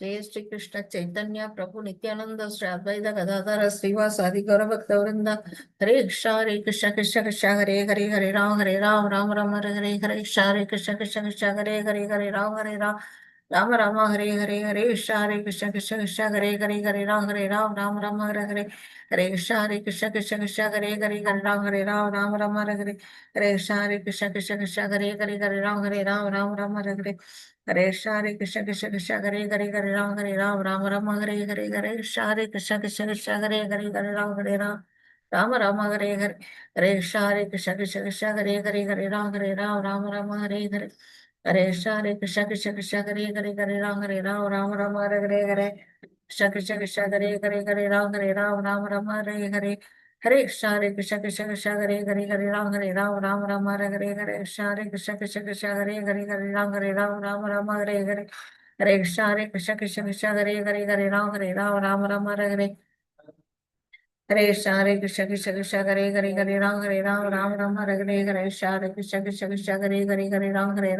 जय श्री कृष्ण चैतन्य प्रभु नित्यानंद श्री अद्वैत गदाधर श्रीवासादि गौर भक्त वृंद हरे कृष्ण कृष्ण कृष्ण हरे हरे हरे राम राम राम हरे हरे हरे कृष्ण कृष्ण कृष्ण हरे राम राम हरे कृष्ण कृष्ण कृष्ण हरे राम राम हरे कृष्ण कृष्ण हरे राम राम हरे कृष्ण कृष्ण कृष्ण हरे राम हरे हरे कृष्ण कृष्ण कृष्ण हरे राम राम हरे हरे कृष्ण कृष्ण कृष्ण राम हरे कृष्ण कृष्ण कृष्ण राम राम हरे कृष्ण कृष्ण कृष्ण राम राम हरे कृष्ण कृष्ण कृष्ण राम राम हरे कृष्ण कृष्ण कृष्ण राम राम हरे कृष्ण कृष्ण कृष्ण राम राम हरे कृष्ण कृष्ण राम राम हरे कृष्ण कृष्ण राम राम हरे कृष्ण कृष्ण कृष्ण राम राम हरे कृष्ण कृष्ण कृष्ण राम राम हरे कृष्ण कृष्ण कृष्ण हरे राम हरे कृष्ण कृष्ण कृष्ण राम हरे कृष्ण कृष्ण कृष्ण राम राम हरे कृष्ण कृष्ण कृष्ण राम राम हरे कृष्ण कृष्ण कृष्ण राम राम हरे कृष्ण कृष्ण कृष्ण राम राम हरे कृष्ण कृष्ण कृष्ण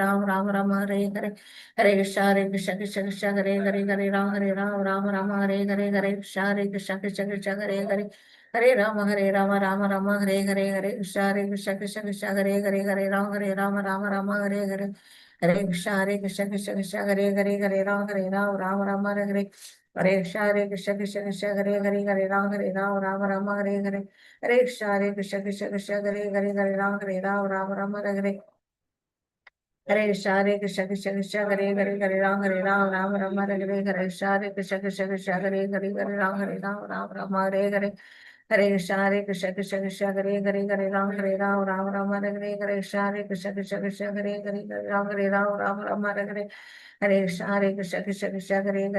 राम राम हरे कृष्ण कृष्ण कृष्ण राम राम हरे कृष्ण कृष्ण कृष्ण राम राम हरे कृष्ण कृष्ण कृष्ण राम हरे कृष्ण कृष्ण कृष्ण राम राम हरे कृष्ण कृष्ण राम हरे कृष्ण कृष्ण कृष्ण राम राम हरे कृष्ण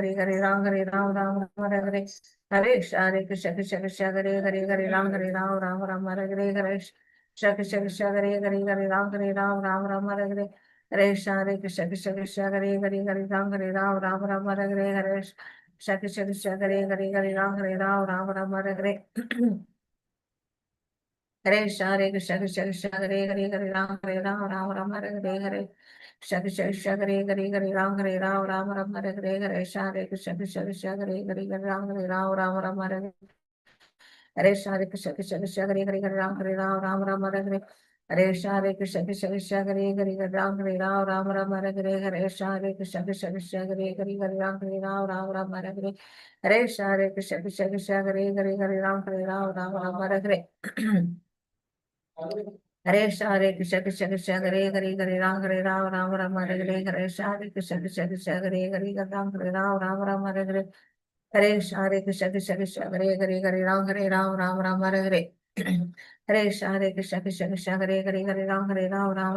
कृष्ण कृष्ण राम राम हरे कृष्ण कृष्ण कृष्ण राम राम हरे कृष्ण कृष्ण कृष्ण राम राम हरे कृष्ण कृष्ण कृष्ण राम राम हरे कृष्ण कृष्ण कृष्ण राम राम हरे कृष्ण कृष्ण कृष्ण राम राम हरे कृष्ण कृष्ण कृष्ण राम राम हरे कृष्ण कृष्ण कृष्ण राम राम हरे कृष्ण कृष्ण कृष्ण राम राम हरे कृष्ण कृष्ण कृष्ण राम राम हरे कृष्ण कृष्ण कृष्ण राम राम हरे कृष्ण कृष्ण कृष्ण राम राम हरे कृष्ण कृष्ण राम राम हरे कृष्ण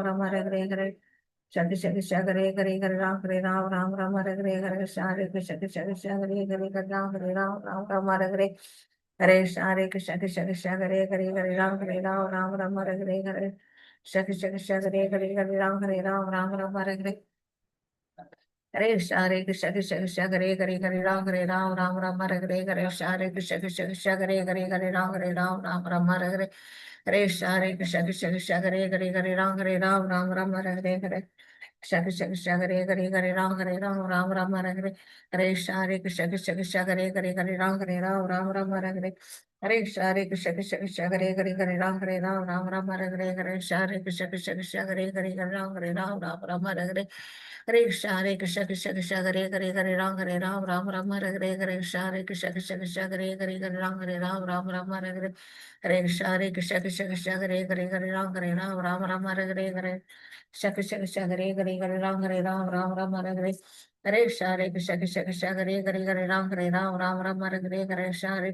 कृष्ण कृष्ण राम राम हरे कृष्ण कृष्ण कृष्ण राम राम हरे कृष्ण कृष्ण कृष्ण राम राम हरे कृष्ण कृष्ण कृष्ण राम राम हरे कृष्ण कृष्ण कृष्ण राम राम हरे कृष्ण कृष्ण कृष्ण राम राम हरे कृष्ण कृष्ण कृष्ण राम राम हरे कृष्ण कृष्ण कृष्ण राम राम हरे कृष्ण कृष्ण कृष्ण राम राम हरे कृष्ण कृष्ण कृष्ण राम राम हरे कृष्ण कृष्ण कृष्ण राम राम हरे कृष्ण कृष्ण कृष्ण राम राम हरे कृष्ण कृष्ण कृष्ण राम राम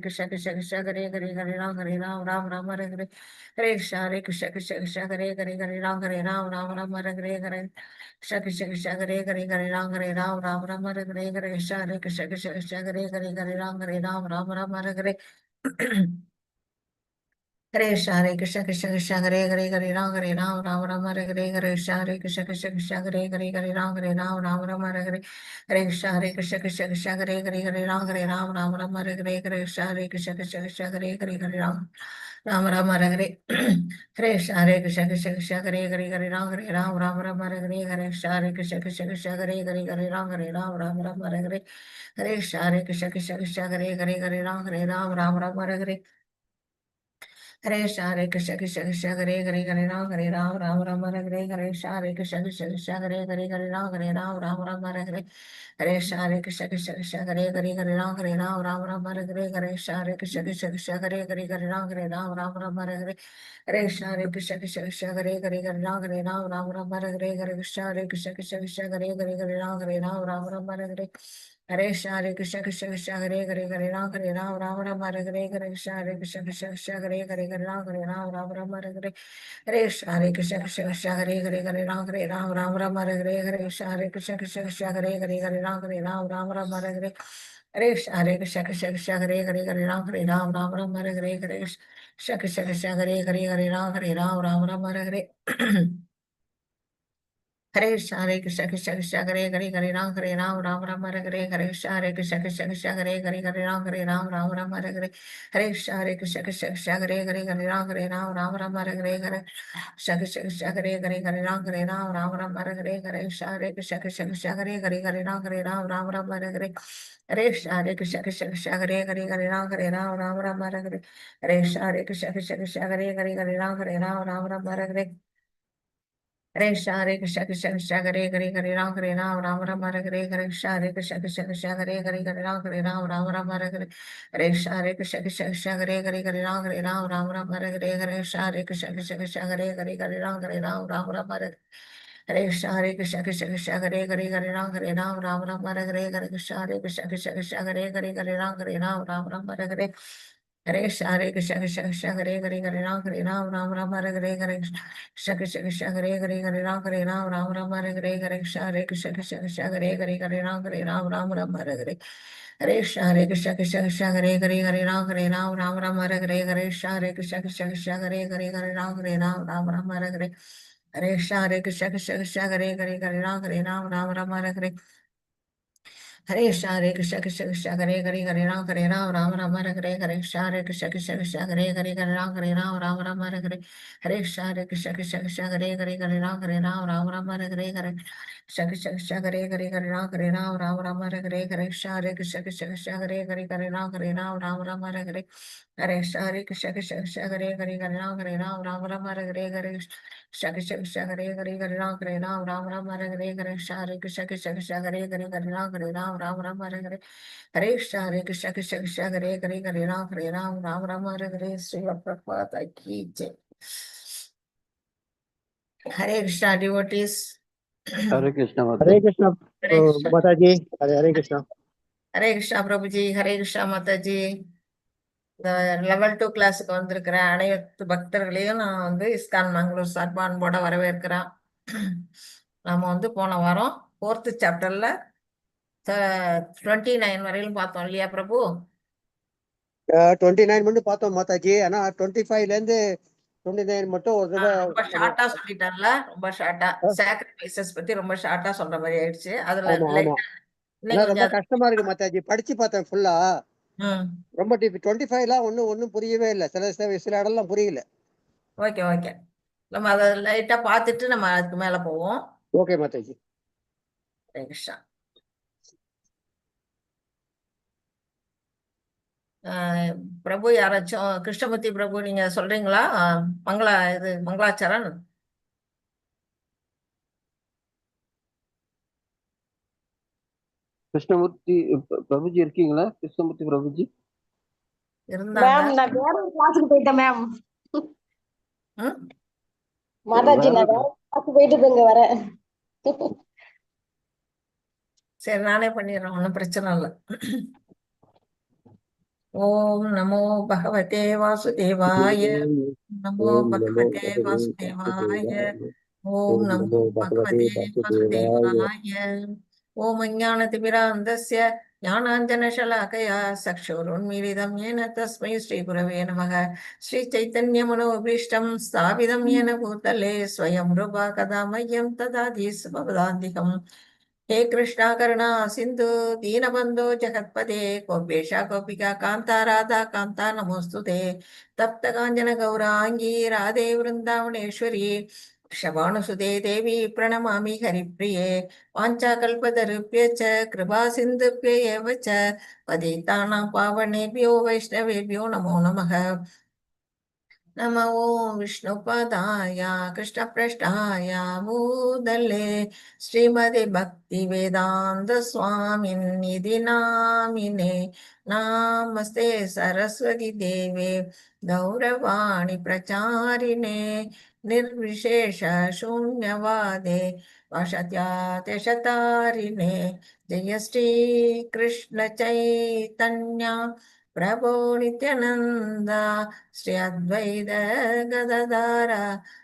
कृष्ण कृष्ण कृष्ण राम राम हरे कृष्ण कृष्ण कृष्ण राम राम हरे कृष्ण कृष्ण कृष्ण राम राम हरे कृष्ण कृष्ण कृष्ण राम राम कृष्ण कृष्ण राम राम हरे Krishna Krishna Krishna Ram Ram Hare Krishna, Hare Krishna, Krishna Krishna, Hare Hare, Hare Ram, Ram Ram, Hare Hare, Hare Krishna, Hare Krishna, Krishna Krishna, Hare Hare, Hare Ram, Ram Ram, Hare Hare, Hare Krishna, Hare Krishna, Krishna Krishna, Hare Hare, Hare Ram, Ram Ram, Hare Hare, Hare Krishna, Hare Krishna, Krishna Krishna, Hare Hare, Hare Ram, Ram Hare Hare, Hare Krishna, Hare Krishna, Krishna Krishna, Hare Hare, Hare Ram, Ram Hare Hare, Hare Krishna, Hare Krishna, Krishna Krishna, Hare Hare, Hare Ram, Ram Hare Hare, Hare Krishna, Hare Krishna, Krishna Krishna, Hare Hare, Hare Ram, Ram Hare Hare, Hare Krishna, Hare Krishna, Krishna Krishna, Hare Hare, Hare Ram, Ram Hare Hare, Hare Krishna, Hare Krishna, Krishna Krishna, Hare Hare, Hare Ram, Ram Hare Hare, Hare Krishna, Hare Krishna, Krishna Krishna, Hare Hare, Hare Ram, Ram Hare Hare, Hare Krishna, Hare Krishna, Krishna Krishna, Hare Hare, Hare Ram, Ram Hare Hare, Hare Krishna, Hare Krishna, Krishna Krishna, Hare Hare, Hare Ram, Ram Hare Hare, Hare Krishna, Hare Krishna, Krishna Krishna, Hare Hare, Hare Ram, Ram Hare Hare, Hare Krishna, Hare Krishna, Krishna Krishna, Hare Hare, Hare Ram, Ram Hare Hare, Hare Krishna, Hare Krishna, Krishna Krishna, Hare Hare, Hare Ram, Ram Hare Hare, Hare Krishna, Hare Krishna, Krishna Krishna, Hare Hare, Hare Ram, Ram Hare Hare, Hare Krishna, Hare Krishna, Krishna Krishna, Hare Hare, Hare Ram, Ram Hare Hare, Hare Krishna, Hare Krishna, Krishna Krishna, Hare Hare, Hare Ram, Ram Hare Hare, Hare Krishna, Krishna Krishna, Hare Hare, Hare Ram, Ram Hare Hare, Hare Krishna, Hare Krishna, Krishna Krishna, Hare Hare, Hare Ram, Ram Hare Hare, Hare Krishna, Hare Krishna, Krishna Krishna, Hare Hare, Hare Ram, Ram Hare Hare, Hare Krishna, Hare Krishna, Krishna Krishna, Hare Hare, Hare Ram, Ram Hare Hare, Hare Krishna, Krishna Krishna, Hare Hare, Hare Ram, Ram Hare Hare, Hare Krishna, Hare Krishna, Krishna Krishna, Hare Hare, Hare Ram, Ram Hare Hare, Hare Krishna, Hare Krishna, Krishna Krishna, Hare Hare, Hare Ram, Ram Hare Hare, Hare Krishna, Hare Krishna, Krishna Krishna, Hare Hare, Hare Ram, Ram Hare Hare, Hare Krishna, Hare Krishna, Krishna Krishna, Hare Hare, Hare Ram, Ram Hare Hare, Hare Krishna, Hare Krishna, Krishna Krishna, Hare Hare, Hare Ram, Ram Hare Hare, Hare Krishna, Hare Krishna, Krishna Krishna, Hare Hare, Hare Ram, Ram Hare Hare, Hare Krishna, Hare Krishna, Krishna Krishna, Hare Hare, Hare Ram, Ram Hare Hare, Hare Krishna, Hare Krishna, Krishna Krishna, Hare Hare, Hare Ram, Ram Hare Hare, Hare Krishna, Hare Krishna, Krishna Krishna, Hare Hare, Hare Ram, Ram Hare Hare, Hare Krishna, Hare Krishna, Krishna Krishna, Hare Hare, Hare Ram, Ram Hare Hare, Hare Krishna, Krishna Krishna, Hare Hare, Hare Ram, Ram Hare Hare, Hare Krishna, Hare Krishna, Krishna Krishna, Hare Hare, Hare Ram, Ram Hare Hare, Hare Krishna, Hare Krishna, Krishna Krishna, Hare Hare, Hare Ram, Ram Hare Hare, Hare Krishna, Hare Krishna, Krishna Krishna, Hare Hare, Hare Ram, Ram Hare Hare, Hare Krishna, Hare Krishna, Krishna Krishna, Hare Hare, Hare Ram, Ram Hare Hare, Hare Krishna, Hare Krishna, Krishna Krishna, Hare Hare, Hare Ram, Ram Hare Hare, Hare Krishna, Hare Krishna, Krishna Krishna, Hare Hare, Hare Ram, Ram Hare Hare, Hare Krishna, Hare Krishna, Krishna Krishna, Hare Hare, Hare Ram, Ram Hare Hare, Hare Krishna, Krishna Krishna, Hare Hare, Hare Ram, Ram Hare Hare, Hare Krishna, Hare Krishna, Krishna Krishna, Hare Hare, Hare Ram, Ram Hare Hare, Hare Krishna, Hare Krishna, Krishna Krishna, Hare Hare, Hare Ram, Ram Hare Hare, Hare Krishna, Krishna Krishna, Hare Hare, Hare Ram, Ram Hare Hare, Hare Krishna, Hare Krishna, Krishna Krishna, Hare Hare, Hare Ram, Ram Hare Hare, Hare Krishna, Hare Krishna, Krishna Krishna, Hare Hare, Hare Ram Hare Hare, Srila Prabhupada ki jai. Hare Krishna, devotees. Hare Krishna Hare Mataji. Krishna, Hare Krishna, Mataji. Hare Krishna. Hare Krishna, Prabhuji, Hare Krishna, Mataji. இந்த level 2 கிளாஸுக்கு வந்திருக்கிற அனைத்து பக்தர்களையும் நான் வந்து ISKCON Mangalore சார்பா அன்போட வரவேற்கிறேன். நாம வந்து போன வாரம் 4th சாப்டர்ல 29 வரையிலும் பார்த்தோம் இல்லையா பிரபு? 29 மட்டும் பார்த்தோம் மாதாஜி. ஆனா 25ல இருந்து 29 மட்டும் ஒரு தடவை ரொம்ப ஷார்ட்டா சொல்லிட்டார்ல, ரொம்ப ஷார்ட்டா சாக்ரிஃபைசஸ் பத்தி ரொம்ப ஷார்ட்டா சொல்ற மாதிரி ஆயிடுச்சு. அதுல ஆமா ஆமா. லைட்டா ஆனா இன்னும் ரொம்ப கொஞ்சம் கஷ்டமா இருக்கு மாதாஜி. படிச்சு பார்த்தேன் ஃபுல்லா. ம் ரொம்ப டீப். 25லாம் ஒன்னும் புரியவே இல்லை. சில இடம்லாம் புரியல. ஓகே ஓகே, நம்ம அதை லைட்டா பார்த்துட்டு நம்ம அதுக்கு மேல போவோம். ஓகே மாதாஜி. ஹரே கிருஷ்ணா. பிரபு யாராச்சும் கிருஷ்ணமூர்த்தி பிரபு நீங்க சொல்றீங்களா? மங்களாச்சரண் கிருஷ்ணமூர்த்தி பிரபுஜி இருக்கீங்களா? கிருஷ்ணமூர்த்தி பிரபுஜி இருந்தாங்க. மேம் நான் வேற ஒரு கிளாஸுக்கு போயிட்டேன் மேம். ம்? மாதாஜி நான் வேற கிளாஸ் போயிட்டு இங்க வரேன். சரி நானே பண்ணிடுறேன், ஒன்றும் பிரச்சனை இல்லை. ஓம் நமோ பகவதே வாசுதேவாய. நமோ பகவதே வாசுதேவாய. ஓம் நமோ பகவதே வாசுதேவாய. ஓம் அஞ்ஞானதிமிராந்தஸ்ய ஞானாஞ்சனशलाकया चक्षुरुन्मीलितं येन तस्मै श्रीगुरवे नमः। श्रीचैतन्यमनोभीष्टं स्थापितं येन भूतले स्वयं रूपा कदा मह्यं ददाति स्वपदान्तिकम्। हे कृष्णा करुणा सिन्धु दीनबन्धो जगत्पते गोपेशा गोपिका कान्ता राधा कान्ता नमोऽस्तुते। तप्तकाञ्चन गौराङ्गी राधे वृन्दावनेश्वरी शबानुसुते देवी प्रणमामि हरिप्रिये। वाञ्छाकल्पतरुभ्यश्च कृपा सिन्धुभ्य एव च पतितानां पावनेभ्यो वैष्णवेभ्यो नमो नमः। नमो ओं विष्णुपदाय कृष्णपृष्ठाय भूतले श्रीमदे भक्तिवेदान्त स्वामिन्निधि नामिने। नमस्ते सरस्वती देवे गौरवाणी प्रचारिणे निर्विशेष शून्यवादे वशत्यातिशतारिणे। जय श्री कृष्ण चैतन्य प्रभो नित्यानंद श्री अद्वैत गदाधर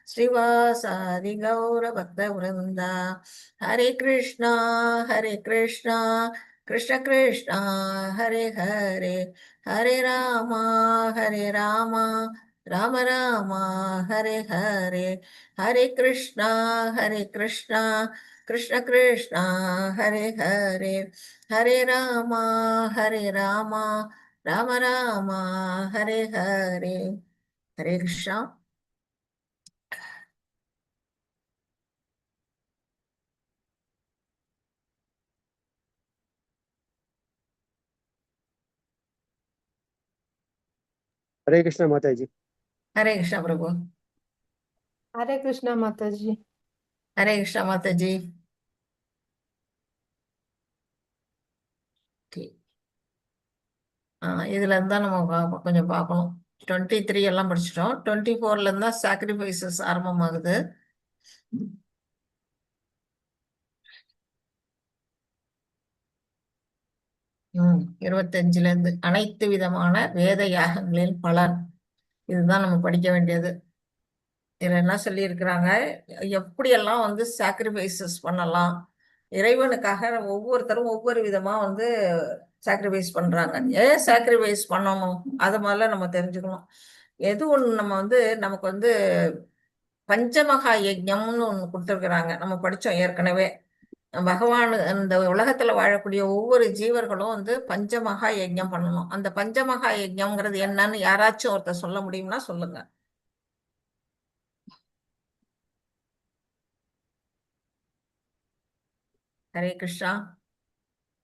श्रीवासादि गौर भक्त वृंदा। हरे कृष्णा कृष्ण कृष्ण हरे हरे हरे राम राम राम हरे हरे। हरे कृष्णा कृष्ण कृष्ण हरे हरे हरे राम राम राम हरे हरे। हरे कृष्णा। हरे कृष्ण माताजी। हरे कृष्णा प्रभु। हरे कृष्णा माता जी। हरे कृष्णा माता जी। ठीक। இதுல இருந்தா நம்ம கொஞ்சம் பார்க்கணும். 23 எல்லாம் படிச்சிட்டோம். 24ல இருந்தா சாக்ரிஃபைசஸ் ஆரம்பமாகுது. 25ல இருந்து அனைத்து விதமான வேத யாகங்களின் பலன். இதுதான் நம்ம படிக்க வேண்டியது. இதுல என்ன சொல்லி இருக்கிறாங்க, எப்படியெல்லாம் வந்து சாக்ரிஃபைசஸ் பண்ணலாம், இறைவனுக்காக ஒவ்வொருத்தரும் ஒவ்வொரு விதமா வந்து சாக்ரிஃபைஸ் பண்றாங்க. ஏன் சாக்ரிஃபைஸ் பண்ணணும் அது மாதிரிலாம் நம்ம தெரிஞ்சுக்கணும். எது ஒண்ணு நம்ம வந்து நமக்கு வந்து பஞ்சமகா யஜ்ஞம்னு ஒண்ணு கொடுத்துருக்குறாங்க. நம்ம படிச்சோம் ஏற்கனவே. பகவான் இந்த உலகத்துல வாழக்கூடிய ஒவ்வொரு ஜீவர்களும் வந்து பஞ்சமகா யஜ்ஞம் பண்ணணும். அந்த பஞ்சமகா யஜ்ஞம்ங்கிறது என்னன்னு யாராச்சும் ஒருத்தர் சொல்ல முடியும்னா சொல்லுங்க. ஹரே கிருஷ்ணா.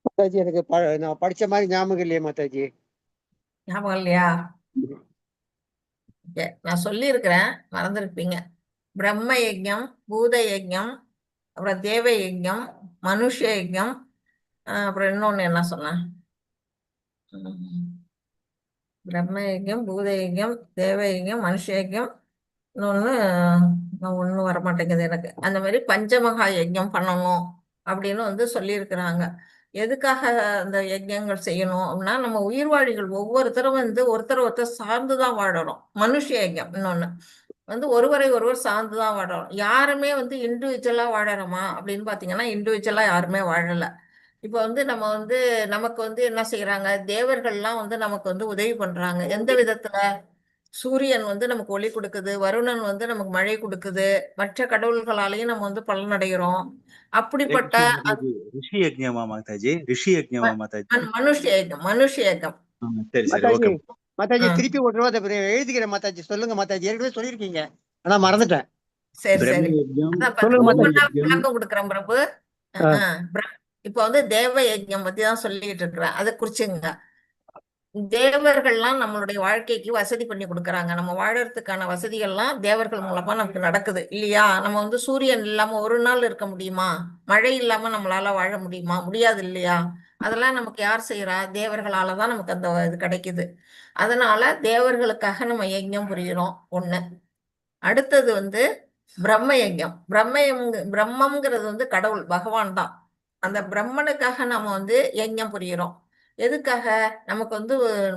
மாதாஜி எனக்கு நான் படிச்ச மாதிரி ஞாபகம் இல்லையே மாதாஜி. ஞாபகம் இல்லையா? நான் சொல்லி இருக்கிறேன், மறந்துருப்பீங்க. பிரம்ம யஜ்ஞம், பூத யஜ்ஞம், அப்புறம் தேவ யஜ்ஞம், மனுஷ யஜ்ஞம், அப்புறம் இன்னொன்னு என்ன சொன்னேன்? பிரம்ம யஜ்ஞம், பூத யஜ்ஞம், தேவ யஜ்ஞம், மனுஷ யஜ்ஞம், இன்னொன்னு ஒன்றும் வரமாட்டேங்குது எனக்கு. அந்த மாதிரி பஞ்சமகா யஜ்ஞம் பண்ணணும் அப்படின்னு வந்து சொல்லியிருக்கிறாங்க. எதுக்காக அந்த யஜ்ஞங்கள் செய்யணும் அப்படின்னா, நம்ம உயிர்வாழிகள் ஒவ்வொருத்தரும் வந்து ஒருத்தர் சார்ந்துதான் வாழறோம். மனுஷ யஜ்ஞம் இன்னொன்னு வந்து ஒருவரை ஒருவர் சார்ந்துதான் வாழறோம். யாருமே வந்து இண்டிவிஜுவலா வாழறோமா அப்படின்னு பாத்தீங்கன்னா, இண்டிவிஜுவலா யாருமே வாழல. இப்ப வந்து நம்ம வந்து நமக்கு வந்து என்ன செய்யறாங்க, தேவர்கள்லாம் வந்து நமக்கு வந்து உதவி பண்றாங்க. எந்த விதத்துல? சூரியன் வந்து நமக்கு ஒளி கொடுக்குது, வருணன் வந்து நமக்கு மழை கொடுக்குது, மற்ற கடவுள்களாலையும் நம்ம வந்து பலனடைகிறோம். அப்படிப்பட்ட ரிஷி யஜ்ஞமா மாதாஜி? ரிஷி யஜ்ஞமா மாதாஜி? மனுஷ யஜ்ஞம். சரி சரி, மாதாஜி ஓகே. மாதாஜி திருப்பி ஒரு தடவை எழுதிக்கிறேன் மாதாஜி. சொல்லுங்க மாதாஜி, ஏற்கனவே சொல்லியிருக்கீங்க, ஆனா மறந்துட்டேன். சரி பிரம்ம சரி. யஜ்ஞம், அதான் சொல்லுங்க ஒவ்வொரு மாதாஜி. நாள் விளக்கம் கொடுக்குறேன் பிரபு. இப்ப வந்து தேவ யஜ்ஞம் பத்தி தான் சொல்லிட்டு இருக்கிறேன், அதை குறிச்சுங்க. தேவர்கள்லாம் நம்மளுடைய வாழ்க்கைக்கு வசதி பண்ணி கொடுக்கறாங்க. நம்ம வாழறதுக்கான வசதிகள்லாம் தேவர்கள் மூலமா நமக்கு நடக்குது இல்லையா? நம்ம வந்து சூரியன் இல்லாம ஒரு நாள் இருக்க முடியுமா? மழை இல்லாம நம்மளால வாழ முடியுமா? முடியாது இல்லையா? அதெல்லாம் நமக்கு யார் செய்யறா? தேவர்களால தான் நமக்கு அந்த இது கிடைக்குது. அதனால தேவர்களுக்காக நம்ம யஜ்ஞம் புரிகிறோம் ஒண்ணு. அடுத்தது வந்து பிரம்ம யஜ்ஞம். பிரம்மம்ங்கிறது வந்து கடவுள், பகவான் தான். அந்த பிரம்மனுக்காக நம்ம வந்து யஜ்ஞம் புரிகிறோம். எதுக்காக? நமக்கு வந்து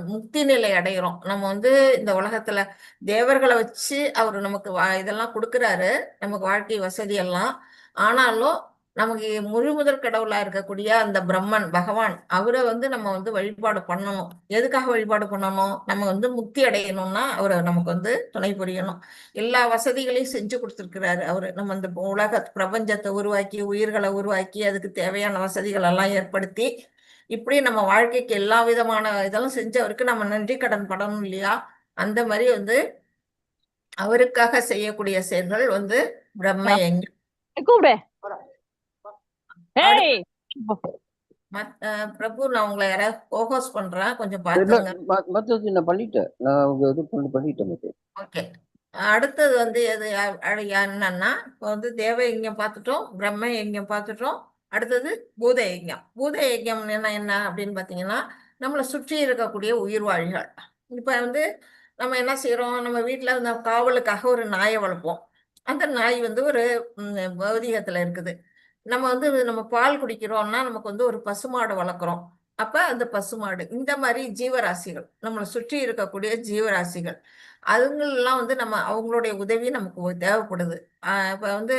முக்தி நிலை அடைகிறோம். நம்ம வந்து இந்த உலகத்துல தேவர்களை வச்சு அவர் நமக்கு இதெல்லாம் கொடுக்குறாரு, நமக்கு வாழ்க்கை வசதி எல்லாம். ஆனாலும் நமக்கு முழு முதல் கடவுளா இருக்கக்கூடிய அந்த பிரம்மன் பகவான் அவரை வந்து நம்ம வந்து வழிபாடு பண்ணணும். எதுக்காக வழிபாடு பண்ணணும்? நம்ம வந்து முக்தி அடையணும்னா அவரை நமக்கு வந்து துணை புரியணும். எல்லா வசதிகளையும் செஞ்சு கொடுத்துருக்கிறாரு அவரு. நம்ம இந்த உலக பிரபஞ்சத்தை உருவாக்கி உயிர்களை உருவாக்கி அதுக்கு தேவையான வசதிகள் எல்லாம் ஏற்படுத்தி இப்படி நம்ம வாழ்க்கைக்கு எல்லா விதமான இதெல்லாம் செஞ்சவருக்கு நம்ம நன்றி கடன் படணும் இல்லையா? அந்த மாதிரி வந்து அவருக்காக செய்யக்கூடிய செயல்கள் வந்து பிரம்ம யஜ்ஞம். கூப்பிடு. அடுத்து ஏய் பிரபு, நான் உங்களை யாராவது கோஹோஸ் பண்றேன், கொஞ்சம் பாத்துங்க. மாதாஜி நான் பண்ணிட்டேன். நான் உங்க இது பண்ணிட்டேன் மாதாஜி. ஓகே. அடுத்தது வந்து எது என்னன்னா, இப்போ வந்து தேவ யஜ்ஞம் பார்த்துட்டோம், பிரம்ம யஜ்ஞம் பார்த்துட்டோம். அடுத்தது பூத யஜ்ஞம். பூத யஜ்ஞம் என்ன அப்படின்னு பார்த்தீங்கன்னா, நம்மளை சுற்றி இருக்கக்கூடிய உயிர்வாழிகள். இப்போ வந்து நம்ம என்ன செய்யறோம்? நம்ம வீட்டில் இந்த காவலுக்காக ஒரு நாயை வளர்ப்போம். அந்த நாய் வந்து ஒரு பௌதிகத்துல இருக்குது. நம்ம வந்து நம்ம பால் குடிக்கிறோம்னா நமக்கு வந்து ஒரு பசுமாடு வளர்க்குறோம். அப்ப அந்த பசுமாடு இந்த மாதிரி ஜீவராசிகள் நம்மளை சுற்றி இருக்கக்கூடிய ஜீவராசிகள் அதுங்கெல்லாம் வந்து நம்ம அவங்களுடைய உதவி நமக்கு தேவைப்படுது. இப்ப வந்து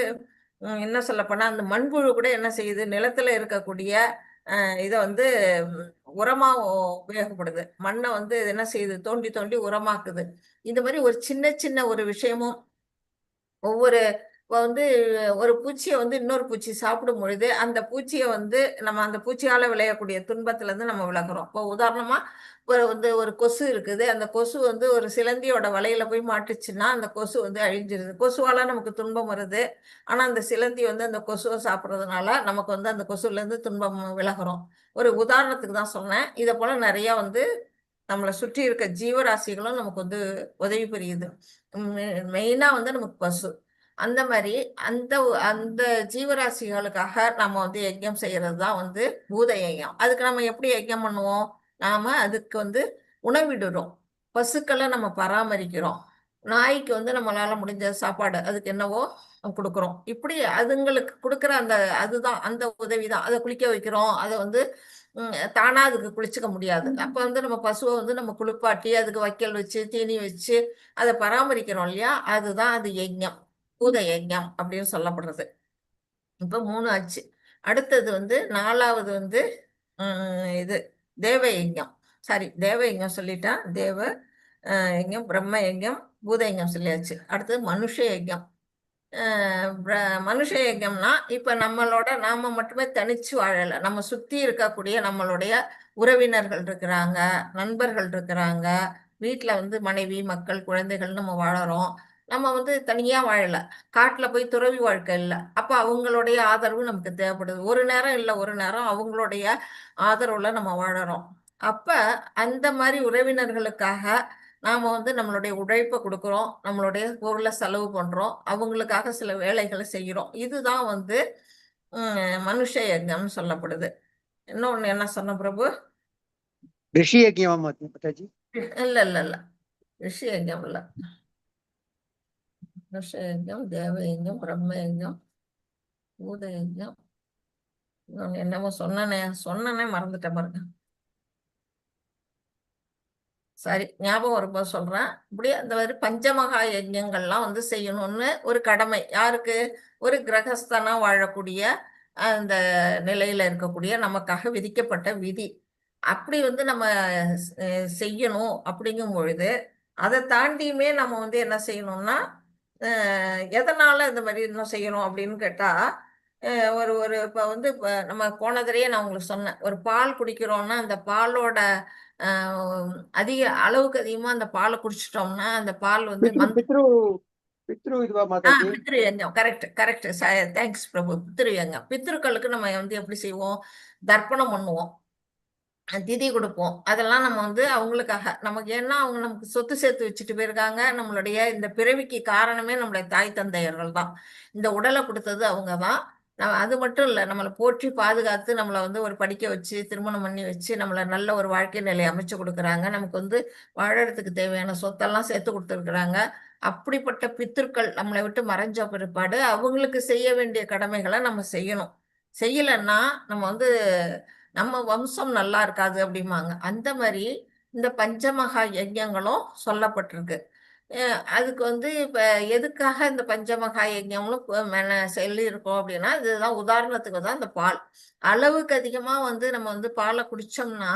என்ன சொல்லப்போனா அந்த மண்புழு கூட என்ன செய்யுது? நிலத்துல இருக்கக்கூடிய இதை வந்து உரமா உபயோகப்படுது. மண்ணை வந்து என்ன செய்யுது? தோண்டி தோண்டி உரமாக்குது. இந்த மாதிரி ஒரு சின்ன சின்ன ஒரு விஷயமும் ஒவ்வொரு இப்போ வந்து ஒரு பூச்சியை வந்து இன்னொரு பூச்சி சாப்பிடும் பொழுது அந்த பூச்சியை வந்து நம்ம அந்த பூச்சியால விளையக்கூடிய துன்பத்துல இருந்து நம்ம விலகுறோம். இப்போ உதாரணமா ஒரு கொசு இருக்குது. அந்த கொசு வந்து ஒரு சிலந்தியோட வலையில போய் மாட்டுச்சுன்னா அந்த கொசு வந்து அழிஞ்சிருது. கொசுவால நமக்கு துன்பம் வருது. ஆனா அந்த சிலந்தி வந்து அந்த கொசுவை சாப்பிட்றதுனால நமக்கு வந்து அந்த கொசுல இருந்து துன்பம் விலகுறோம். ஒரு உதாரணத்துக்கு தான் சொன்னேன். இதை போல நிறைய வந்து நம்மளை சுற்றி இருக்க ஜீவராசிகளும் நமக்கு வந்து உதவி புரியுது. மெயினா வந்து நமக்கு பசு. அந்த மாதிரி அந்த அந்த ஜீவராசிகளுக்காக நம்ம வந்து யஜ்ஞம் செய்யறது தான் வந்து பூத யஜ்ஞம். அதுக்கு நம்ம எப்படி யஜ்ஞம் பண்ணுவோம்? நாம அதுக்கு வந்து உணவிடுறோம். பசுக்களை நம்ம பராமரிக்கிறோம். நாய்க்கு வந்து நம்மளால முடிஞ்ச சாப்பாடு அதுக்கு என்னவோ கொடுக்குறோம். இப்படி அதுங்களுக்கு கொடுக்குற அந்த அதுதான் அந்த உதவி தான். அதை குளிக்க வைக்கிறோம். அதை வந்து தானா அதுக்கு குளிச்சுக்க முடியாது. அப்ப வந்து நம்ம பசுவை வந்து நம்ம குளிப்பாட்டி அதுக்கு வைக்கல் வச்சு தீனி வச்சு அதை பராமரிக்கிறோம் இல்லையா? அதுதான் அது யஜ்ஞம், பூத யஜ்ஞம் அப்படின்னு சொல்லப்படுறது. இப்ப 3 ஆச்சு. அடுத்தது வந்து 4வது வந்து இது தேவ யஜ்ஞம். சாரி, தேவ யஜ்ஞம் சொல்லிட்டா. தேவ யஜ்ஞம், பிரம்ம யஜ்ஞம், பூத யஜ்ஞம் சொல்லியாச்சு. அடுத்தது மனுஷ யஜ்ஞம். மனுஷ யஜ்ஞம்னா இப்ப நாம மட்டுமே தனிச்சு வாழல. நம்ம சுத்தி இருக்கக்கூடிய நம்மளுடைய உறவினர்கள் இருக்கிறாங்க, நண்பர்கள் இருக்கிறாங்க, வீட்டுல வந்து மனைவி மக்கள் குழந்தைகள் நம்ம வாழறோம். நம்ம வந்து தனியா வாழல. காட்டுல போய் துறவி வாழ்க்கை இல்லை. அப்ப அவங்களுடைய ஆதரவு நமக்கு தேவைப்படுது. ஒரு நேரம் இல்லை, ஒரு நேரம் அவங்களுடைய ஆதரவுல நம்ம வாழறோம். அப்ப அந்த மாதிரி உறவினர்களுக்காக நாம வந்து நம்மளுடைய உழைப்பை கொடுக்குறோம், நம்மளுடைய பொருளை செலவு பண்றோம், அவங்களுக்காக சில வேலைகளை செய்கிறோம். இதுதான் வந்து மனுஷ யஜ்ஞம்னு சொல்லப்படுது. இன்னொன்னு என்ன சொன்ன பிரபு? ரிஷி யஜ்ஞமா மாதாஜி? இல்ல இல்ல இல்ல, ரிஷி யஜ்ஞம் இல்ல. மனுஷ யஜ்ஞம், தேவ யஜ்ஞம், பிரம்ம யஜ்ஞம், பூத யஜ்ஞம், என்னமோ சொன்னனே மறந்துட்டேன் பாருங்க. சரி, ஞாபகம் வரும்போது சொல்றேன். இப்படி அந்த மாதிரி பஞ்சமகா யஜ்ஞங்கள்லாம் வந்து செய்யணும்னு ஒரு கடமை. யாருக்கு? ஒரு கிரகஸ்தனா வாழக்கூடிய அந்த நிலையில இருக்கக்கூடிய நமக்காக விதிக்கப்பட்ட விதி. அப்படி வந்து நம்ம செய்யணும். அப்படிங்கும் பொழுது அதை தாண்டியுமே நம்ம வந்து என்ன செய்யணும்னா எதனால இந்த மாதிரி இன்னும் செய்யணும் அப்படின்னு கேட்டா, ஒரு ஒரு இப்போ வந்து நம்ம போனதுலயே நான் உங்களுக்கு சொன்னேன். ஒரு பால் குடிக்கிறோம்னா அந்த பாலோட அதிக அளவுக்கு அதிகமா அந்த பாலை குடிச்சிட்டோம்னா அந்த பால் வந்து பித்ரு இதுவா மாதாஜி? பித்ரு யஜ்ஞம். Correct correct. தேங்க்ஸ் பிரபு. பித்ரு யஜ்ஞம். பித்ருக்களுக்கு நம்ம வந்து எப்படி செய்வோம்? தர்ப்பணம் பண்ணுவோம், திதி கொடுப்போம். அதெல்லாம் நம்ம வந்து அவங்களுக்காக நமக்கு ஏன்னா அவங்க நமக்கு சொத்து சேர்த்து வச்சுட்டு போயிருக்காங்க. நம்மளுடைய இந்த பிறவிக்கு காரணமே நம்மளுடைய தாய் தந்தையர்கள் தான். இந்த உடலை கொடுத்தது அவங்க தான். அது மட்டும் இல்லை, நம்மளை போற்றி பாதுகாத்து நம்மளை வந்து ஒரு படிக்க வச்சு திருமணம் பண்ணி வச்சு நம்மளை நல்ல ஒரு வாழ்க்கை நிலையை அமைச்சு கொடுக்குறாங்க. நமக்கு வந்து வாழறதுக்கு தேவையான சொத்தெல்லாம் சேர்த்து கொடுத்துருக்குறாங்க. அப்படிப்பட்ட பித்திருக்கள் நம்மளை விட்டு மறைஞ்ச பிற்பாடு அவங்களுக்கு செய்ய வேண்டிய கடமைகளை நம்ம செய்யணும். செய்யலைன்னா நம்ம வந்து நம்ம வம்சம் நல்லா இருக்காது அப்படிம்பாங்க. அந்த மாதிரி இந்த பஞ்சமகா யஜ்ஞங்களும் சொல்லப்பட்டிருக்கு. அதுக்கு வந்து இப்ப எதுக்காக இந்த பஞ்சமகா யஜ்ஞம்னு சொல்லி இருக்கோம் அப்படின்னா, இதுதான் உதாரணத்துக்கு தான் இந்த பால். அளவுக்கு அதிகமா வந்து நம்ம வந்து பாலை குடிச்சோம்னா,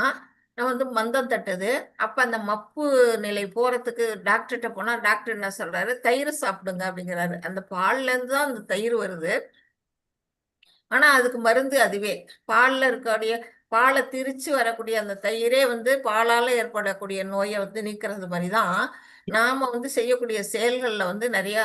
நம்ம வந்து மந்தம் தட்டுது. அப்ப அந்த மப்பு நிலை போறதுக்கு டாக்டர்கிட்ட போனா, டாக்டர் என்ன சொல்றாரு? தயிர் சாப்பிடுங்க அப்படிங்கிறாரு. அந்த பால்ல இருந்து தான் அந்த தயிர் வருது. ஆனா அதுக்கு மருந்து அதுவே. பால்ல இருக்கக்கூடிய பாலை திரிச்சு வரக்கூடிய அந்த தயிரே வந்து பாலால ஏற்படக்கூடிய நோயை வந்து நீக்கிறது மாதிரி தான் நாம வந்து செய்யக்கூடிய செயல்கள்ல வந்து நிறைய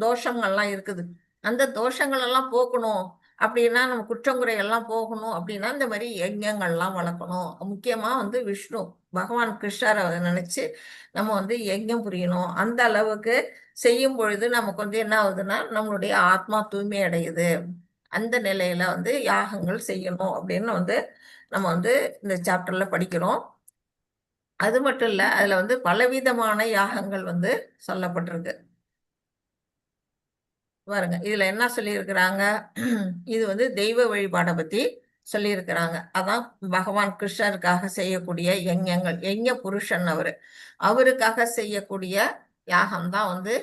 தோஷங்கள்லாம் இருக்குது. அந்த தோஷங்கள் எல்லாம் போக்கணும் அப்படின்னா, நம்ம குற்றங்குறை எல்லாம் போகணும் அப்படின்னா, இந்த மாதிரி யஜ்ஞங்கள்லாம் வளர்க்கணும். முக்கியமா வந்து விஷ்ணு பகவான் கிருஷ்ணரை நினைச்சு நம்ம வந்து யஜ்ஞம் புரியணும். அந்த அளவுக்கு செய்யும் பொழுது நமக்கு வந்து என்ன ஆகுதுன்னா, நம்மளுடைய ஆத்மா தூய்மை அடையுது. அந்த நிலையில வந்து யாகங்கள் செய்யணும் அப்படின்னு வந்து நம்ம வந்து இந்த சாப்டர்ல படிக்கிறோம். அது மட்டும் இல்ல, அதுல வந்து பலவிதமான யாகங்கள் வந்து சொல்லப்பட்டிருக்கு. பாருங்க, இதுல என்ன சொல்லியிருக்கிறாங்க? இது வந்து தெய்வ வழிபாடை பத்தி சொல்லியிருக்கிறாங்க. அதான் பகவான் கிருஷ்ணருக்காக செய்யக்கூடிய யஜ்ஞங்கள். யஜ்ஞ புருஷன் அவருக்காக செய்யக்கூடிய யாகம் தான் வந்து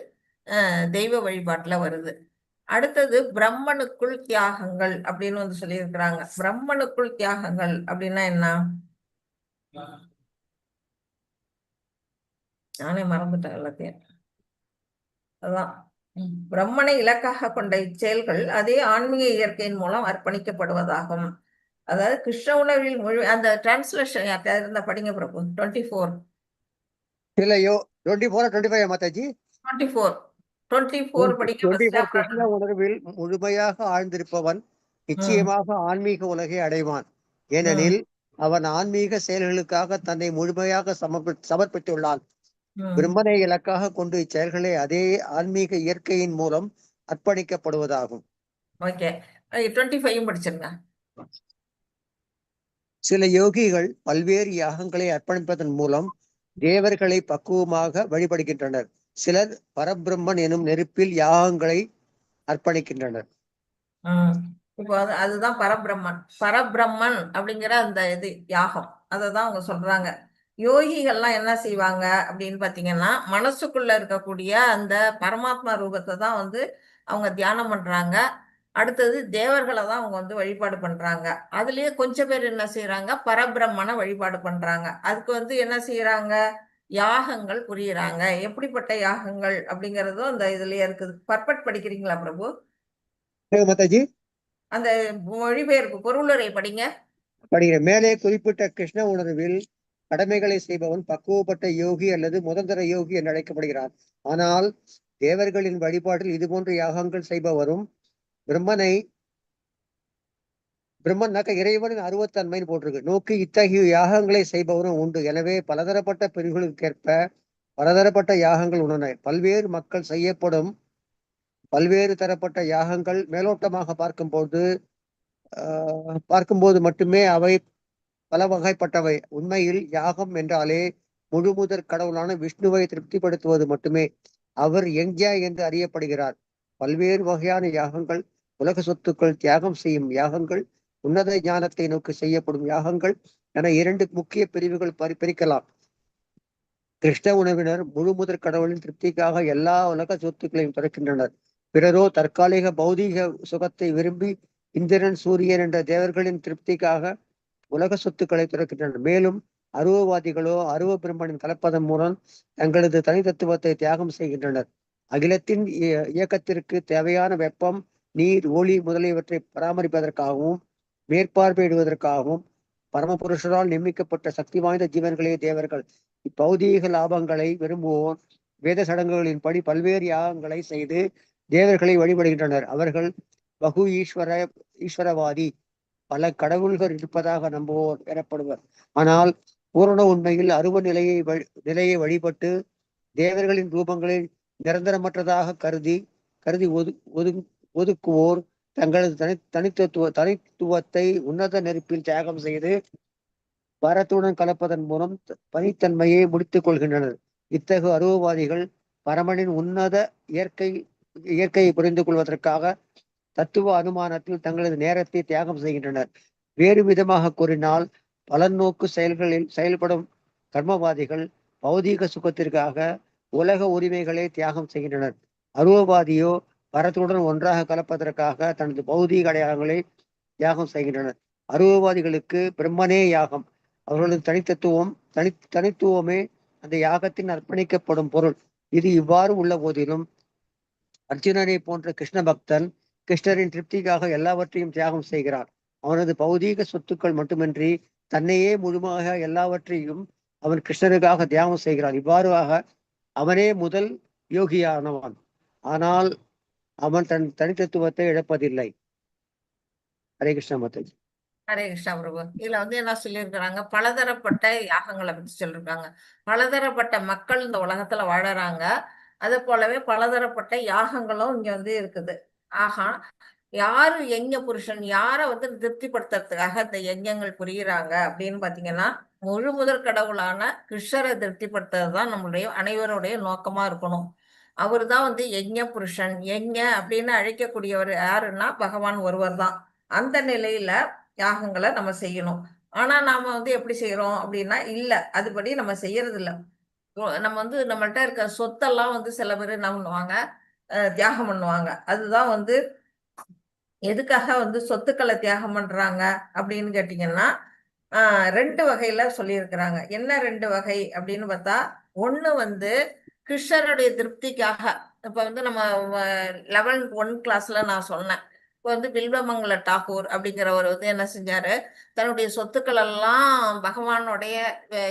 தெய்வ வழிபாட்டுல வருது. அடுத்தது பிரம்மனுக்குள் தியாகங்கள் அப்படின்னு வந்து சொல்லியிருக்கிறாங்க. பிரம்மனுக்குள் தியாகங்கள் அப்படின்னா என்ன? நானே மறந்துட்டேன் எல்லாத்தையும். அதான் பிரம்மனை இலக்காக கொண்ட இச்செயல்கள் அதே ஆன்மீக இயற்கையின் மூலம் அர்ப்பணிக்கப்படுவதாகும். அதாவது கிருஷ்ண உணர்வில் அந்த டிரான்ஸ்லேஷன் யார்கிட்ட இருந்தா படிங்க பிரபு. 24 இல்லையோ 24 25 மாதாஜி 24 24 படிங்க. 24 கிருஷ்ண உணர்வில் முழுமையாக ஆழ்ந்திருப்பவன் நிச்சயமாக ஆன்மீக உலகை அடைவான். ஏனெனில் அவன் ஆன்மீக செயல்களுக்காக தன்னை முழுமையாக சமர்ப்பித்துள்ளான். பிரம்மனை இலக்காக கொண்டு இச்செயல்களை அதே ஆன்மீக இயற்கையின் மூலம் அர்ப்பணிக்கப்படுவதாகும். ஓகே, 25 படிச்சிருங்க. சில யோகிகள் பல்வேறு யாகங்களை அர்ப்பணிப்பதன் மூலம் தேவர்களை பக்குவமாக வழிபடுகின்றனர். சிலர் பரபிரம்மன் எனும் நெருப்பில் யாகங்களை அர்ப்பணிக்கின்றனர். இப்போ அதுதான் பரபிரம்மன் அப்படிங்கிற அந்த இது யாகம். அததான் அவங்க சொல்றாங்க. யோகிகள்லாம் என்ன செய்வாங்க அப்படின்னு பாத்தீங்கன்னா, மனசுக்குள்ள இருக்கக்கூடிய அந்த பரமாத்மா ரூபத்தை தான் வந்து அவங்க தியானம் பண்றாங்க. அடுத்தது தேவர்களை தான் அவங்க வந்து வழிபாடு பண்றாங்க. அதுலயே கொஞ்சம் பேர் என்ன செய்யறாங்க? பரபிரம்மனை வழிபாடு பண்றாங்க. அதுக்கு வந்து என்ன செய்யறாங்க? யாகங்கள் புரியுறாங்க. எப்படிப்பட்ட யாகங்கள் அப்படிங்கறதும் அந்த இதுலயே இருக்குது. பர்பட் படிக்கிறீங்களா பிரபு? மாதாஜி அந்த மொழிபெயர்ப்பு பொருளுரை படிங்க. படிக்கிற மேலே குறிப்பிட்ட கிருஷ்ண உணர்வில் கடமைகளை செய்பவன் பக்குவப்பட்ட யோகி அல்லது முதல்தர யோகி என்று அழைக்கப்படுகிறார். ஆனால் தேவர்களின் வழிபாட்டில் இதுபோன்ற யாகங்கள் செய்பவரும் பிரம்மன்னாக்க இறைவனின் அருவத்தன்மைன்னு போட்டிருக்கு நோக்கி இத்தகைய யாகங்களை செய்பவரும் உண்டு. எனவே பலதரப்பட்ட பிரிவுகளுக்கேற்ப பலதரப்பட்ட யாகங்கள் உள்ளன. பல்வேறு மக்கள் செய்யப்படும் பல்வேறு தரப்பட்ட யாகங்கள் மேலோட்டமாக பார்க்கும்போது மட்டுமே அவை பல வகைப்பட்டவை. உண்மையில் யாகம் என்றாலே முழுமுதற் கடவுளான விஷ்ணுவை திருப்திப்படுத்துவது மட்டுமே. அவர் யக்ஞ என்று அறியப்படுகிறார். பல்வேறு வகையான யாகங்கள், உலக சொத்துக்கள் தியாகம் செய்யும் யாகங்கள், உன்னத ஞானத்தை நோக்கி செய்யப்படும் யாகங்கள் என 2 முக்கிய பிரிவுகள் பிரிக்கலாம். கிருஷ்ண உணவினர் முழுமுதற் கடவுளின் திருப்திக்காக எல்லா உலக சொத்துக்களையும் துறக்கின்றனர். பிறரோ தற்காலிக பௌதீக சுகத்தை விரும்பி இந்திரன், சூரியன் என்ற தேவர்களின் திருப்திக்காக உலக சொத்துக்களை துறக்கின்றனர். மேலும் அருவவாதிகளோ அருவ பிரம்மனின் கலப்பதன் மூலம் தங்களது தனித்தத்துவத்தை தியாகம் செய்கின்றனர். அகிலத்தின் இயக்கத்திற்கு தேவையான வெப்பம், நீர், ஒளி முதலியவற்றை பராமரிப்பதற்காகவும் மேற்பார்வையிடுவதற்காகவும் பரமபுருஷரால் நியமிக்கப்பட்ட சக்தி வாய்ந்த ஜீவன்களே தேவர்கள். இப்பௌதீக லாபங்களை விரும்புவோர் வேத சடங்குகளின்படி பல்வேறு யாகங்களை செய்து தேவர்களை வழிபடுகின்றனர். அவர்கள் பகு ஈஸ்வரவாதி, பல கடவுள்கள் இருப்பதாக நம்புவோர் எனப்படுவர். ஆனால் பூரண உண்மையில் அருவ நிலையை வழிபட்டு தேவர்களின் ரூபங்களை நிரந்தரமற்றதாக கருதி ஒதுக்குவோர் தங்களது தனித்துவத்தை உன்னத நெருப்பில் தியாகம் செய்து பரத்துடன் கலப்பதன் மூலம் பனித்தன்மையை முடித்துக் கொள்கின்றனர். இத்தகு அருவவாதிகள் பரமனின் உன்னத இயற்கையை புரிந்து கொள்வதற்காக தத்துவ அனுமானத்தில் தங்களது நேரத்தை தியாகம் செய்கின்றனர். வேறு விதமாக கூறினால், பலநோக்கு செயல்களில் செயல்படும் கர்மவாதிகள் பௌதீக சுகத்திற்காக உலக உரிமைகளை தியாகம் செய்கின்றனர். அருவவாதியோ பரத்துடன் ஒன்றாக கலப்பதற்காக தனது பௌதீக அடையாளங்களை தியாகம் செய்கின்றனர். அருவவாதிகளுக்கு பிரம்மனே யாகம். அவர்களது தனித்துவமே அந்த யாகத்தின் அர்ப்பணிக்கப்படும் பொருள். இது இவ்வாறு உள்ள போதிலும் அர்ஜுனனை போன்ற கிருஷ்ண பக்தன் கிருஷ்ணரின் திருப்திக்காக எல்லாவற்றையும் தியாகம் செய்கிறார். அவனது பௌதீக சொத்துக்கள் மட்டுமின்றி தன்னையே முழுமையாக எல்லாவற்றையும் அவன் கிருஷ்ணருக்காக தியாகம் செய்கிறான். இவ்வாறாக அவனே முதல் யோகியானவன். ஆனால் அவன் தன் தனித்தத்துவத்தை இழப்பதில்லை. ஹரே கிருஷ்ண மாதாஜி. ஹரே கிருஷ்ணா பிரபு. இதுல வந்து என்ன சொல்லியிருக்கிறாங்க, பலதரப்பட்ட யாகங்களை பத்தி சொல்லியிருக்காங்க. பலதரப்பட்ட மக்கள் இந்த உலகத்துல வாழறாங்க. அது போலவே பலதரப்பட்ட யாகங்களும் இங்க வந்து இருக்குது. ஆகா, யாரு யஜ்ஞ புருஷன், யார வந்து திருப்திப்படுத்துறதுக்காக இந்த யஜ்ஞங்கள் புரியுறாங்க அப்படின்னு பாத்தீங்கன்னா, முழு முதற் கடவுளான கிருஷ்ணரை திருப்திப்படுத்துறதுதான் நம்மளுடைய அனைவருடைய நோக்கமா இருக்கணும். அவரு தான் வந்து யஜ்ஞ புருஷன். யஜ்ஞ அப்படின்னு அழைக்கக்கூடியவர் யாருன்னா பகவான் ஒருவர் தான். அந்த நிலையில யாகங்களை நம்ம செய்யணும். ஆனா நாம வந்து எப்படி செய்யறோம் அப்படின்னா, இல்ல அதுபடி நம்ம செய்யறது இல்ல. நம்ம வந்து நம்மள்ட்ட இருக்க சொத்தெல்லாம் வந்து சில பேர் என்ன பண்ணுவாங்க, தியாகம் பண்ணுவாங்க. அதுதான் வந்து எதுக்காக வந்து சொத்துக்களை தியாகம் பண்றாங்க அப்படின்னு கேட்டீங்கன்னா, 2 வகையில சொல்லியிருக்கிறாங்க. என்ன 2 வகை அப்படின்னு பார்த்தா, ஒண்ணு வந்து கிருஷ்ணருடைய திருப்திக்காக. இப்ப வந்து நம்ம 11th 1 கிளாஸ்ல நான் சொன்னேன். இப்ப வந்து பில்வமங்கல டாகூர் அப்படிங்கிறவர் வந்து என்ன செஞ்சாரு, தன்னுடைய சொத்துக்கள் எல்லாம் பகவானுடைய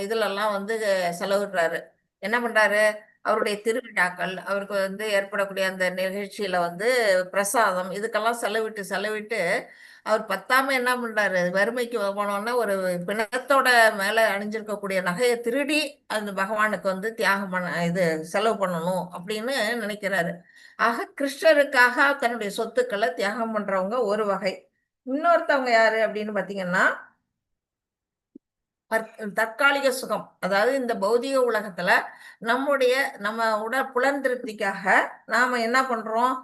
இதுல எல்லாம் வந்து செலவிடுறாரு. என்ன பண்றாரு, அவருடைய திருவிழாக்கள், அவருக்கு வந்து ஏற்படக்கூடிய அந்த நிகழ்ச்சியில வந்து பிரசாதம் இதுக்கெல்லாம் செலவிட்டு அவர் பத்தாம என்ன பண்றாரு, வறுமைக்கு போனோன்னா ஒரு பிணத்தோட மேல அணிஞ்சிருக்கக்கூடிய நகையை திருடி அந்த பகவானுக்கு வந்து தியாகம் செலவு பண்ணணும் அப்படின்னு நினைக்கிறாரு. ஆக கிருஷ்ணருக்காக தன்னுடைய சொத்துக்களை தியாகம் பண்றவங்க ஒரு வகை. இன்னொருத்தவங்க யாரு அப்படின்னு பாத்தீங்கன்னா, தற்காலிக சுகம். அதாவது இந்த பௌதிக உலகத்துல நம்ம புலன் திருப்திக்காக நாம என்ன பண்றோம்,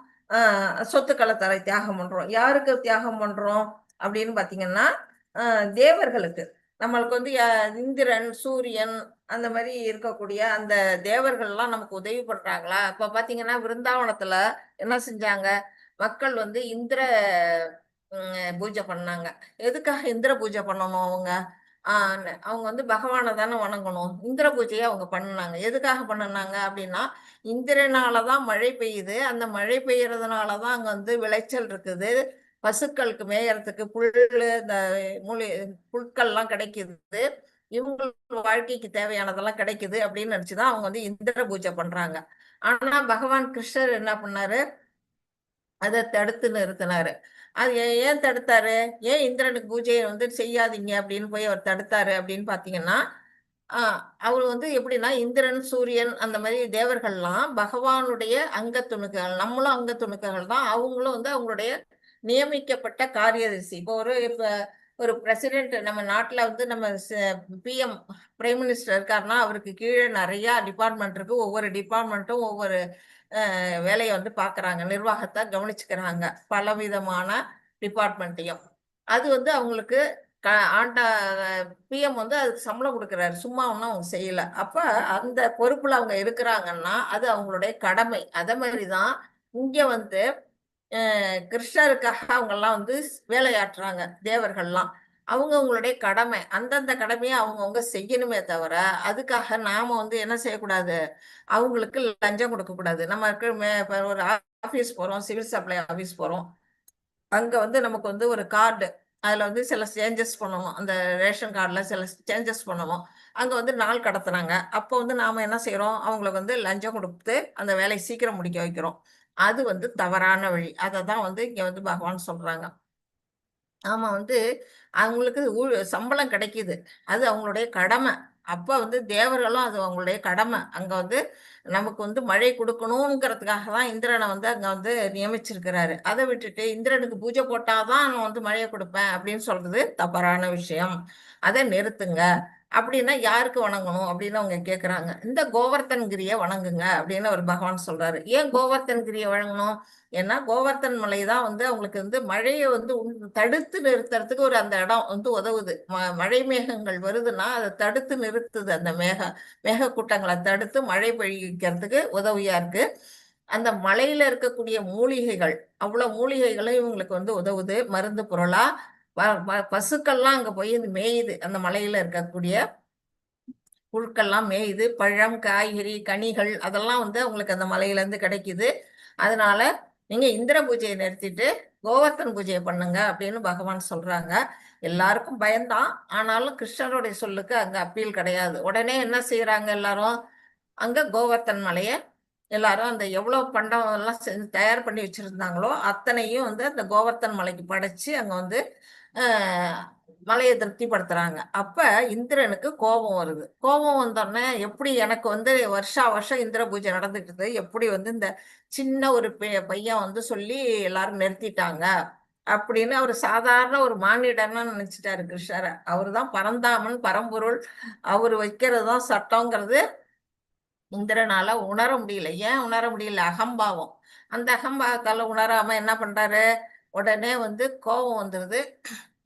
சொத்துக்களை தியாகம் பண்றோம். யாருக்கு தியாகம் பண்றோம் அப்படின்னு பாத்தீங்கன்னா, தேவர்களுக்கு. நம்மளுக்கு வந்து இந்திரன், சூரியன் அந்த மாதிரி இருக்கக்கூடிய அந்த தேவர்கள்லாம் நமக்கு உதவி பண்றாங்களா? இப்ப பாத்தீங்கன்னா விருந்தாவனத்துல என்ன செஞ்சாங்க, மக்கள் வந்து இந்திர பூஜை பண்ணாங்க. எதுக்காக இந்திர பூஜை பண்ணணும் அவங்க? அவங்க வந்து பகவானை தானே வணங்கணும். இந்திர பூஜையை அவங்க பண்ணுனாங்க. எதுக்காக பண்ணுனாங்க அப்படின்னா, இந்திரனாலதான் மழை பெய்யுது. அந்த மழை பெய்யறதுனாலதான் அங்க வந்து விளைச்சல் இருக்குது. பசுக்களுக்கு மேயறதுக்கு புல்லு, இந்த புற்கள்லாம் கிடைக்குது. இவங்களுக்கு வாழ்க்கைக்கு தேவையானதெல்லாம் கிடைக்குது அப்படின்னு நினைச்சுதான் அவங்க வந்து இந்திர பூஜை பண்றாங்க. ஆனா பகவான் கிருஷ்ணர் என்ன பண்ணாரு, அதை தடுத்து நிறுத்தினாரு. அது ஏன் தடுத்தாரு, ஏன் இந்திரனுக்கு பூஜையை வந்து செய்யாதீங்க அப்படின்னு போய் அவர் தடுத்தாரு அப்படின்னு பாத்தீங்கன்னா, அவர் வந்து எப்படின்னா இந்திரன், சூரியன் அந்த மாதிரி தேவர்கள்லாம் பகவானுடைய அங்கத்துணுக்குகள். நம்மளும் அங்கத்துணுக்குகள் தான். அவங்களும் வந்து அவங்களுடைய நியமிக்கப்பட்ட காரியதரிசி. இப்ப ஒரு பிரசிடென்ட் நம்ம நாட்டுல வந்து நம்ம பிஎம் பிரைம் மினிஸ்டர் இருக்காருன்னா அவருக்கு கீழே நிறைய டிபார்ட்மெண்ட் இருக்கு. ஒவ்வொரு டிபார்ட்மெண்ட்டும் ஒவ்வொரு வேலையை வந்து பாக்குறாங்க, நிர்வாகத்தை கவனிச்சுக்கிறாங்க, பலவிதமான டிபார்ட்மெண்ட்டையும். அது வந்து அவங்களுக்கு ஆண்டா பிஎம் வந்து அதுக்கு சம்பளம் கொடுக்குறாரு, சும்மா ஒன்றும் அவங்க செய்யல. அப்ப அந்த பொறுப்புல அவங்க இருக்கிறாங்கன்னா அது அவங்களுடைய கடமை. அதே மாதிரிதான் இங்க வந்து கிருஷ்ணருக்காக அவங்க எல்லாம் வந்து வேலையாற்றுறாங்க தேவர்கள்லாம். அவங்களுடைய கடமை, அந்தந்த கடமையை அவங்கவுங்க செய்யணுமே தவிர அதுக்காக நாம வந்து என்ன செய்யக்கூடாது, அவங்களுக்கு லஞ்சம் கொடுக்க கூடாது. நம்ம ஒரு ஆபீஸ் போறோம், சிவில் சப்ளை ஆபீஸ் போறோம். அங்க வந்து நமக்கு வந்து ஒரு கார்டு, அதுல வந்து சில சேஞ்சஸ் பண்ணணும். அந்த ரேஷன் கார்டுல சில சேஞ்சஸ் பண்ணணும். அங்க வந்து நாள் கடத்துறாங்க. அப்போ வந்து நாம என்ன செய்யறோம், அவங்களுக்கு வந்து லஞ்சம் கொடுத்து அந்த வேலையை சீக்கிரம் முடிக்க வைக்கிறோம். அது வந்து தவறான வழி. அததான் வந்து இங்க வந்து பகவான் சொல்றாங்க. ஆமா வந்து அவங்களுக்கு சம்பளம் கிடைக்குது, அது அவங்களுடைய கடமை. அப்ப வந்து தேவர்களும் அது அவங்களுடைய கடமை. அங்க வந்து நமக்கு வந்து மழை கொடுக்கணுங்கிறதுக்காக தான் இந்திரனை வந்து அங்க வந்து நியமிச்சிருக்கிறாரு. அதை விட்டுட்டு இந்திரனுக்கு பூஜை போட்டாதான் நான் வந்து மழையை கொடுப்பேன் அப்படின்னு சொல்றது தவறான விஷயம். அதை நிறுத்துங்க அப்படின்னா யாருக்கு வணங்கணும் அப்படின்னு அவங்க கேக்குறாங்க. இந்த கோவர்த்தன்கிரியை வணங்குங்க அப்படின்னு ஒரு பகவான் சொல்றாரு. ஏன் கோவர்த்தன்கிரியை வணங்கணும்? ஏன்னா கோவர்த்தன் மலை தான் வந்து அவங்களுக்கு வந்து மழையை வந்து தடுத்து நிறுத்துறதுக்கு ஒரு அந்த இடம் வந்து உதவுது. மழை மேகங்கள் வருதுன்னா அதை தடுத்து நிறுத்துது. அந்த மேகக்கூட்டங்களை தடுத்து மழை பெய்யறதுக்கு உதவியா இருக்கு. அந்த மலையில இருக்கக்கூடிய மூலிகைகள், அவ்வளவு மூலிகைகளும் இவங்களுக்கு வந்து உதவுது மருந்து பொருளா. பசுக்கள்லாம் அங்க போய் மேயுது. அந்த மலையில இருக்கக்கூடிய புழுக்கள்லாம் மேயுது. பழம், காய்கறி, கனிகள் அதெல்லாம் வந்து அவங்களுக்கு அந்த மலையில இருந்து கிடைக்குது. அதனால நீங்க இந்திர பூஜையை நிறுத்திட்டு கோவர்த்தன் பூஜையை பண்ணுங்க அப்படின்னு பகவான் சொல்றாங்க. எல்லாருக்கும் பயந்தான். ஆனாலும் கிருஷ்ணருடைய சொல்லுக்கு அங்க அப்பீல் கிடையாது. உடனே என்ன செய்யறாங்க எல்லாரும்? அங்க கோவர்த்தன் மலையை எல்லாரும் அந்த எவ்வளவு பண்டம் எல்லாம் செஞ்சு தயார் பண்ணி வச்சிருந்தாங்களோ அத்தனையும் வந்து அந்த கோவர்த்தன் மலைக்கு படைச்சு அங்க வந்து மலையை திருப்திப்படுத்துறாங்க. அப்ப இந்திரனுக்கு கோபம் வருது. கோபம் வந்தோடனே எப்படி எனக்கு வந்து வருஷா வருஷம் இந்திர பூஜை நடந்துட்டு எப்படி வந்து இந்த சின்ன ஒரு பையன் வந்து சொல்லி எல்லாரும் நிறுத்திட்டாங்க அப்படின்னு அவர் சாதாரண ஒரு மானிடன்னு நினைச்சிட்டாரு கிருஷ்ணரை. அவருதான் பரந்தாமன், பரம்பொருள். அவர் வைக்கிறது தான் சட்டங்கிறது இந்திரனால உணர முடியல. ஏன் உணர முடியல? அகம்பாவம். அந்த அகம்பாவத்தால உணராம என்ன பண்றாரு? உடனே வந்து கோபம் வந்துருது.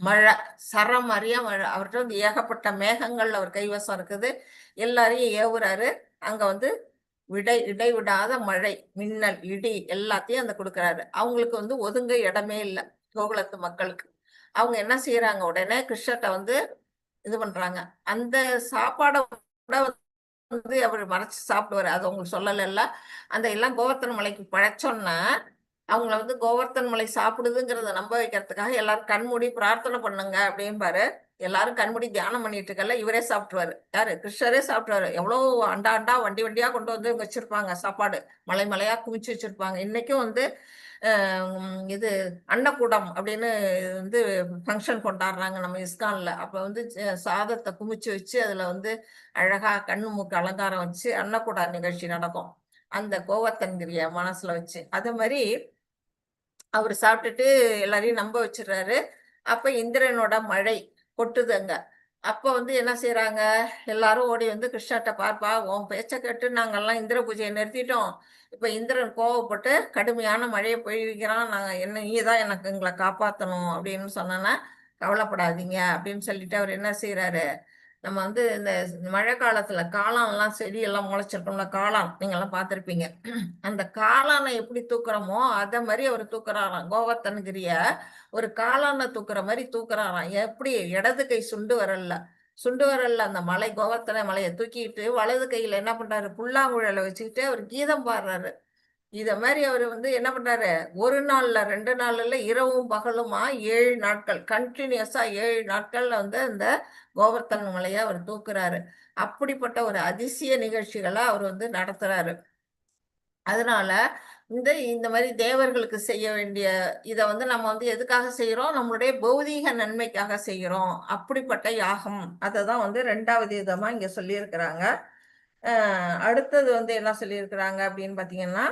மழை சரம் அறிய மழை. அவர்கிட்ட வந்து ஏகப்பட்ட மேகங்கள் அவர் கைவசம் இருக்குது. எல்லாரையும் ஏவுறாரு. அங்க வந்து இடைவிடாத மழை, மின்னல், இடி எல்லாத்தையும் அந்த கொடுக்குறாரு. அவங்களுக்கு வந்து ஒதுங்க இடமே இல்லை கோகுலத்து மக்களுக்கு. அவங்க என்ன செய்யறாங்க? உடனே கிருஷ்ணர்ட்ட வந்து இது பண்றாங்க. அந்த சாப்பாடை வந்து அவர் மறைச்சு சாப்பிடுவாரு. அது உங்களுக்கு சொல்லல. அந்த எல்லாம் கோவர்த்தன் மலைக்கு படைச்சோன்னா அவங்கள வந்து கோவர்த்தன் மலை சாப்பிடுதுங்கிறத நம்ப வைக்கிறதுக்காக எல்லாரும் கண்மூடி பிரார்த்தனை பண்ணுங்க அப்படின்பாரு. எல்லாரும் கண்மூடி தியானம் பண்ணிட்டு இருக்கல, இவரே சாப்பிட்டுருவாரு. யாரு? கிருஷ்ணரே சாப்பிட்டுருவாரு. எவ்வளவு அண்டா அண்டா வண்டி வண்டியா கொண்டு வந்து வச்சிருப்பாங்க சாப்பாடு. மலை மலையா குமிச்சு வச்சிருப்பாங்க. இன்னைக்கும் வந்து இது அன்னக்கூடம் அப்படின்னு வந்து ஃபங்க்ஷன் கொண்டாடுறாங்க நம்ம இஸ்கான்ல. அப்ப வந்து சாதத்தை குமிச்சு வச்சு அதுல வந்து அழகா கண்ணு மூக்கு அலங்காரம் வச்சு அன்னக்கூட நிகழ்ச்சி நடக்கும். அந்த கோவர்த்தன்கிரிய மனசுல வச்சு அதே மாதிரி அவர் சாப்பிட்டுட்டு எல்லாரையும் நம்ப வச்சிடுறாரு. அப்ப இந்திரனோட மழை கொட்டுதுங்க. அப்ப வந்து என்ன செய்யறாங்க? எல்லாரும் ஓடி வந்து கிருஷ்ணர்ட்ட, பார்ப்பா உன் பேச்ச கேட்டு நாங்கெல்லாம் இந்திர பூஜையை நிறுத்திட்டோம். இப்ப இந்திரன் கோவப்பட்டு கடுமையான மழையை பொழிவிக்கிறான். நீதான் எனக்கு எங்களை காப்பாத்தணும் அப்படின்னு சொன்னா, கவலைப்படாதீங்க அப்படின்னு சொல்லிட்டு அவர் என்ன செய்யறாரு? நம்ம வந்து இந்த மழை காலத்துல காளான்லாம் செடியெல்லாம் முளைச்சிருக்கோம்ல, காளான் நீங்க எல்லாம் பார்த்திருப்பீங்க. அந்த காளானை எப்படி தூக்குறோமோ அத மாதிரி அவர் தூக்குறாராம். கோவர்த்தன்கிரிய ஒரு காளானை தூக்குற மாதிரி தூக்குறாராம். எப்படி? இடது கை சுண்டு வரல்ல அந்த மலை கோவர்த்தன மலையை தூக்கிட்டு வலது கையில என்ன பண்றாரு? புல்லாங்குழலை வச்சுக்கிட்டு அவர் கீதம் பாடுறாரு. இத மாதிரி அவர் வந்து என்ன பண்றாரு? ஒரு நாள்ல 2 நாள் இல்ல, இரவும் பகலுமா 7 நாட்கள் கண்டினியூஸா 7 நாட்கள்ல வந்து இந்த கோவர்த்தன் மலையை அவர் தூக்குறாரு. அப்படிப்பட்ட ஒரு அதிசய நிகழ்ச்சிகளை அவர் வந்து நடத்துறாரு. அதனால இந்த மாதிரி தேவர்களுக்கு செய்ய வேண்டிய இதை வந்து நம்ம வந்து எதுக்காக செய்யறோம்? நம்மளுடைய பௌதீக நன்மைக்காக செய்யறோம். அப்படிப்பட்ட யாகம் அதை தான் வந்து 2வது விதமா இங்க சொல்லியிருக்கிறாங்க. அடுத்தது வந்து என்ன சொல்லியிருக்கிறாங்க அப்படின்னு பாத்தீங்கன்னா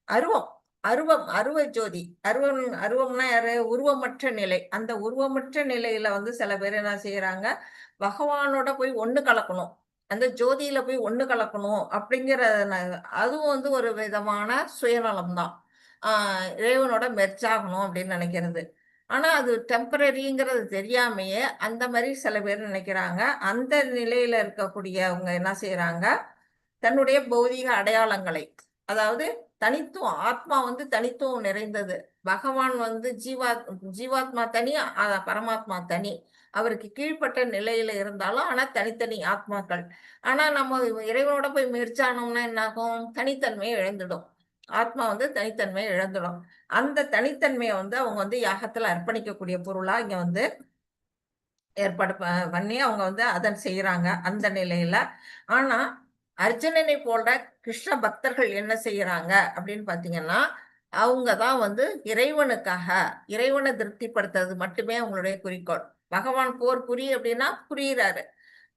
அருவம் அருவ ஜோதி. அருவம்னா யாரு? உருவமற்ற நிலை. அந்த உருவமற்ற நிலையில வந்து சில பேர் என்ன செய்யறாங்க? பகவானோட போய் ஒண்ணு கலக்கணும், அந்த ஜோதியில போய் ஒண்ணு கலக்கணும் அப்படிங்கிற அதுவும் வந்து ஒரு விதமான சுயநலம் தான். இறைவனோட மெர்ஜ் ஆகணும் அப்படின்னு நினைக்கிறது. ஆனா அது டெம்பரரிங்கிறது தெரியாமையே அந்த மாதிரி சில பேர் நினைக்கிறாங்க. அந்த நிலையில இருக்கக்கூடியவங்க என்ன செய்யறாங்க? தன்னுடைய பௌதீக அடையாளங்களை, அதாவது தனித்துவம், ஆத்மா வந்து தனித்துவம் நிறைந்தது. பகவான் வந்து ஜீவாத்மா தனி, பரமாத்மா தனி. அவருக்கு கீழ்ப்பட்ட நிலையில இருந்தாலும் ஆனா தனித்தனி ஆத்மாக்கள். ஆனா நம்ம இறைவனோட போய் முயற்சியானோம்னா என்ன ஆகும்? தனித்தன்மையை இழந்துடும். ஆத்மா வந்து தனித்தன்மையை இழந்துடும். அந்த தனித்தன்மையை வந்து அவங்க வந்து யாகத்துல அர்ப்பணிக்கக்கூடிய பொருளா இங்க வந்து ஏற்பாடு பண்ணி அவங்க வந்து அதை செய்யறாங்க அந்த நிலையில. ஆனா அர்ஜுனனை போல கிருஷ்ண பக்தர்கள் என்ன செய்யறாங்க அப்படின்னு பாத்தீங்கன்னா, அவங்கதான் வந்து இறைவனை திருப்திப்படுத்துறது மட்டுமே அவங்களுடைய குறிக்கோள். பகவான் போர் புரி அப்படின்னா புரியுறாரு,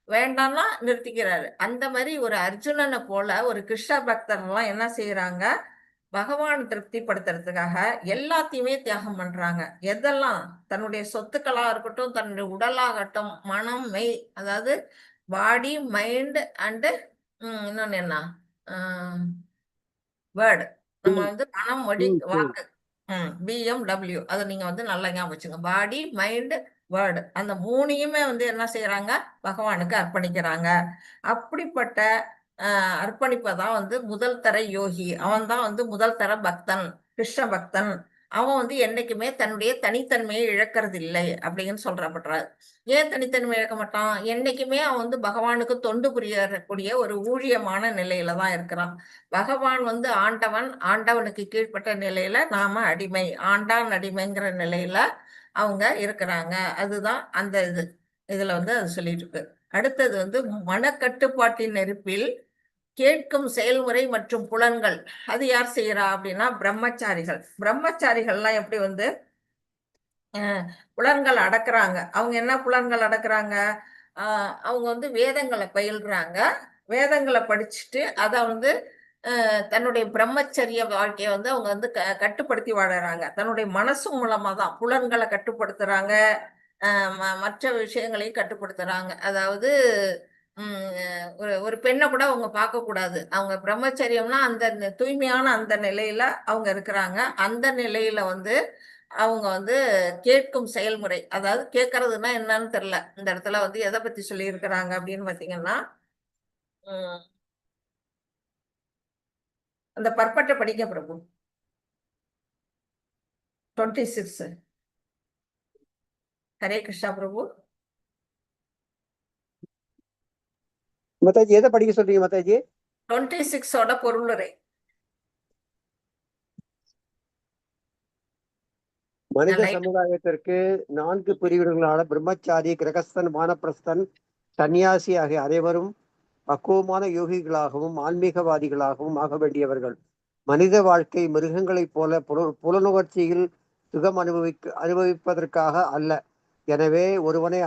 வேண்டாம்னா நிறுத்திக்கிறாரு. அந்த மாதிரி ஒரு அர்ஜுனனை போல ஒரு கிருஷ்ண பக்தர்கள்லாம் என்ன செய்யறாங்க? பகவான் திருப்திப்படுத்துறதுக்காக எல்லாத்தையுமே தியாகம் பண்றாங்க. எதெல்லாம் தன்னுடைய சொத்துக்களா இருக்கட்டும், தன்னுடைய உடலாகட்டும், மனம், மெய், அதாவது பாடி, மைண்ட் அண்ட் இன்னொன்னு என்ன வேர்டு. நம்ம வந்து மனம், மொழி, வாக்கு, BMW, அதை நீங்க வந்து நல்லா ஞாபகம் வச்சுங்க. பாடி, மைண்ட், வேர்டு, அந்த மூணையுமே வந்து என்ன செய்யறாங்க, பகவானுக்கு அர்ப்பணிக்கிறாங்க. அப்படிப்பட்ட அர்ப்பணிப்பதான் வந்து முதல் தர யோகி. அவன் தான் வந்து முதல் தர பக்தன், கிருஷ்ண பக்தன். அவன் வந்து என்னைக்குமே தன்னுடைய தனித்தன்மையை இழக்கிறது இல்லை அப்படின்னு சொல்றப்படுறாரு. ஏன் தனித்தன்மை இழக்க மாட்டான்? என்னைக்குமே அவன் வந்து பகவானுக்கு தொண்டு புரியக்கூடிய ஒரு ஊழியமான நிலையில தான் இருக்கிறான். பகவான் வந்து ஆண்டவன், ஆண்டவனுக்கு கீழ்ப்பட்ட நிலையில நாம அடிமை, ஆண்டான் அடிமைங்கிற நிலையில அவங்க இருக்கிறாங்க. அதுதான் அந்த இதுல வந்து அது சொல்லிட்டு இருக்கு. அடுத்தது வந்து மனக்கட்டுப்பாட்டின் நெருப்பில் கேட்கும் செயல்முறை மற்றும் புலன்கள். அது யார் செய்யறா அப்படின்னா பிரம்மச்சாரிகள். பிரம்மச்சாரிகள்லாம் எப்படி வந்து புலன்கள் அடக்குறாங்க. அவங்க என்ன புலன்கள் அடக்குறாங்க? அவங்க வந்து வேதங்களை பயில்றாங்க. வேதங்களை படிச்சுட்டு அதை வந்து தன்னுடைய பிரம்மச்சரிய வாழ்க்கையை வந்து அவங்க வந்து கட்டுப்படுத்தி வாழறாங்க. தன்னுடைய மனசு மூலமா தான் புலன்களை கட்டுப்படுத்துறாங்க, மற்ற விஷயங்களையும் கட்டுப்படுத்துறாங்க. அதாவது ஒரு பெண்ணை கூட அவங்க பார்க்க கூடாது. அவங்க பிரம்மச்சரியம்னா அந்த தூய்மையான அந்த நிலையில அவங்க இருக்கிறாங்க. அந்த நிலையில வந்து அவங்க வந்து கேட்கும் செயல்முறை, அதாவது கேட்கறதுன்னா என்னன்னு தெரியல. இந்த இடத்துல வந்து எதை பத்தி சொல்லி இருக்கிறாங்க அப்படின்னு பாத்தீங்கன்னா, அந்த பர்பட்டை படிக்க பிரபு 26. ஹரே கிருஷ்ணா பிரபு. மாதாஜி எதை படிக்க சொல்றீங்க மாதாஜி? 26ஓட பொருளுரை. மனித சமுதாயத்திற்கு 4 பிரிவுகளான பிரம்மச்சாரி, கிரகஸ்தன், வானப்பிரஸ்தன், சன்னியாசி ஆகிய அனைவரும் பக்குவமான யோகிகளாகவும் ஆன்மீகவாதிகளாகவும் ஆக வேண்டியவர்கள். மனித வாழ்க்கை மிருகங்களைப் போல புலனுணர்ச்சியில் சுகம் அனுபவிப்பதற்காக அல்ல. எனவே ஒருவனை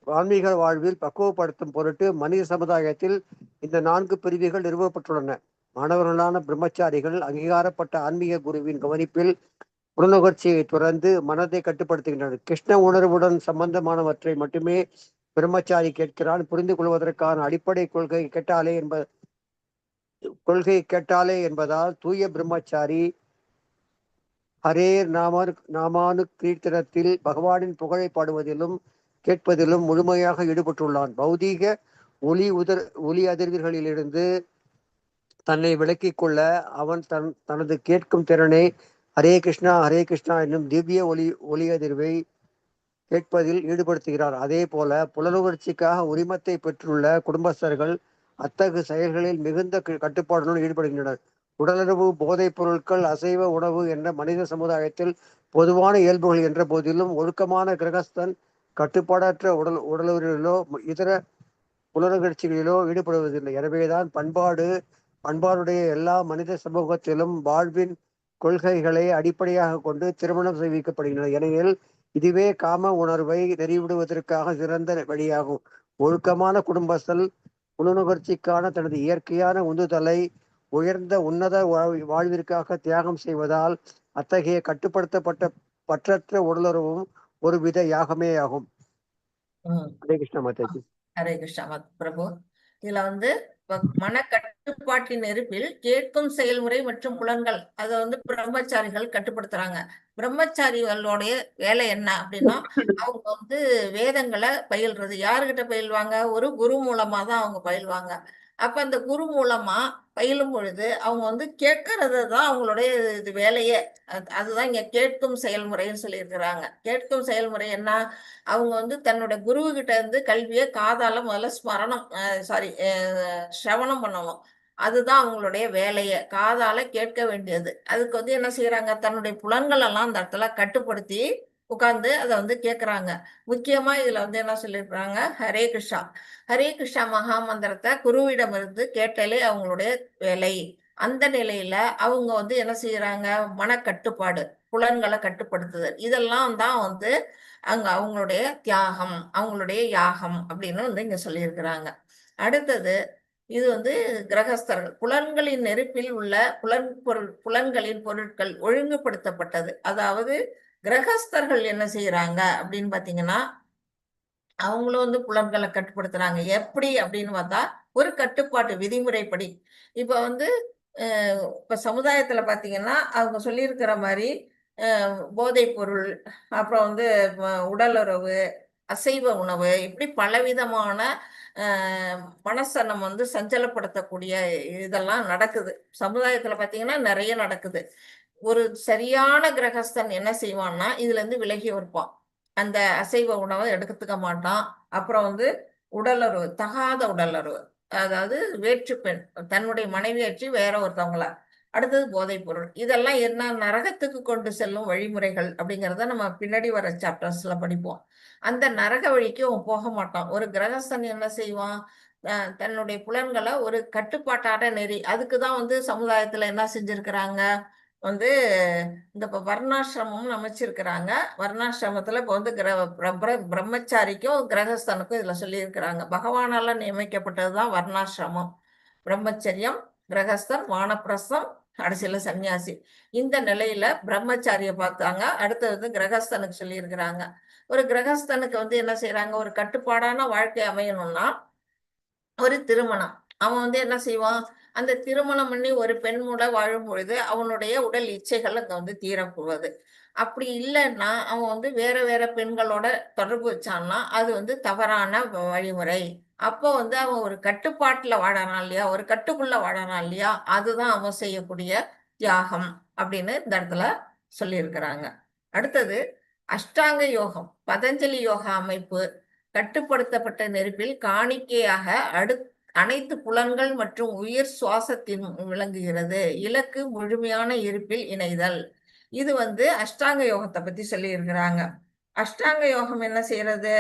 ஆன்மீக வாழ்வில் பக்குவப்படுத்தும் பொருட்டு மனித சமுதாயத்தில் இந்த 4 பிரிவுகள் நிறுவப்பட்டுள்ளன. மாணவர்களான பிரம்மச்சாரிகள் அங்கீகாரப்பட்ட ஆன்மீக குருவின் கவனிப்பில் புலனுணர்ச்சியை துறந்து மனதை கட்டுப்படுத்துகின்றனர். கிருஷ்ண உணர்வுடன் சம்பந்தமானவற்றை மட்டுமே பிரம்மச்சாரி கேட்கிறான். புரிந்து கொள்வதற்கான அடிப்படை கொள்கை கேட்டாலே என்பதால் தூய பிரம்மச்சாரி ஹரே நாமானு கீர்த்தனத்தில் பகவானின் புகழை பாடுவதிலும் கேட்பதிலும் முழுமையாக ஈடுபட்டுள்ளான். பௌதீக ஒலி அதிர்வுகளிலிருந்து தன்னை விலக்கிக் கொள்ள அவன் தனது கேட்கும் திறனை ஹரே கிருஷ்ணா என்னும் திவ்ய ஒலி அதிர்வை கேட்பதில் ஈடுபடுத்துகிறார். அதே போல புலனுணர்ச்சிக்காக உரிமத்தை பெற்றுள்ள குடும்பஸ்தர்கள் அத்தகு செயல்களில் மிகுந்த கட்டுப்பாடுடன் ஈடுபடுகின்றனர். உடலுறவு, போதைப் பொருட்கள், அசைவ உணவு என்ற மனித சமுதாயத்தில் பொதுவான இயல்புகள் என்ற போதிலும் ஒழுக்கமான கிரகஸ்தன் கட்டுப்பாடற்ற உடலுறவிலோ இதர புலனுணர்ச்சிகளிலோ ஈடுபடுவதில்லை. எனவேதான் பண்பாடுடைய எல்லா மனித சமூகத்திலும் வாழ்வின் கொள்கைகளை அடிப்படையாக கொண்டு திருமணம் செய்விக்கப்படுகின்றன. ஏனெனில் இதுவே காம உணர்வை நெறிவிடுவதற்காக சிறந்த வழியாகும். ஒழுக்கமான குடும்பஸ்தல் புலனுணர்ச்சிக்கான தனது இயற்கையான உந்துதலை உயர்ந்த உன்னத வாழ்விற்காக தியாகம் செய்வதால் அத்தகைய கட்டுப்படுத்தப்பட்ட பற்றற்ற உடலுறவும் ஒரு வித யாகமே ஆகும். ஹரே கிருஷ்ணா மாதாஜி. ஹரே கிருஷ்ணா பிரபு. இதுல வந்து மனக்கட்டுப்பாட்டின் நெருப்பில் கேட்கும் செயல்முறை மற்றும் புலன்கள் அதை வந்து பிரம்மச்சாரிகள் கட்டுப்படுத்துறாங்க. பிரம்மச்சாரிகளுடைய வேலை என்ன அப்படின்னா அவங்க வந்து வேதங்களை பயில்றது. யாருகிட்ட பயில்வாங்க? ஒரு குரு மூலமா தான் அவங்க பயில்வாங்க. அப்ப அந்த குரு மூலமா பயிலும் பொழுது அவங்க வந்து கேட்கறது தான் அவங்களுடைய இது வேலையே. அதுதான் இங்க கேட்கும் செயல்முறைன்னு சொல்லியிருக்கிறாங்க. கேட்கும் செயல்முறை என்ன? அவங்க வந்து தன்னோட குரு கிட்ட இருந்து கல்வியை காதால முதல்ல சிரவணம் பண்ணணும். அதுதான் அவங்களுடைய வேலையை. காதால கேட்க வேண்டியது. அதுக்கு வந்து என்ன செய்யறாங்க? தன்னுடைய புலன்கள் எல்லாம் அந்த இடத்துல கட்டுப்படுத்தி உட்கார்ந்து அதை வந்து கேட்கறாங்க. முக்கியமா இதுல வந்து என்ன சொல்லியிருக்கிறாங்க? ஹரே கிருஷ்ணா மகா மந்திரத்தை குருவிடம் இருந்து கேட்டாலே அவங்களுடைய வேலை. அந்த நிலையில அவங்க வந்து என்ன செய்யறாங்க? மனக்கட்டுப்பாடு, புலன்களை கட்டுப்படுத்துதல், இதெல்லாம் தான் வந்து அவங்களுடைய தியாகம், அவங்களுடைய யாகம் அப்படின்னு வந்து இங்க சொல்லியிருக்கிறாங்க. அடுத்தது இது வந்து கிரகஸ்தர்கள். புலன்களின் நெருப்பில் உள்ள புலன்களின் பொருட்கள் ஒழுங்குபடுத்தப்பட்டது. அதாவது கிரகஸ்தர்கள் என்ன செய்யறாங்க அப்படின்னு பாத்தீங்கன்னா, அவங்களும் வந்து புலன்களை கட்டுப்படுத்துறாங்க. எப்படி அப்படின்னு பார்த்தா, ஒரு கட்டுப்பாட்டு விதிமுறைப்படி. இப்ப வந்து இப்ப சமுதாயத்துல பாத்தீங்கன்னா, அவங்க சொல்லியிருக்கிற மாதிரி போதைப் பொருள், அப்புறம் வந்து உடலுறவு, அசைவ உணவு, இப்படி பலவிதமான மனசை நம்ம வந்து சஞ்சலப்படுத்தக்கூடிய இதெல்லாம் நடக்குது. சமுதாயத்துல பாத்தீங்கன்னா நிறைய நடக்குது. ஒரு சரியான கிரகஸ்தன் என்ன செய்வான்னா, இதுல இருந்து விலகி இருப்பான். அந்த அசைவ உணவை எடுத்துக்க மாட்டான். அப்புறம் வந்து உடலுறவு, தகாத உடலுறவு, அதாவது வேற்று பெண் தன்னுடைய மனைவியாற்றி வேற ஒருத்தவங்கள. அடுத்தது போதைப் பொருள். இதெல்லாம் என்ன நரகத்துக்கு கொண்டு செல்லும் வழிமுறைகள் அப்படிங்கிறத நம்ம பின்னாடி வர சாப்டர்ஸ்ல படிப்போம். அந்த நரக வழிக்கு அவன் போக மாட்டான். ஒரு கிரகஸ்தன் என்ன செய்வான், தன்னுடைய புலன்களை ஒரு கட்டுப்பாட்டான நெறி, அதுக்குதான் வந்து சமுதாயத்துல என்ன செஞ்சிருக்கிறாங்க வந்து, இந்த வர்ணாசிரமம்னு அமைச்சிருக்கிறாங்க. வர்ணாசிரமத்துல இப்ப வந்து பிரம்மச்சாரிக்கும் கிரகஸ்தனுக்கும் இதுல சொல்லியிருக்கிறாங்க. பகவானால நியமிக்கப்பட்டதுதான் வர்ணாசிரமம். பிரம்மச்சரியம், கிரகஸ்தன், வானப்பிரஸ்தம், கடைசியில சன்னியாசி. இந்த நிலையில பிரம்மச்சாரிய பார்த்தாங்க. அடுத்தது வந்து கிரகஸ்தனுக்கு சொல்லியிருக்கிறாங்க. ஒரு கிரகஸ்தனுக்கு வந்து என்ன செய்யறாங்க, ஒரு கட்டுப்பாடான வாழ்க்கை அமையணும்னா ஒரு திருமணம். அவன் வந்து என்ன செய்வான், அந்த திருமணம் பண்ணி ஒரு பெண் கூட வாழும் பொழுது அவனுடைய உடல் இச்சைகள் அங்க வந்து தீரப்போவது. அப்படி இல்லைன்னா அவன் வந்து வேற வேற பெண்களோட தொடர்பு வச்சான்னா அது வந்து தவறான வழிமுறை. அப்போ வந்து அவன் ஒரு கட்டுப்பாட்டுல வாழறான் இல்லையா, ஒரு கட்டுக்குள்ள வாழறான் இல்லையா, அதுதான் அவன் செய்யக்கூடிய தியாகம் அப்படின்னு இந்த இடத்துல சொல்லியிருக்கிறாங்க. அடுத்தது அஷ்டாங்க யோகம். பதஞ்சலி யோகா அமைப்பு கட்டுப்படுத்தப்பட்ட நெருப்பில் காணிக்கையாக அனைத்து புலன்கள் மற்றும் உயிர் சுவாசத்தின் விளங்குகிறது. இலக்கு முழுமையான இருப்பில் இணைதல். இது வந்து அஷ்டாங்க யோகத்தை பத்தி சொல்லி இருக்கிறாங்க. அஷ்டாங்க யோகம் என்ன செய்யறது,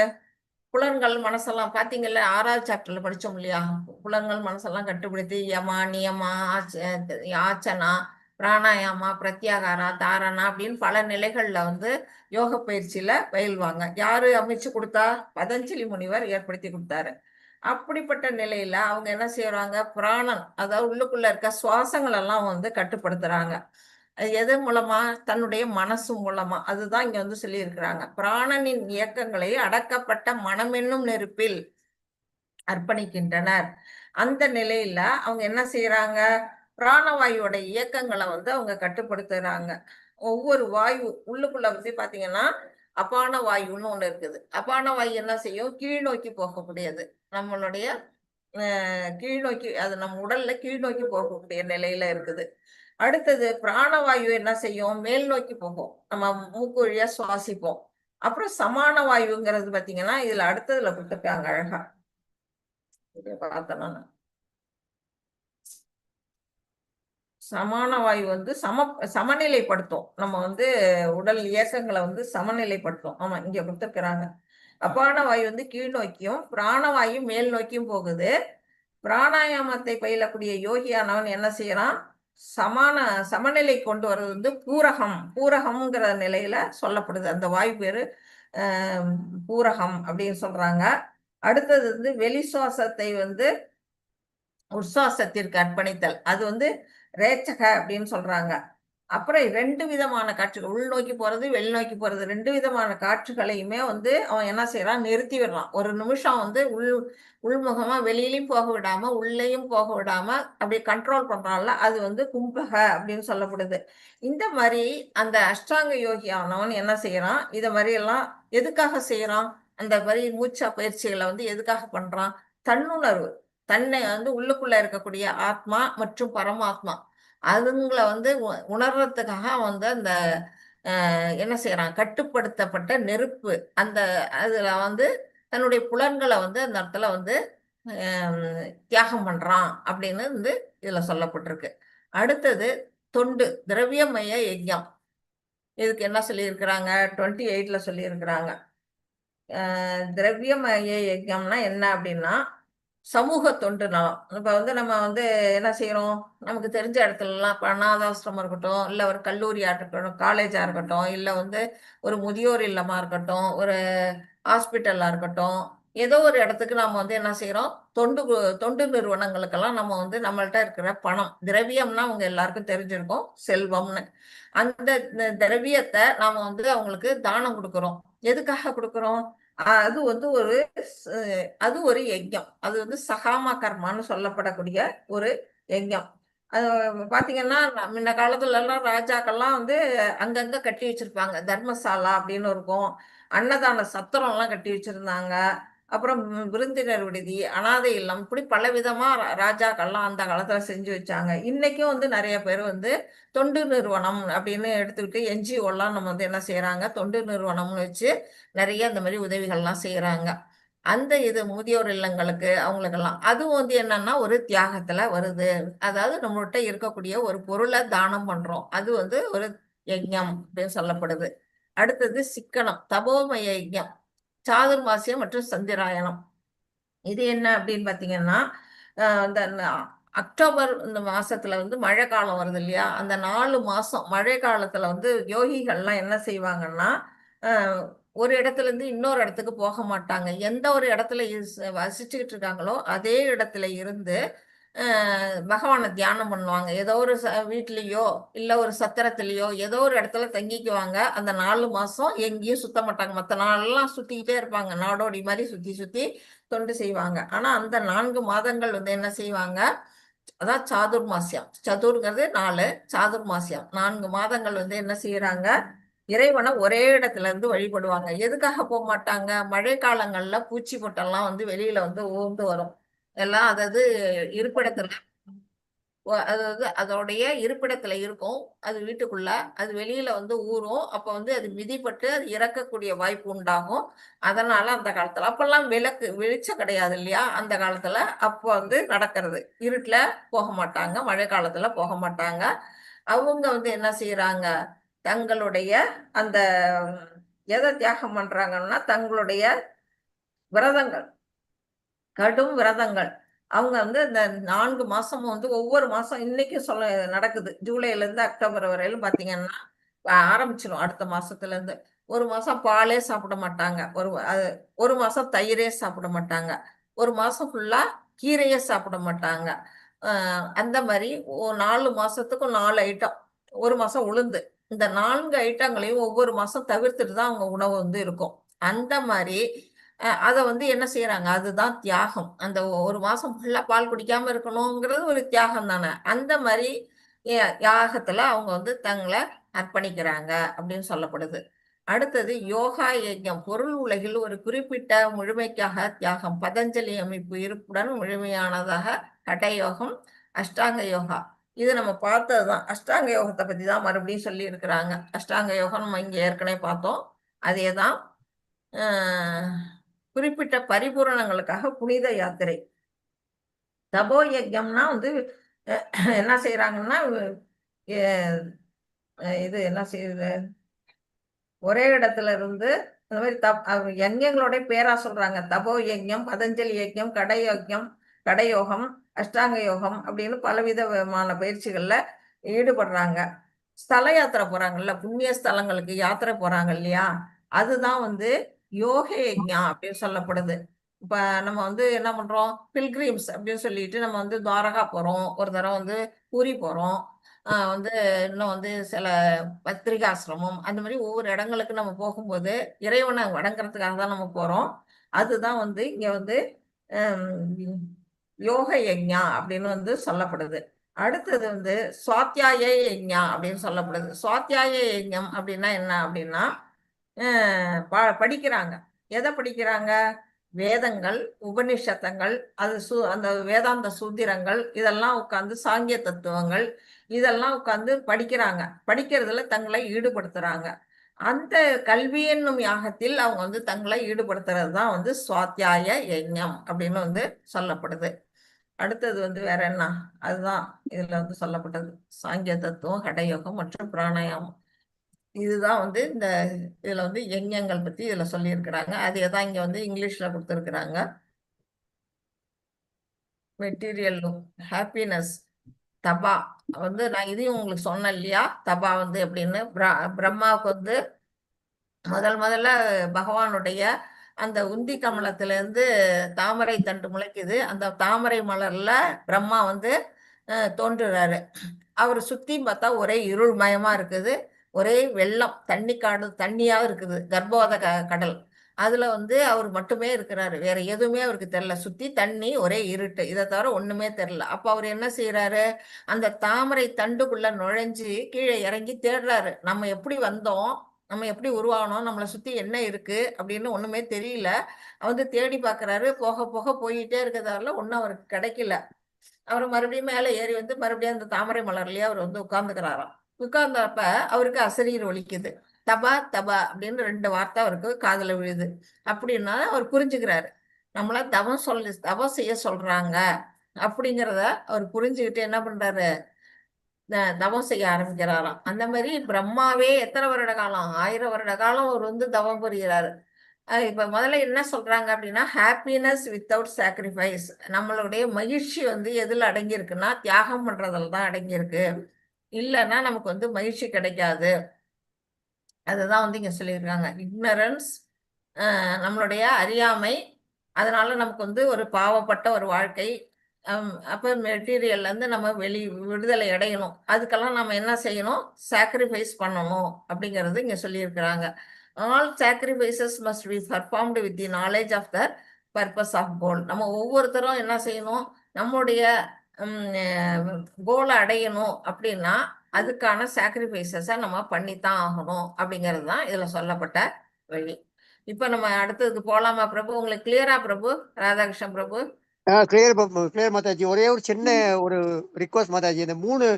புலன்கள் மனசெல்லாம் பாத்தீங்கல்ல, 6வது சாப்டர்ல படிச்சோம் இல்லையா, புலன்கள் மனசெல்லாம் கட்டுப்படுத்தி யமா நியமா ஆச்சனா பிராணாயாமா பிரத்யாகாரா தாரணா அப்படின்னு பல நிலைகள்ல வந்து யோக பயிற்சியில பயில்வாங்க. யாரு அமைச்சு கொடுத்தா, பதஞ்சலி முனிவர் ஏற்படுத்தி கொடுத்தாரு. அப்படிப்பட்ட நிலையில அவங்க என்ன செய்யறாங்க, பிராணன் அதாவது உள்ளுக்குள்ள இருக்க சுவாசங்கள் எல்லாம் வந்து கட்டுப்படுத்துறாங்க. எது மூலமா, தன்னுடைய மனசு மூலமா. அதுதான் இங்க வந்து சொல்லி இருக்கிறாங்க. பிராணனின் இயக்கங்களை அடக்கப்பட்ட மனம் என்னும் நெருப்பில் அர்ப்பணிக்கின்றனர். அந்த நிலையில அவங்க என்ன செய்யறாங்க, பிராணவாயுவோட இயக்கங்களை வந்து அவங்க கட்டுப்படுத்துறாங்க. ஒவ்வொரு வாயு உள்ளுக்குள்ள வந்து பாத்தீங்கன்னா அபான வாயுன்னு ஒண்ணு இருக்குது. அபான வாயு என்ன செய்யும், கீழ் நோக்கி போகக்கூடியது. நம்மளுடைய கீழ் நோக்கி, அது நம்ம உடல்ல கீழ் நோக்கி போகக்கூடிய நிலையில இருக்குது. அடுத்தது பிராணவாயு என்ன செய்யும், மேல் நோக்கி போகும். நம்ம மூக்கு வழியா சுவாசிப்போம். அப்புறம் சமான வாயுங்கிறது பாத்தீங்கன்னா இதுல அடுத்ததுல கொடுத்துருக்காங்க அழகா. பார்த்தேன். சமான வாயு வந்து சமநிலைப்படுத்தும். நம்ம வந்து உடல் இயக்கங்களை வந்து சமநிலைப்படுத்தும். ஆமா, இங்க கொடுத்துருக்கிறாங்க. அபான வாயு வந்து கீழ் நோக்கியும் பிராணவாயு மேல் நோக்கியும் போகுது. பிராணாயாமத்தை பயிலக்கூடிய யோகியானவன் என்ன செய்யறான், சமநிலை கொண்டு வர்றது வந்து பூரகம்ங்கிற நிலையில சொல்லப்படுது. அந்த வாயு பேரு பூரகம் அப்படின்னு சொல்றாங்க. அடுத்தது வந்து வெளி சுவாசத்தை வந்து உற்சுவாசத்திற்கு அர்ப்பணித்தல், அது வந்து ரேச்சக அப்படின்னு சொல்றாங்க. அப்புறம் 2 விதமான காற்றுகள், உள்நோக்கி போறது வெளிநோக்கி போறது, 2 விதமான காற்றுகளையுமே வந்து அவன் என்ன செய்யறான், நிறுத்தி விடுறான். ஒரு நிமிஷம் வந்து உள்முகமா வெளியிலையும் போக விடாம உள்ளேயும் போக விடாம அப்படி கண்ட்ரோல் பண்றான்ல, அது வந்து கும்பக அப்படின்னு சொல்லப்படுது. இந்த மாதிரி அந்த அஷ்டாங்க யோகி ஆனவன் என்ன செய்யறான், இத மாதிரி எல்லாம் எதுக்காக செய்யறான், அந்த மாதிரி மூச்சா பயிற்சிகளை வந்து எதுக்காக பண்றான், தன்னுணர்வு, தன்னை வந்து உள்ளுக்குள்ள இருக்கக்கூடிய ஆத்மா மற்றும் பரமாத்மா அதுங்களை வந்து உணர்றதுக்காக வந்து அந்த என்ன செய்யறான், கட்டுப்படுத்தப்பட்ட நெருப்பு அந்த அதுல வந்து தன்னுடைய புலன்களை வந்து அந்த இடத்துல வந்து தியாகம் பண்றான் அப்படின்னு வந்து இதுல சொல்லப்பட்டிருக்கு. அடுத்தது தொண்டு, திரவியமய யஜ்ஞம். இதுக்கு என்ன சொல்லியிருக்கிறாங்க, 28ல சொல்லியிருக்கிறாங்க. திரவியமய யஜ்ஞம்னா என்ன அப்படின்னா சமூக தொண்டு நலம். இப்ப வந்து நம்ம வந்து என்ன செய்யறோம், நமக்கு தெரிஞ்ச இடத்துலலாம் அனாதாசிரமம் இருக்கட்டும், இல்ல ஒரு கல்லூரியா இருக்கட்டும், காலேஜா இருக்கட்டும், இல்ல வந்து ஒரு முதியோர் இல்லமா இருக்கட்டும், ஒரு ஹாஸ்பிட்டலா இருக்கட்டும், ஏதோ ஒரு இடத்துக்கு நம்ம வந்து என்ன செய்யறோம், தொண்டு நிறுவனங்களுக்கெல்லாம் நம்ம வந்து நம்மள்ட்ட இருக்கிற பணம், திரவியம்னா அவங்க எல்லாருக்கும் தெரிஞ்சிருக்கும், செல்வம்னு. அந்த திரவியத்தை நாம வந்து அவங்களுக்கு தானம் கொடுக்கிறோம். எதுக்காக கொடுக்கிறோம்? அது வந்து அது ஒரு யஜ்ஞம். அது வந்து சகாம கர்மான்னு சொல்லப்படக்கூடிய ஒரு யஜ்ஞம். அது பாத்தீங்கன்னா முன்ன காலத்துல எல்லாம் ராஜாக்கள்லாம் வந்து அங்கங்க கட்டி வச்சிருப்பாங்க. தர்மசாலா அப்படின்னு இருக்கும். அன்னதான சத்திரம் எல்லாம் கட்டி வச்சிருந்தாங்க. அப்புறம் விருந்தினர் விடுதி, அனாதை இல்லம், இப்படி பலவிதமா ராஜாக்கள்லாம் அந்த காலத்துல செஞ்சு வச்சாங்க. இன்னைக்கும் வந்து நிறைய பேர் வந்து தொண்டு நிறுவனம் அப்படின்னு எடுத்துக்கிட்டு என்ஜிஓலாம் நம்ம வந்து என்ன செய்யறாங்க, தொண்டு நிறுவனம்னு வச்சு நிறைய இந்த மாதிரி உதவிகள்லாம் செய்யறாங்க. அந்த இது முதியோர் இல்லங்களுக்கு அவங்களுக்கெல்லாம் அதுவும் வந்து என்னன்னா ஒரு தியாகத்துல வருது. அதாவது நம்மள்ட்ட இருக்கக்கூடிய ஒரு பொருளை தானம் பண்றோம். அது வந்து ஒரு யஜ்ஞம் அப்படின்னு சொல்லப்படுது. அடுத்தது சிக்கனம், தபோமய யஜ்ஞம், சாதுர்மாசியம் மற்றும் சந்திராயணம். இது என்ன அப்படின்னு பாத்தீங்கன்னா, இந்த அக்டோபர் இந்த மாசத்துல வந்து மழை காலம் வருது இல்லையா, அந்த 4 மாசம் மழை காலத்துல வந்து யோகிகள்லாம் என்ன செய்வாங்கன்னா, ஒரு இடத்துல இருந்து இன்னொரு இடத்துக்கு போக மாட்டாங்க. எந்த ஒரு இடத்துல வசிச்சுக்கிட்டு இருக்காங்களோ அதே இடத்துல இருந்து பகவானை தியானம் பண்ணுவாங்க. ஏதோ ஒரு வீட்லயோ இல்ல ஒரு சத்திரத்திலயோ ஏதோ ஒரு இடத்துல தங்கிக்குவாங்க. அந்த 4 மாசம் எங்கேயும் சுத்த மாட்டாங்க. மத்த நாளெல்லாம் சுத்திக்கிட்டே இருப்பாங்க. நாடோடி மாதிரி சுத்தி சுத்தி தொண்டு செய்வாங்க. ஆனா அந்த 4 மாதங்கள் வந்து என்ன செய்வாங்க, அதான் சாதுர்மாசியம். சதுர்ங்கிறது 4, சாதுர்மாசியம் 4 மாதங்கள் வந்து என்ன செய்யறாங்க, இறைவனை ஒரே இடத்துல இருந்து வழிபடுவாங்க. எதுக்காக போக மாட்டாங்க, மழை காலங்கள்ல பூச்சி பொட்டெல்லாம் வந்து வெளியில வந்து ஊர்ந்து வரும். எல்லாம் அதாவது இருப்பிடத்துல அதாவது அதோடைய இருப்பிடத்துல இருக்கும். அது வீட்டுக்குள்ள அது வெளியில வந்து ஊறும். அப்ப வந்து அது மிதிப்பட்டு அது இறக்கக்கூடிய வாய்ப்பு உண்டாகும். அதனால அந்த காலத்துல அப்பெல்லாம் வெளிச்சம் கிடையாது இல்லையா, அந்த காலத்துல அப்போ வந்து நடக்கிறது. இருட்டுல போக மாட்டாங்க, மழை காலத்துல போக மாட்டாங்க. அவங்க வந்து என்ன செய்யறாங்க, தங்களுடைய அந்த எதை தியாகம் பண்றாங்கன்னா தங்களுடைய விரதங்கள், கடும் விரதங்கள். அவங்க வந்து இந்த 4 மாசமும் வந்து ஒவ்வொரு மாசம் இன்னைக்கும் நடக்குது. ஜூலைல இருந்து அக்டோபர் வரையிலும் பாத்தீங்கன்னா ஆரம்பிச்சிடும். அடுத்த மாசத்துல இருந்து ஒரு மாசம் பாலே சாப்பிட மாட்டாங்க. ஒரு மாசம் தயிரே சாப்பிட மாட்டாங்க. ஒரு மாசம் ஃபுல்லா கீரையே சாப்பிட மாட்டாங்க. அந்த மாதிரி 4 மாசத்துக்கும் 4 ஐட்டம். ஒரு மாசம் உளுந்து. இந்த 4 ஐட்டங்களையும் ஒவ்வொரு மாசம் தவிர்த்துட்டு தான் அவங்க உணவு வந்து இருக்கும். அந்த மாதிரி அத வந்து என்ன செய்யறாங்க, அதுதான் தியாகம். அந்த ஒரு மாசம் ஃபுல்லா பால் குடிக்காம இருக்கணுங்கிறது ஒரு தியாகம் தானே. அந்த மாதிரி யாகத்துல அவங்க வந்து தங்களை அர்ப்பணிக்கிறாங்க அப்படின்னு சொல்லப்படுது. அடுத்தது யோகா யஜ்ஞம், பொருள் உலகில் ஒரு குறிப்பிட்ட முழுமைக்காக தியாகம். பதஞ்சலி அமைப்பு இருப்புடன் முழுமையானதாக கடயோகம், அஷ்டாங்க யோகா. இது நம்ம பார்த்ததுதான். அஷ்டாங்க யோகத்தை பத்தி தான் மறுபடியும் சொல்லி இருக்கிறாங்க. அஷ்டாங்க யோகம் நம்ம இங்க ஏற்கனவே பார்த்தோம். அதேதான். குறிப்பிட்ட பரிபூரணங்களுக்காக புனித யாத்திரை. தபோ யஜ்ஞம்னா வந்து என்ன செய்யறாங்கன்னா, இது என்ன செய்யுது, ஒரே இடத்துல இருந்து இந்த மாதிரி யஜ்ஞங்களோட பேரா சொல்றாங்க. தபோ யஜ்ஞம், பதஞ்சலி யஜ்ஞம், கடயோகம், அஷ்டாங்க யோகம் அப்படின்னு பலவிதமான பயிற்சிகள்ல ஈடுபடுறாங்க. ஸ்தல யாத்திரை போறாங்கல்ல, புண்ணிய ஸ்தலங்களுக்கு யாத்திரை போறாங்க இல்லையா, அதுதான் வந்து யோக யஜ்ஞா அப்படின்னு சொல்லப்படுது. இப்ப நம்ம வந்து என்ன பண்றோம், பில்கிரிம்ஸ் அப்படின்னு சொல்லிட்டு நம்ம வந்து துவாரகா போறோம், ஒரு தடவை வந்து பூரி போறோம், வந்து இன்னும் வந்து சில பத்திரிகாசிரமம், அந்த மாதிரி ஒவ்வொரு இடங்களுக்கு நம்ம போகும்போது இறைவனை வணங்குறதுக்காக தான் நம்ம போறோம். அதுதான் வந்து இங்க வந்து யோக யஜ்ஞா அப்படின்னு வந்து சொல்லப்படுது. அடுத்தது வந்து சுவாத்தியாய யஜ்ஞா அப்படின்னு சொல்லப்படுது. சுவாத்தியாய யஜ்ஞம் அப்படின்னா என்ன அப்படின்னா, படிக்கிறாங்க. எதை படிக்கிறாங்க, வேதங்கள், உபனிஷத்தங்கள், அந்த வேதாந்த சூத்திரங்கள், இதெல்லாம் உட்கார்ந்து சாங்கிய தத்துவங்கள், இதெல்லாம் உட்கார்ந்து படிக்கிறாங்க. படிக்கிறதுல தங்களை ஈடுபடுத்துறாங்க. அந்த கல்வி என்னும் யாகத்தில் அவங்க வந்து தங்களை ஈடுபடுத்துறது தான் வந்து சுவாத்தியாய யஜ்ஞம் அப்படின்னு வந்து சொல்லப்படுது. அடுத்தது வந்து வேற என்ன, அதுதான் இதுல வந்து சொல்லப்பட்டது. சாங்கிய தத்துவம், கடயோகம் மற்றும் பிராணாயாமம். இதுதான் வந்து இந்த இதுல வந்து யஜ்ஞங்கள் பத்தி இதுல சொல்லியிருக்கிறாங்க. அதே தான் இங்க வந்து இங்கிலீஷ்ல கொடுத்துருக்குறாங்க. மெட்டீரியல் ஹாப்பினஸ், தபா வந்து நான் இதையும் உங்களுக்கு சொன்னேன் இல்லையா, தபா வந்து எப்படின்னு. பிரம்மாவுக்கு வந்து முதல்ல பகவானுடைய அந்த உந்தி கமலத்துல இருந்து தாமரை தண்டு முளைக்குது. அந்த தாமரை மலர்ல பிரம்மா வந்து தோன்றுறாரு. அவர் சுத்தி பார்த்தா ஒரே இருள் மயமா இருக்குது. ஒரே வெள்ளம், தண்ணி காடு, தண்ணியா இருக்குது. கர்ப்பவாத கடல். அதுல வந்து அவர் மட்டுமே இருக்கிறாரு. வேற எதுவுமே அவருக்கு தெரியல. சுத்தி தண்ணி, ஒரே இருட்டு. இதை தவிர ஒண்ணுமே தெரியல. அப்ப அவர் என்ன செய்யறாரு? அந்த தாமரை தண்டுக்குள்ள நுழைஞ்சு கீழே இறங்கி தேடுறாரு. நம்ம எப்படி வந்தோம், நம்ம எப்படி உருவாகணும், நம்மளை சுத்தி என்ன இருக்கு அப்படின்னு ஒண்ணுமே தெரியல. வந்து தேடி பார்க்கறாரு. போக போக போயிட்டே இருக்கிறதால ஒண்ணும் அவருக்கு கிடைக்கல. அவர் மறுபடியும் மேலே ஏறி வந்து மறுபடியும் அந்த தாமரை மலர்லயே அவர் வந்து உட்கார்ந்துக்கிறாராம். உட்கார்ந்தப்ப அவருக்கு அசரீர் ஒலிக்குது. தபா தபா அப்படின்னு 2 வார்த்தை அவருக்கு காதுல விழுது. அப்படின்னா அவர் புரிஞ்சுக்கிறாரு. நம்மள தவம் செய்ய சொல்றாங்க அப்படிங்கிறத அவர் புரிஞ்சுக்கிட்டு என்ன பண்றாரு? தவம் செய்ய ஆரம்பிக்கிறாராம். அந்த மாதிரி பிரம்மாவே எத்தனை வருட காலம், 1000 வருட காலம் அவர் வந்து தவம் புரிகிறாரு. இப்ப முதல்ல என்ன சொல்றாங்க அப்படின்னா, ஹாப்பினஸ் வித்தவுட் சாக்ரிஃபைஸ். நம்மளுடைய மகிழ்ச்சி வந்து எதுல அடங்கி இருக்குன்னா, தியாகம் பண்றதுல தான் அடங்கி இருக்கு. இல்லைன்னா நமக்கு வந்து மகிழ்ச்சி கிடைக்காது. அதுதான் வந்து இங்க சொல்லியிருக்காங்க. இக்னரன்ஸ், நம்மளுடைய அறியாமை, அதனால நமக்கு வந்து ஒரு பாவப்பட்ட ஒரு வாழ்க்கை. அப்ப மெட்டீரியல்ல இருந்து நம்ம விடுதலை அடையணும். அதுக்கெல்லாம் நம்ம என்ன செய்யணும்? சாக்ரிஃபைஸ் பண்ணணும் அப்படிங்கிறது இங்க சொல்லியிருக்கிறாங்க. All sacrifices must be performed with the knowledge of the purpose of goal. நம்ம ஒவ்வொருத்தரும் என்ன செய்யணும்? நம்முடைய கோலை அடையணும் அப்படின்னா அதுக்கான சாக்ரிஃபைசஸை நம்ம பண்ணித்தான் ஆகணும் அப்படிங்கிறது தான் இதுல சொல்லப்பட்ட வழி. இப்ப நம்ம அடுத்ததுக்கு போலாமா பிரபு? உங்களுக்கு கிளியரா பிரபு? ராதாகிருஷ்ணன் பிரபு கிளியர் மாதாஜி. ஒரே ஒரு சின்ன ஒரு ரிக்வஸ்ட் மாதாஜி. இந்த 3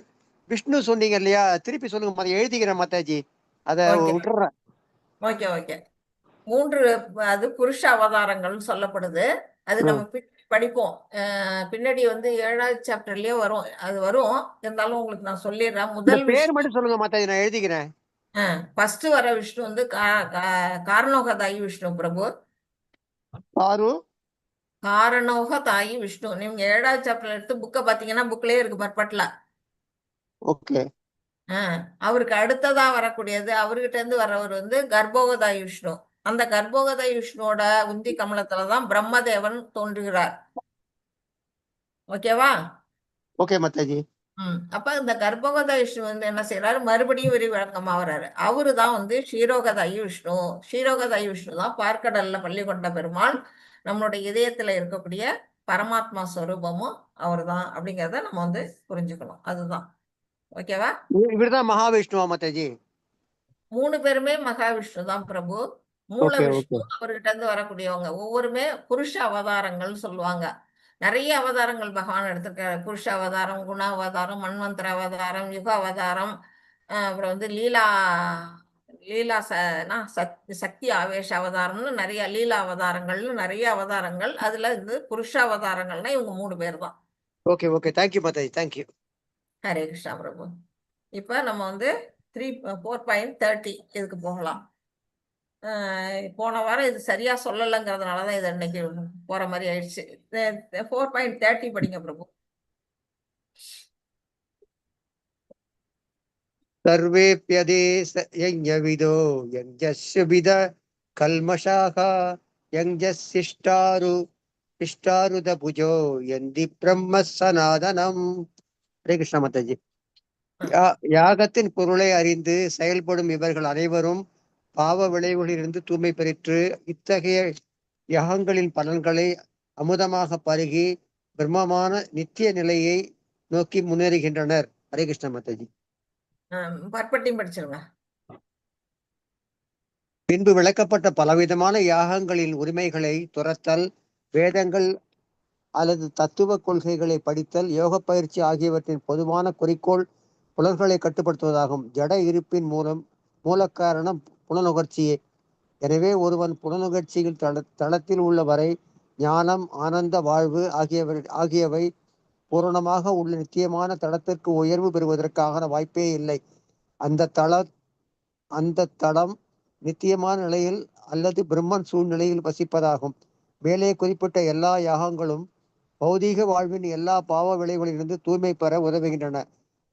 விஷ்ணு சொன்னீங்க இல்லையா, திருப்பி சொல்லுங்க மாதாஜி. எழுதிக்கிறேன் மாதாஜி, அதை விட்டுறேன். Okay okay. 3 அது புருஷ அவதாரங்கள்னு சொல்லப்படுது. அது நம்ம படிப்போம். பின்னாடி வந்து 7வது சாப்டர்லயே வரும். அது வரும். இருந்தாலும் உங்களுக்கு நான் சொல்லிடுறேன். முதல் பேர் மட்டும் சொல்லுங்க மாதாஜி, நான் எழுதிக்கிறேன். ஃபர்ஸ்ட் வர விஷ்ணு வந்து காரணோகதாயி விஷ்ணு பிரபு. காரணோகதாயி விஷ்ணு. நீங்க 7வது சாப்டர்ல எடுத்து புக்கை பாத்தீங்கன்னா புக்லயே இருக்கு பர்பட்ல. ஓகே. அவருக்கு அடுத்ததா வரக்கூடியது, அவர்கிட்ட இருந்து வர்றவர் வந்து கர்ப்போகதாயி விஷ்ணு. அந்த கர்ப்போகதாயி விஷ்ணுவோட உந்தி கமலத்துலதான் பிரம்மதேவன் தோன்றுகிறார். ஓகேவா? ஓகே மாதாஜி. அப்ப இந்த கர்ப்போகதாயி விஷ்ணு வந்து என்ன செய்யறாரு? மறுபடியும் விரிவாக்கமா வர்றாரு. அவரு தான் வந்து க்ஷீரோகதாயி விஷ்ணு. க்ஷீரோகதாயி விஷ்ணு தான் பார்க்கடல்ல பள்ளி கொண்ட பெருமாள். நம்மளுடைய இதயத்துல இருக்கக்கூடிய பரமாத்மா ஸ்வரூபமும் அவர் தான் அப்படிங்கிறத நம்ம வந்து புரிஞ்சுக்கணும். அதுதான். ஓகேவா? இவர்தான் மகாவிஷ்ணுவா மாதாஜி? 3 பேருமே மகாவிஷ்ணு தான் பிரபு. மூல விஷ்ணு அவர்கிட்ட இருந்து வரக்கூடியவங்க. ஒவ்வொருமே புருஷ அவதாரங்கள் சொல்லுவாங்க. நிறைய அவதாரங்கள் பகவான் எடுத்திருக்காரு. புருஷ அவதாரம், குண அவதாரம், மன்வந்தர அவதாரம், யுக அவதாரம், அப்புறம் வந்து லீலா சக்தி ஆவேச அவதாரம்னு நிறைய லீலா அவதாரங்கள்னு நிறைய அவதாரங்கள். அதுல இது புருஷ அவதாரங்கள்னா இவங்க 3 பேர் தான். Okay okay. Thank you Mataji. Thank you. Hare Krishna Prabhu. இப்ப நம்ம வந்து 4.30 இதுக்கு போகலாம். போன வாரம் இது சரியா சொல்லலைங்கிறதுனாலதான் இது இன்னைக்கு போற மாதிரி ஆயிடுச்சு. 4.30 படிங்க பிரபு. சர்வேப்யதே யஜ்ஞவிதோ யஜ்ஞஸ்யவித கல்மஷாக யஜ்ஞசிஷ்டாரு சிஷ்டாருத புஜோ யந்தி பிரம்ம சனாதனம். ஹரே கிருஷ்ண மாதாஜி. யாகத்தின் பொருளை அறிந்து செயல்படும் இவர்கள் அனைவரும் பாவ விளைவுகளிலிருந்து தூய்மை பெற்று இத்தகைய யாகங்களின் பலன்களை அமுதமாக பருகி பிரம்மமான நித்திய நிலையை நோக்கி முன்னேறுகின்றனர். ஹரே கிருஷ்ண மாதாஜி. பற்பட்டியும் படிச்சிருங்க. பின்பு விளக்கப்பட்ட பலவிதமான யாகங்களின் உரிமைகளை துரத்தல், வேதங்கள் அல்லது தத்துவ கொள்கைகளை படித்தல், யோக பயிற்சி ஆகியவற்றின் பொதுவான குறிக்கோள் புலன்களை கட்டுப்படுத்துவதாகும். ஜட இருப்பின் மூலக்காரணம் புலனுகர்ச்சியே. எனவே ஒருவன் புலனுகர்ச்சியில் தளத்தில் உள்ள வரை ஞானம், ஆனந்த வாழ்வு ஆகியவை பூரணமாக உள்ள நித்தியமான தளத்திற்கு உயர்வு பெறுவதற்கான வாய்ப்பே இல்லை. அந்த தளம் நித்தியமான நிலையில் அல்லது பிரம்மன் சூழ்நிலையில் வசிப்பதாகும். மேலே குறிப்பிட்ட எல்லா யாகங்களும் பௌதீக வாழ்வின் எல்லா பாவ விளைவுகளிலிருந்து தூய்மை பெற உதவுகின்றன.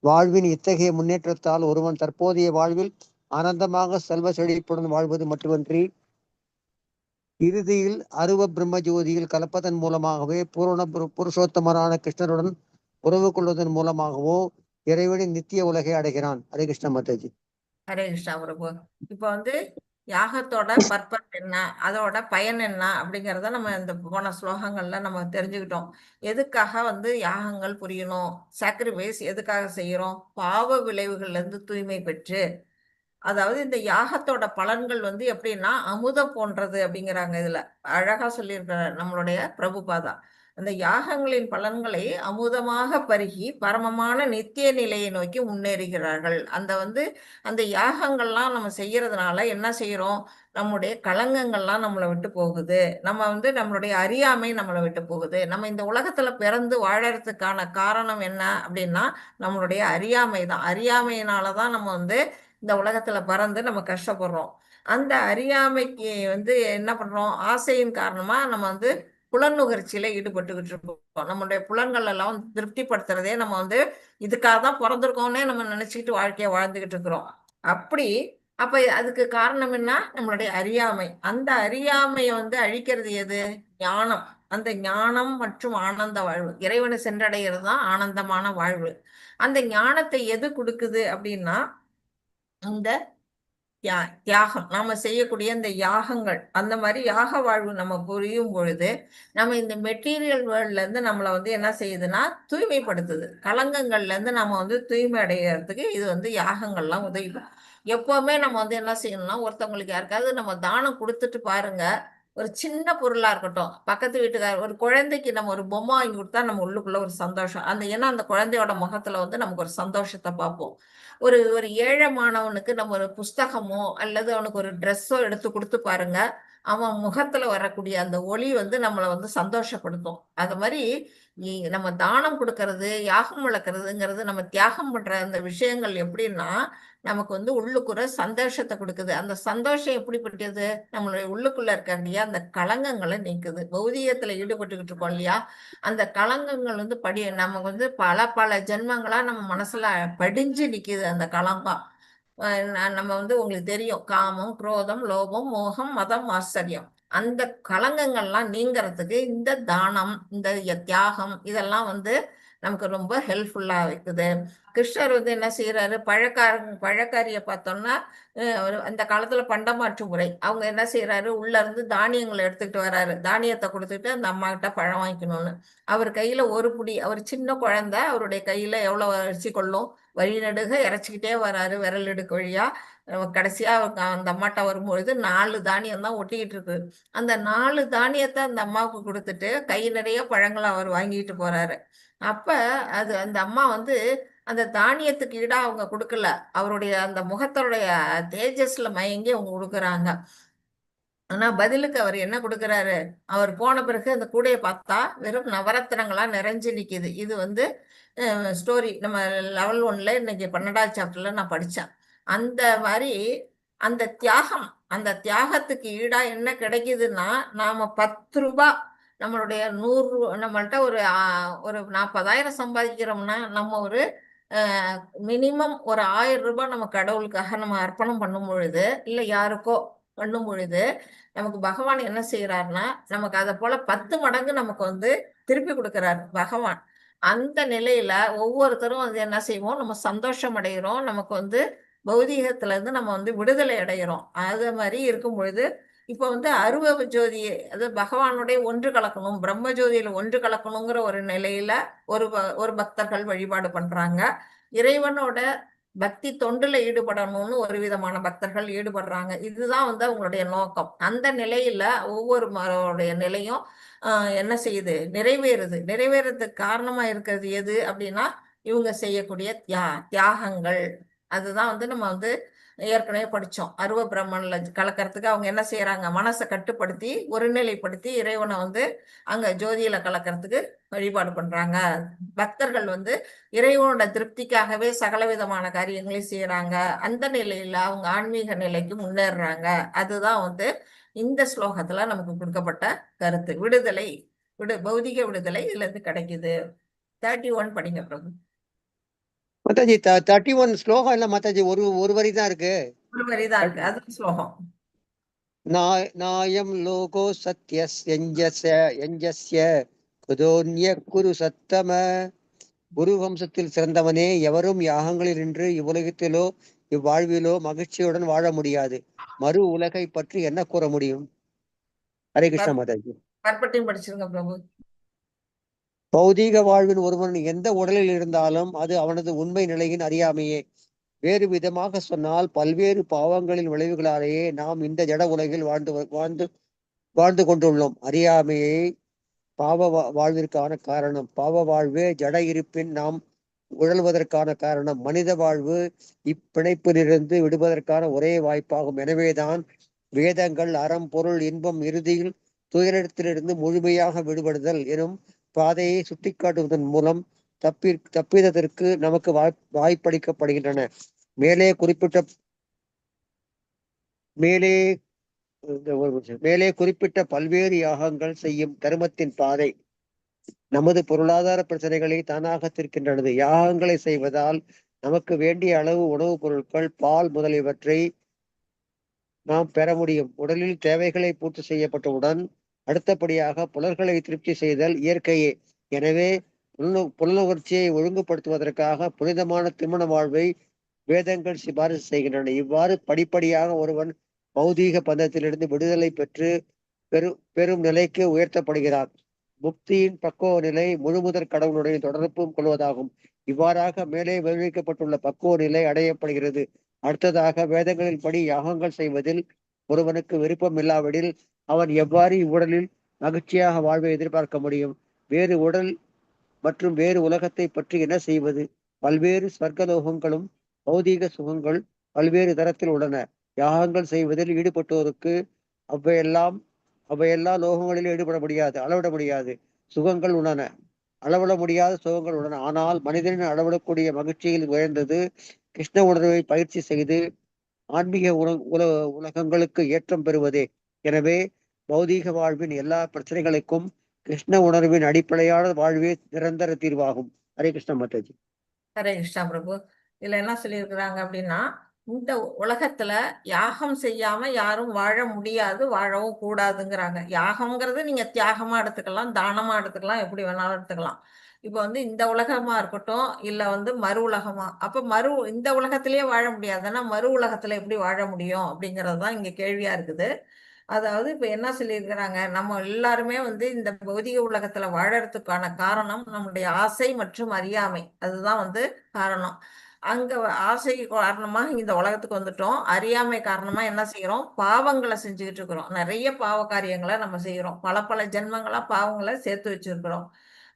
வாழ்வின் இத்தகைய முன்னேற்றத்தால் ஒருவன் தற்போதைய வாழ்வில் ஆனந்தமாக செல்வ செழிப்புடன் வாழ்வது மட்டுமன்றி இறுதியில் அருவ பிரம்ம ஜோதியில் கலப்பதன் மூலமாகவே புருஷோத்தமரான கிருஷ்ணருடன் உறவு கொள்வதன் மூலமாகவோ இறைவனின் நித்திய உலகை அடைகிறான். ஹரே கிருஷ்ண மாதாஜி. ஹரே கிருஷ்ணா பிரபு. இப்போ வந்து யாகத்தோட பர்பஸ் என்ன, அதோட பயன் என்ன அப்படிங்கிறத நம்ம இந்த போன ஸ்லோகங்கள்ல நம்ம தெரிஞ்சுக்கிட்டோம். எதுக்காக வந்து யாகங்கள் புரியணும், சாக்ரிஃபைஸ் எதுக்காக செய்யறோம், பாவ விளைவுகள்ல இருந்து தூய்மை பெற்று. அதாவது இந்த யாகத்தோட பலன்கள் வந்து எப்படின்னா அமுதம் போன்றது அப்படிங்கிறாங்க. இதுல அழகா சொல்லியிருக்கிறார் நம்மளுடைய பிரபுபாதா. அந்த யாகங்களின் பலன்களை அமுதமாக பருகி பரமமான நித்திய நிலையை நோக்கி முன்னேறுகிறார்கள். அந்த யாகங்கள்லாம் நம்ம செய்யறதுனால என்ன செய்யறோம், நம்முடைய களங்கங்கள்லாம் நம்மளை விட்டு போகுது. நம்மளுடைய அறியாமை நம்மளை விட்டு போகுது. நம்ம இந்த உலகத்துல பிறந்து வாழறதுக்கான காரணம் என்ன அப்படின்னா நம்மளுடைய அறியாமை தான். அறியாமையினாலதான் நம்ம இந்த உலகத்துல பறந்து நம்ம கஷ்டப்படுறோம். அந்த அறியாமைக்கு என்ன பண்றோம், ஆசையின் காரணமா நம்ம புலனுகர்ச்சியில ஈடுபட்டுக்கிட்டு இருக்கோம். நம்மளுடைய புலன்கள் எல்லாம் திருப்திப்படுத்துறதே நம்ம இதுக்காக தான் பிறந்திருக்கோம்னே நம்ம நினைச்சுக்கிட்டு வாழ்க்கைய வாழ்ந்துகிட்டு இருக்கிறோம். அப்ப அதுக்கு காரணம் என்ன, நம்மளுடைய அறியாமை. அந்த அறியாமையை அழிக்கிறது எது, ஞானம். அந்த ஞானம் மற்றும் ஆனந்த வாழ்வு, இறைவனை சென்றடைகிறது தான் ஆனந்தமான வாழ்வு. அந்த ஞானத்தை எது கொடுக்குது அப்படின்னா இந்த தியாகம், நாம செய்யக்கூடிய இந்த யாகங்கள். அந்த மாதிரி யாக வாழ்வு நம்ம புரியும் பொழுது நம்ம இந்த மெட்டீரியல் வேர்ல்ட்ல இருந்து நம்மளை என்ன செய்யுதுன்னா தூய்மைப்படுத்துது. களங்கங்கள்ல இருந்து நம்ம தூய்மை அடைகிறதுக்கு இது யாகங்கள்லாம் உதவி. எப்பவுமே நம்ம என்ன செய்யணும்னா, ஒருத்தவங்களுக்கு யாருக்காவது நம்ம தானம் கொடுத்துட்டு பாருங்க, ஒரு சின்ன பொருளா இருக்கட்டும், பக்கத்து வீட்டுக்கார ஒரு குழந்தைக்கு நம்ம ஒரு பொம்மை வாங்கி கொடுத்தா நம்ம உள்ளுக்குள்ள ஒரு சந்தோஷம். ஏன்னா அந்த குழந்தையோட முகத்துல நமக்கு ஒரு சந்தோஷத்தை பார்ப்போம். ஒரு ஒரு ஏழை மாணவனுக்கு நம்ம ஒரு புஸ்தகமோ அல்லது அவனுக்கு ஒரு ட்ரெஸ்ஸோ எடுத்து கொடுத்து பாருங்க, அவன் முகத்துல வரக்கூடிய அந்த ஒளி நம்மளை சந்தோஷப்படுத்தும். அது மாதிரி நம்ம தானம் கொடுக்கறது, யாகம் வளர்க்கறதுங்கிறது, நம்ம தியாகம் பண்ற அந்த விஷயங்கள் எப்படின்னா நமக்கு உள்ளுக்குற சந்தோஷத்தை கொடுக்குது. அந்த சந்தோஷம் எப்படிப்பட்டது, நம்மளுடைய உள்ளுக்குள்ள இருக்க இல்லையா அந்த களங்கங்களை நீக்குது. பௌதிகத்துல ஈடுபட்டுக்கிட்டு இருக்கோம் இல்லையா, அந்த களங்கங்கள் நமக்கு பல பல ஜென்மங்களா நம்ம மனசுல படிஞ்சு நிக்குது அந்த களங்கம். நம்ம உங்களுக்கு தெரியும், காமம், குரோதம், லோபம், மோகம், மதம், ஆச்சரியம். அந்த களங்கங்கள்லாம் நீங்கிறதுக்கு இந்த தானம், இந்த தியாகம் இதெல்லாம் நமக்கு ரொம்ப ஹெல்ப்ஃபுல்லா இருக்குது. கிருஷ்ணர் என்ன செய்யறாரு, பழக்காரிய பார்த்தோம்னா அந்த காலத்துல பண்டமாற்று முறை. அவங்க என்ன செய்யறாரு, உள்ள இருந்து தானியங்களை எடுத்துக்கிட்டு வர்றாரு. தானியத்தை கொடுத்துட்டு அந்த அம்மா கிட்ட பழம் வாங்கிக்கணும்னு. அவர் கையில ஒரு புடி, அவர் சின்ன குழந்தை, அவருடைய கையில எவ்வளவு அரிசி கொள்ளும், வழி நடுக இறைச்சிக்கிட்டே வர்றாரு விரல் எடுக்க வழியா. கடைசியா அந்த அம்மாட்ட வரும்பொழுது 4 தானியம் தான் ஒட்டிக்கிட்டு இருக்கு. அந்த 4 தானியத்தை அந்த அம்மாவுக்கு கொடுத்துட்டு கை நிறைய பழங்களை அவர் வாங்கிட்டு போறாரு. அப்ப அந்த அம்மா அந்த தானியத்துக்கு ஈடா அவங்க கொடுக்கல, அவருடைய அந்த முகத்தோடைய தேஜஸ்ல மயங்கி அவங்க கொடுக்குறாங்க. ஆனா பதிலுக்கு அவர் என்ன கொடுக்குறாரு, அவர் போன பிறகு அந்த கூடையை பார்த்தா வெறும் நவரத்தினங்களா நிறைஞ்சு நிக்குது. இது ஸ்டோரி நம்ம லெவல் 1ல இன்னைக்கு 12வது சாப்டர்ல நான் படிச்சேன். அந்த மாதிரி அந்த தியாகம், அந்த தியாகத்துக்கு ஈடா என்ன கிடைக்குதுன்னா, நாம 10 ரூபாய் நம்மளுடைய 100 நம்மள்ட்ட ஒரு 40,000 சம்பாதிக்கிறோம்னா நம்ம ஒரு மினிமம் ஒரு 1000 ரூபாய் நம்ம கடவுளுக்காக நம்ம அர்ப்பணம் பண்ணும் பொழுது, இல்ல யாருக்கோ பண்ணும் பொழுது, நமக்கு பகவான் என்ன செய்யறாருன்னா நமக்கு அதை போல 10 மடங்கு நமக்கு திருப்பி கொடுக்கிறார் பகவான். அந்த நிலையில ஒவ்வொருத்தரும் என்ன செய்வோம், நம்ம சந்தோஷம் அடைகிறோம். நமக்கு பௌதீகத்துல இருந்து நம்ம விடுதலை அடைகிறோம். அது மாதிரி இருக்கும் பொழுது இப்ப அருவ ஜோதி, அது பகவானுடைய ஒன்று கலக்கணும், பிரம்ம ஜோதியில ஒன்று கலக்கணுங்கிற ஒரு நிலையில ஒரு பக்தர்கள் வழிபாடு பண்றாங்க. இறைவனோட பக்தி தொண்டுல ஈடுபடணும்னு ஒரு விதமான பக்தர்கள் ஈடுபடுறாங்க. இதுதான் அவங்களுடைய நோக்கம். அந்த நிலையில ஒவ்வொருடைய நிலையும் என்ன செய்யுது, நிறைவேறதுக்கு காரணமா இருக்கிறது எது அப்படின்னா இவங்க செய்யக்கூடிய தியாகங்கள். அதுதான் நம்ம ஏற்கனவே படிச்சோம். அருவ பிரம்மன்ல கலக்கிறதுக்கு அவங்க என்ன செய்யறாங்க, மனசை கட்டுப்படுத்தி ஒருநிலைப்படுத்தி இறைவனை அங்க ஜோதியில கலக்கிறதுக்கு வழிபாடு பண்றாங்க. பக்தர்கள் இறைவனோட திருப்திக்காகவே சகல விதமான காரியங்களையும் செய்யறாங்க. அந்த நிலையில அவங்க ஆன்மீக நிலைக்கு முன்னேறாங்க. அதுதான் இந்த ஸ்லோகத்துல நமக்கு கொடுக்கப்பட்ட கருத்து. விடுதலை, பௌதிக விடுதலை இதுல இருந்து கிடைக்குது. 31 படிங்க பிரபு. மாதாஜி 31 ஸ்லோகம் இல்ல மாதாஜி, ஒரு வரி தான் இருக்கு. ஒரு வரிதான் இருக்கு, அது ஸ்லோகம். நாயம் லோகோ யஞ்சஸ்ய குதோன்ய குரு சத்தம. குரு வம்சத்தில் சிறந்தவனே, எவரும் யாகங்களில் நின்று இவ்வுலகத்திலோ இவ்வாழ்விலோ மகிழ்ச்சியுடன் வாழ முடியாது. மறு உலகை பற்றி என்ன கூற முடியும்? ஹரே கிருஷ்ண மாதாஜி. மறுபடியும் படிச்சிருங்க பிரபு. பௌதீக வாழ்வின் ஒருவன் எந்த உடலில் இருந்தாலும் அது அவனது உண்மை நிலையின் அறியாமையே. வேறு விதமாக சொன்னால், பல்வேறு பாவங்களின் விளைவுகளாலேயே நாம் இந்த ஜட உலகில் வாழ்ந்து கொண்டுள்ளோம். அறியாமையை பாவ வாழ்விற்கான காரணம். பாவ வாழ்வே ஜட இருப்பின் நாம் உழல்வதற்கான காரணம். மனித வாழ்வு இப்பிணைப்பிலிருந்து விடுவதற்கான ஒரே வாய்ப்பாகும். எனவேதான் வேதங்கள் அறம், பொருள், இன்பம், இறுதியில் துயரத்திலிருந்து முழுமையாக விடுபடுதல் எனும் பாதையை சுட்டிக்காட்டுவதன் மூலம் தப்பிதத்திற்கு நமக்கு வாய்ப்பளிக்கப்படுகின்றன. மேலே குறிப்பிட்ட பல்வேறு யாகங்கள் செய்யும் தர்மத்தின் பாதை நமது பொருளாதார பிரச்சனைகளை தானாக தீர்க்கின்றது. யாகங்களை செய்வதால் நமக்கு வேண்டிய அளவு உணவுப் பொருட்கள், பால் முதலியவற்றை நாம் பெற முடியும். உடலில் தேவைகளை பூர்த்தி செய்யப்பட்டவுடன் அடுத்தபடியாக புலன்களை திருப்தி செய்தல் இயற்கையே. எனவே புலனுணர்ச்சியை ஒழுங்குபடுத்துவதற்காக புனிதமான திருமண வாழ்வை வேதங்கள் சிபாரிசு செய்கின்றன. இவ்வாறு படிப்படியாக ஒருவன் பௌதீக பந்தத்திலிருந்து விடுதலை பெற்று பெரும் நிலைக்கு உயர்த்தப்படுகிறார். முக்தியின் பக்குவ நிலை முழுமுதற் கடவுளுடைய தொடர்பும் கொள்வதாகும். இவ்வாறாக மேலே விவரிக்கப்பட்டுள்ள பக்குவ நிலை அடையப்படுகிறது. அடுத்ததாக வேதங்களின் படி யாகங்கள் செய்வதில் ஒருவனுக்கு விருப்பம் இல்லாவிடில் அவன் எவ்வாறு இவ்வுடலில் மகிழ்ச்சியாக வாழ்வை எதிர்பார்க்க முடியும்? வேறு உடல் மற்றும் வேறு உலகத்தை பற்றி என்ன செய்வது? பல்வேறு ஸ்வர்கலோகங்களும் பௌதீக சுகங்கள் பல்வேறு தரத்தில் உள்ளன. யாகங்கள் செய்வதில் ஈடுபட்டோருக்கு அவையெல்லாம் லோகங்களில் ஈடுபட முடியாது, அளவிட முடியாது சுகங்கள் உள்ளன, அளவிட முடியாத சுகங்கள் உள்ளன. ஆனால் மனிதனின் அளவிடக்கூடிய மகிழ்ச்சியில் உயர்ந்தது கிருஷ்ண உணர்வை பயிற்சி செய்து ஆன்மீக உலகங்களுக்கு ஏற்றம் பெறுவதே. எனவே பௌதீக வாழ்வின் எல்லா பிரச்சனைகளுக்கும் கிருஷ்ண உணர்வின் அடிப்படையான வாழ்வே நிரந்தர தீர்வாகும். ஹரே கிருஷ்ண மாதாஜி. ஹரே கிருஷ்ணா பிரபு. இதுல என்ன சொல்லியிருக்கிறாங்க அப்படின்னா, இந்த உலகத்துல யாகம் செய்யாம யாரும் வாழ முடியாது, வாழவும் கூடாதுங்கிறாங்க. யாகம்ங்கிறது நீங்க தியாகமா எடுத்துக்கலாம், தானமா எடுத்துக்கலாம், எப்படி வேணாலும் எடுத்துக்கலாம். இப்ப இந்த உலகமா இருக்கட்டும், இல்ல மறு உலகமா. அப்ப இந்த உலகத்திலேயே வாழ முடியாதுன்னா மறு உலகத்துல எப்படி வாழ முடியும் அப்படிங்கறதுதான் இங்க கேள்வியா இருக்குது. அதாவது இப்ப என்ன சொல்லியிருக்கிறாங்க, நம்ம எல்லாருமே இந்த பௌதிக உலகத்துல வாழறதுக்கான காரணம் நம்மளுடைய ஆசை மற்றும் அறியாமை. அதுதான் காரணம். அங்க ஆசை காரணமா இந்த உலகத்துக்கு வந்துட்டோம். அறியாமை காரணமா என்ன செய்யறோம்? பாவங்களை செஞ்சுக்கிட்டு இருக்கிறோம். நிறைய பாவ காரியங்களை நம்ம செய்யறோம். பல பல ஜென்மங்களா பாவங்களை சேர்த்து வச்சிருக்கிறோம்.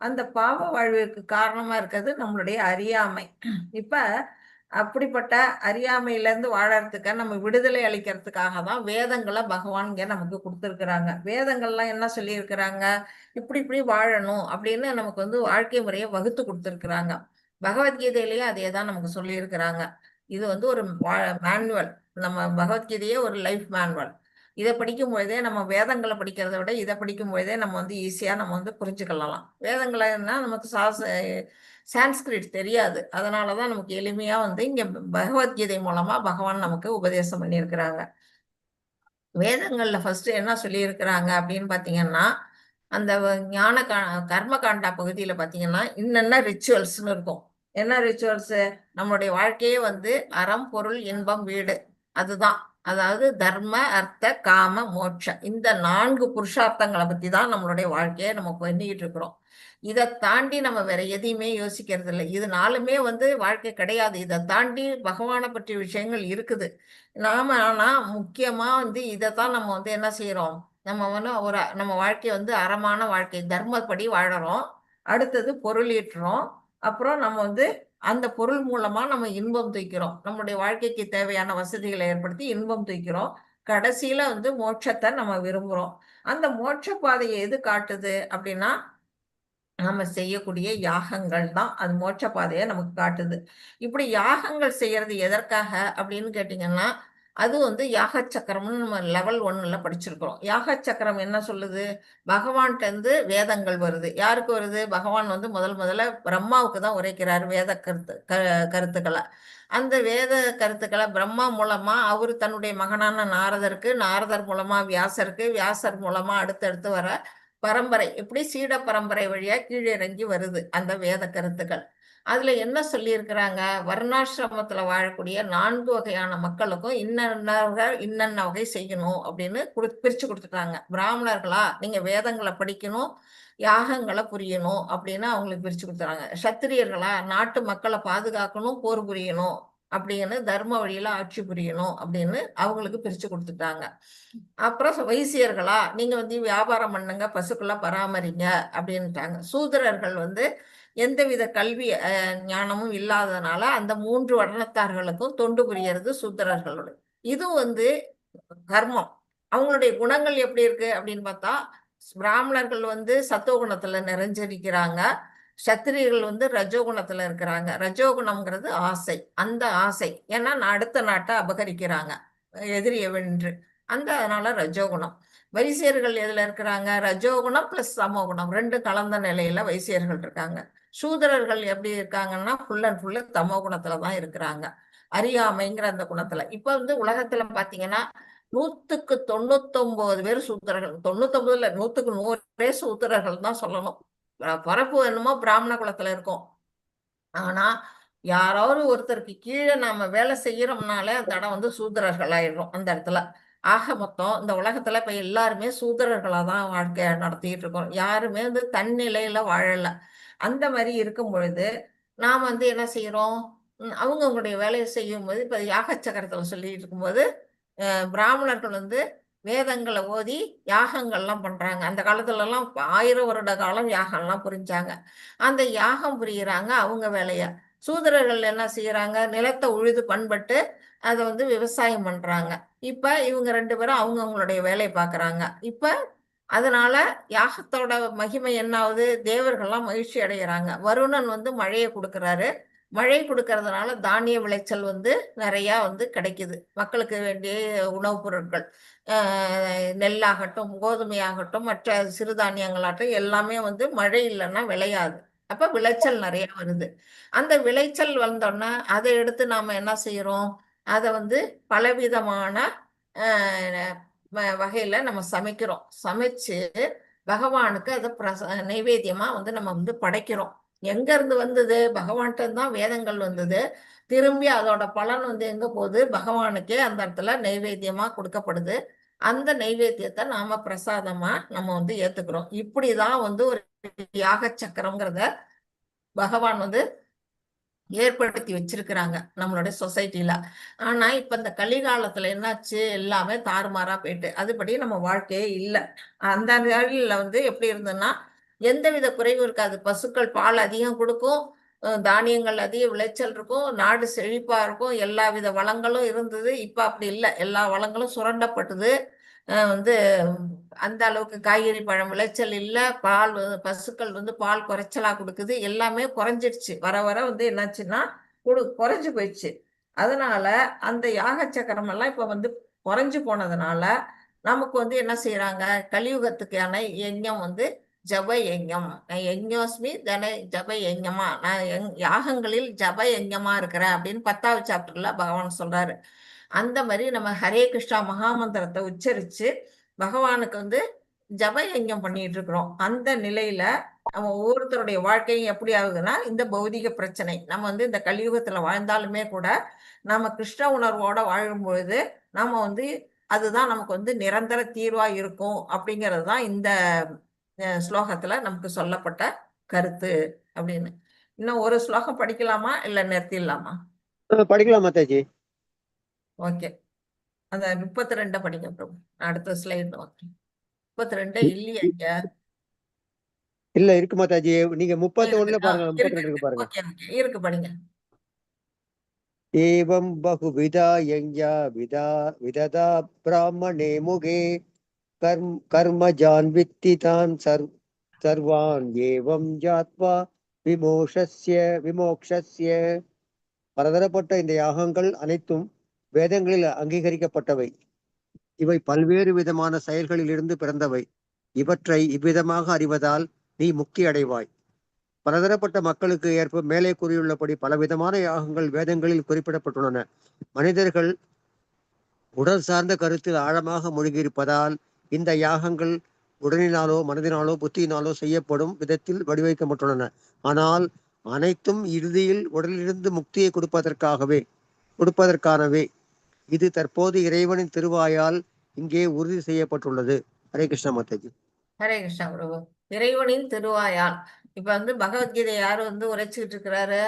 அந்த பாவ வாழ்வுக்கு காரணமா இருக்கிறது நம்மளுடைய அறியாமை. இப்ப அப்படிப்பட்ட அறியாமையில இருந்து வாழறதுக்கு நம்ம விடுதலை அளிக்கிறதுக்காக தான் வேதங்களை பகவான் இங்க நமக்கு கொடுத்துருக்குறாங்க. வேதங்கள்லாம் என்ன சொல்லி இருக்கிறாங்க? இப்படி இப்படி வாழணும் அப்படின்னு நமக்கு வாழ்க்கை முறையை வகுத்து கொடுத்துருக்குறாங்க. பகவத்கீதையிலேயே அதே தான் நமக்கு சொல்லி இருக்கிறாங்க. இது ஒரு மேனுவல். நம்ம பகவத்கீதையே ஒரு லைஃப் மேனுவல். இதை படிக்கும் பொழுதே, நம்ம வேதங்களை படிக்கிறத விட இதை படிக்கும் பொழுதே நம்ம ஈஸியா நம்ம புரிஞ்சுக்கலாம். வேதங்கள்னா நமக்கு சான்ஸ்கிரிட் தெரியாது. அதனாலதான் நமக்கு எளிமையா இங்க பகவத்கீதை மூலமா பகவான் நமக்கு உபதேசம் பண்ணியிருக்கிறாங்க. வேதங்கள்ல ஃபர்ஸ்ட் என்ன சொல்லி இருக்கிறாங்க அப்படின்னு பாத்தீங்கன்னா, அந்த ஞான கர்ம காண்டா பகுதியில பாத்தீங்கன்னா இன்னென்ன ரிச்சுவல்ஸ்னு இருக்கும். என்ன ரிச்சுவல்ஸ்? நம்மளுடைய வாழ்க்கையே அறம், பொருள், இன்பம், வீடு. அதுதான். அதாவது தர்ம, அர்த்த, காம, மோட்ச, இந்த 4 புருஷார்த்தங்களை பத்தி தான் நம்மளுடைய வாழ்க்கையை நம்ம பண்ணிக்கிட்டு இருக்கிறோம். இதை தாண்டி நம்ம வேற எதையுமே யோசிக்கிறது இல்லை. இது 4மே வாழ்க்கை கிடையாது. இதை தாண்டி பகவானை பற்றிய விஷயங்கள் இருக்குது. நாம ஆனா முக்கியமா இதைத்தான் நம்ம என்ன செய்யறோம்? நம்ம நம்ம வாழ்க்கை அறமான வாழ்க்கை, தர்மப்படி வாழறோம். அடுத்தது பொருள் ஈட்டுறோம். அப்புறம் நம்ம அந்த பொருள் மூலமா நம்ம இன்பம் தூக்கிறோம். நம்முடைய வாழ்க்கைக்கு தேவையான வசதிகளை ஏற்படுத்தி இன்பம் தூக்கிறோம். கடைசியில மோட்சத்தை நம்ம விரும்புறோம். அந்த மோட்ச பாதையை எது காட்டுது அப்படின்னா, நம்ம செய்யக்கூடிய யாகங்கள் தான் அது மோட்ச பாதையை நமக்கு காட்டுது. இப்படி யாகங்கள் செய்யறது எதற்காக அப்படின்னு கேட்டீங்கன்னா, அது வந்து யாக சக்கரம்னு நம்ம லெவல் 1ல படிச்சிருக்கிறோம். யாக சக்கரம் என்ன சொல்லுது? பகவான்கிட்ட இருந்து வேதங்கள் வருது. யாருக்கு வருது? பகவான் வந்து முதல்ல பிரம்மாவுக்கு தான் உரைக்கிறார் வேத கருத்துக்களை. அந்த வேத கருத்துக்களை பிரம்மா மூலமா அவரு தன்னுடைய மகனான நாரதருக்கு, நாரதர் மூலமா வியாசருக்கு, வியாசர் மூலமா அடுத்தடுத்து வர பரம்பரை, இப்படி சீட பரம்பரை வழியா கீழே இறங்கி வருது அந்த வேத கருத்துக்கள். அதுல என்ன சொல்லியிருக்கிறாங்க? வர்ணாசிரமத்துல வாழக்கூடிய 4 வகையான மக்களுக்கும் இன்னென்ன வகை செய்யணும் அப்படின்னு பிரிச்சு கொடுத்துட்டாங்க. பிராமணர்களா, நீங்க வேதங்களை படிக்கணும், யாகங்களை புரியணும் அப்படின்னு அவங்களுக்கு பிரிச்சு கொடுத்துறாங்க. சத்திரியர்களா, நாட்டு மக்களை பாதுகாக்கணும், போர் புரியணும் அப்படின்னு தர்ம வழியில ஆட்சி புரியணும் அப்படின்னு அவங்களுக்கு பிரிச்சு கொடுத்துட்டாங்க. அப்புறம் வைசியர்களா, நீங்க வந்து வியாபாரம் பண்ணுங்க, பசுக்களை பராமரிங்க அப்படின்ட்டாங்க. சூத்திரர்கள் வந்து எந்தவித கல்வி ஞானமும் இல்லாததுனால அந்த 3 வர்ணத்தார்களுக்கும் தொண்டு புரியறது சூத்திரர்களோட. இது வந்து கர்மம். அவங்களுடைய குணங்கள் எப்படி இருக்கு அப்படின்னு பார்த்தா, பிராமணர்கள் வந்து சத்துவகுணத்துல நிறைஞ்சிருக்கிறாங்க, சத்திரியர்கள் வந்து ரஜோகுணத்துல இருக்கிறாங்க. ரஜோகுணம்ங்கிறது ஆசை. அந்த ஆசை ஏன்னா அடுத்த நாட்டை அபகரிக்கிறாங்க எதிரியை வென்று, அதனால ரஜோகுணம். வைசியர்கள் எதுல இருக்கிறாங்க? ரஜோகுணம் பிளஸ் சமோகுணம் 2 கலந்த நிலையில வைசியர்கள் இருக்காங்க. சூதரர்கள் எப்படி இருக்காங்கன்னா ஃபுல் அண்ட் ஃபுல்லு தமோ குணத்துல தான் இருக்கிறாங்க, அறியாமைங்கிற அந்த குணத்துல. இப்ப வந்து உலகத்துல பாத்தீங்கன்னா 100க்கு 99 பேர் சூத்திரர்கள். 99 இல்ல, 100க்கு 100 பேர் சூத்திரர்கள் தான் சொல்லணும். பரப்பு என்னமோ பிராமண குலத்துல இருக்கும். ஆனா யாராவது ஒருத்தருக்கு கீழே நாம வேலை செய்யறோம்னாலே அந்த இடம் வந்து சூத்திரர்கள் ஆயிடும் அந்த இடத்துல. ஆக மொத்தம் இந்த உலகத்துல இப்ப எல்லாருமே சூத்திரர்களா தான் வாழ்க்கைய நடத்திட்டு இருக்கோம். யாருமே வந்து தன்னிலையில வாழல. அந்த மாதிரி இருக்கும் பொழுது நாம் வந்து என்ன செய்யறோம்? அவங்களுடைய வேலையை செய்யும் போது இப்ப யாக சக்கரத்துல சொல்லிட்டு இருக்கும்போது பிராமணர்கள் வந்து வேதங்களை ஓதி யாகங்கள்லாம் பண்றாங்க. அந்த காலத்துல எல்லாம் 1000 வருட காலம் யாகம்லாம் புரிஞ்சாங்க. அந்த யாகம் புரியுறாங்க அவங்க வேலைய. சூத்திரர்கள் என்ன செய்யறாங்க? நிலத்தை உழுது பண்பட்டு அதை வந்து விவசாயம் பண்றாங்க. இப்ப இவங்க 2 பேரும் அவங்களுடைய வேலையை பாக்குறாங்க. இப்ப அதனால யாகத்தோட மகிமை என்ன ஆகுது? தேவர்கள்லாம் மகிழ்ச்சி அடைகிறாங்க. வருணன் வந்து மழையை கொடுக்கிறாரு. மழை கொடுக்கறதுனால தானிய விளைச்சல் வந்து நிறைய வந்து கிடைக்குது. மக்களுக்கு வேண்டிய உணவுப் பொருட்கள், நெல்லாகட்டும், கோதுமையாகட்டும், மற்ற சிறுதானியங்களாகட்டும் எல்லாமே வந்து மழை இல்லைன்னா விளையாது. அப்ப விளைச்சல் நிறைய வருது. அந்த விளைச்சல் வந்தோன்னா அதை எடுத்து நாம என்ன செய்யறோம்? அதை வந்து பலவிதமான வகையில நம்ம சமைக்கிறோம். சமைச்சு பகவானுக்கு அதை நைவேத்தியமா வந்து நம்ம வந்து படைக்கிறோம். எங்க இருந்து வந்தது? பகவான்கிட்ட தான் வேதங்கள் வந்தது. திரும்பி அதோட பலன் வந்து எங்க போகுது? பகவானுக்கே அந்த இடத்துல நைவேத்தியமா கொடுக்கப்படுது. அந்த நைவேத்தியத்தை நாம பிரசாதமா நம்ம வந்து ஏத்துக்கிறோம். இப்படிதான் வந்து ஒரு யாக சக்கரம்ங்கிறத பகவான் வந்து ஏற்படுத்தி வச்சிருக்கிறாங்க நம்மளுடைய சொசைட்டில. ஆனா இப்ப இந்த கலிகாலத்துல என்னாச்சு? எல்லாமே தாறுமாறா போயிட்டு, அதுபடி நம்ம வாழ்க்கையே இல்லை. அந்த நாளில் வந்து எப்படி இருந்ததுன்னா எந்தவித குறைவும் இருக்காது. பசுக்கள் பால் அதிகம் கொடுக்கும், தானியங்கள் அதிக விளைச்சல் இருக்கும், நாடு செழிப்பா இருக்கும், எல்லா வித வளங்களும் இருந்தது. இப்ப அப்படி இல்லை. எல்லா வளங்களும் சுரண்டப்பட்டது. வந்து அந்த அளவுக்கு காய்கறி பழம் விளைச்சல் இல்லை. பால் பசுக்கள் வந்து பால் குறைச்சலா கொடுக்குது. எல்லாமே குறைஞ்சிடுச்சு. வர வர வந்து என்னாச்சுன்னா குறைஞ்சு போயிடுச்சு. அதனால அந்த யாக சக்கரம் எல்லாம் இப்ப வந்து குறைஞ்சு போனதுனால நமக்கு வந்து என்ன செய்யறாங்க? கலியுகத்துக்கான யஜ்ஞம் வந்து ஜப யஜ்ஞம். நான் யஜ்ஞோஸ்மி தன ஜப யஜ்ஞமா, நான் யாகங்களில் ஜப யஜ்ஞமா இருக்கிறேன் அப்படின்னு 10வது சாப்டர்ல பகவான் சொல்றாரு. அந்த மாதிரி நம்ம ஹரே கிருஷ்ணா மகாமந்திரத்தை உச்சரிச்சு பகவானுக்கு வந்து ஜப யஜ்ஞம் பண்ணிட்டு இருக்கிறோம். அந்த நிலையில நம்ம ஒவ்வொருத்தருடைய வாழ்க்கையும் எப்படி ஆகுதுன்னா, இந்த பௌதிக பிரச்சனை நம்ம வந்து இந்த கலியுகத்துல வாழ்ந்தாலுமே கூட நாம கிருஷ்ண உணர்வோட வாழும் பொழுது நாம வந்து அதுதான் நமக்கு வந்து நிரந்தர தீர்வா இருக்கும் அப்படிங்கிறது தான் இந்த ஸ்லோகத்துல நமக்கு சொல்லப்பட்ட கருத்து அப்படின்னு. இன்னும் ஒரு ஸ்லோகம் படிக்கலாமா இல்ல நிறுத்திடலாமா? படிக்கலாம் மாதாஜி. ஓகே, அந்த 32 படிங்க பிரபு. அடுத்த ஸ்லைட் 32 இல்லையா? இல்ல இருக்கு மாதாஜி. நீங்க 31ல பாருங்க, 32 இருக்கு பாருங்க. ஓகே இருக்கு, படிங்க. ஏவம் பகுவிதா யஞ்ஞா விததா பிராமணே முகே கர்மஜான் வித்தி தான் சர்வான் ஏவம் ஜாத்வா விமோக்ஷஸ்ய. பலதரப்பட்ட இந்த யாகங்கள் அனைத்தும் வேதங்களில் அங்கீகரிக்கப்பட்டவை. இவை பல்வேறு விதமான செயல்களிலிருந்து பிறந்தவை. இவற்றை இவ்விதமாக அறிவதால் நீ முக்தி அடைவாய். பலதரப்பட்ட மக்களுக்கு ஏற்ப மேலே கூறியுள்ளபடி பலவிதமான யாகங்கள் வேதங்களில் குறிப்பிடப்பட்டுள்ளன. மனிதர்கள் உடல் சார்ந்த கருத்தில் ஆழமாக மூழ்கியிருப்பதால் இந்த யாகங்கள் உடலினாலோ மனதினாலோ புத்தியினாலோ செய்யப்படும் விதத்தில் வடிவமைக்கப்பட்டுள்ளன. ஆனால் அனைத்தும் இறுதியில் உடலிலிருந்து முக்தியை கொடுப்பதற்கானவே. இது தற்போது இறைவனின் திருவாயால் இங்கே உறுதி செய்யப்பட்டுள்ளது. ஹரே கிருஷ்ணா மாதாஜி. ஹரே கிருஷ்ணா பிரபு. இறைவனின் திருவாயால் இப்ப பகவத்கீதை யாரு உரைச்சுக்கிட்டு இருக்கிறாரு?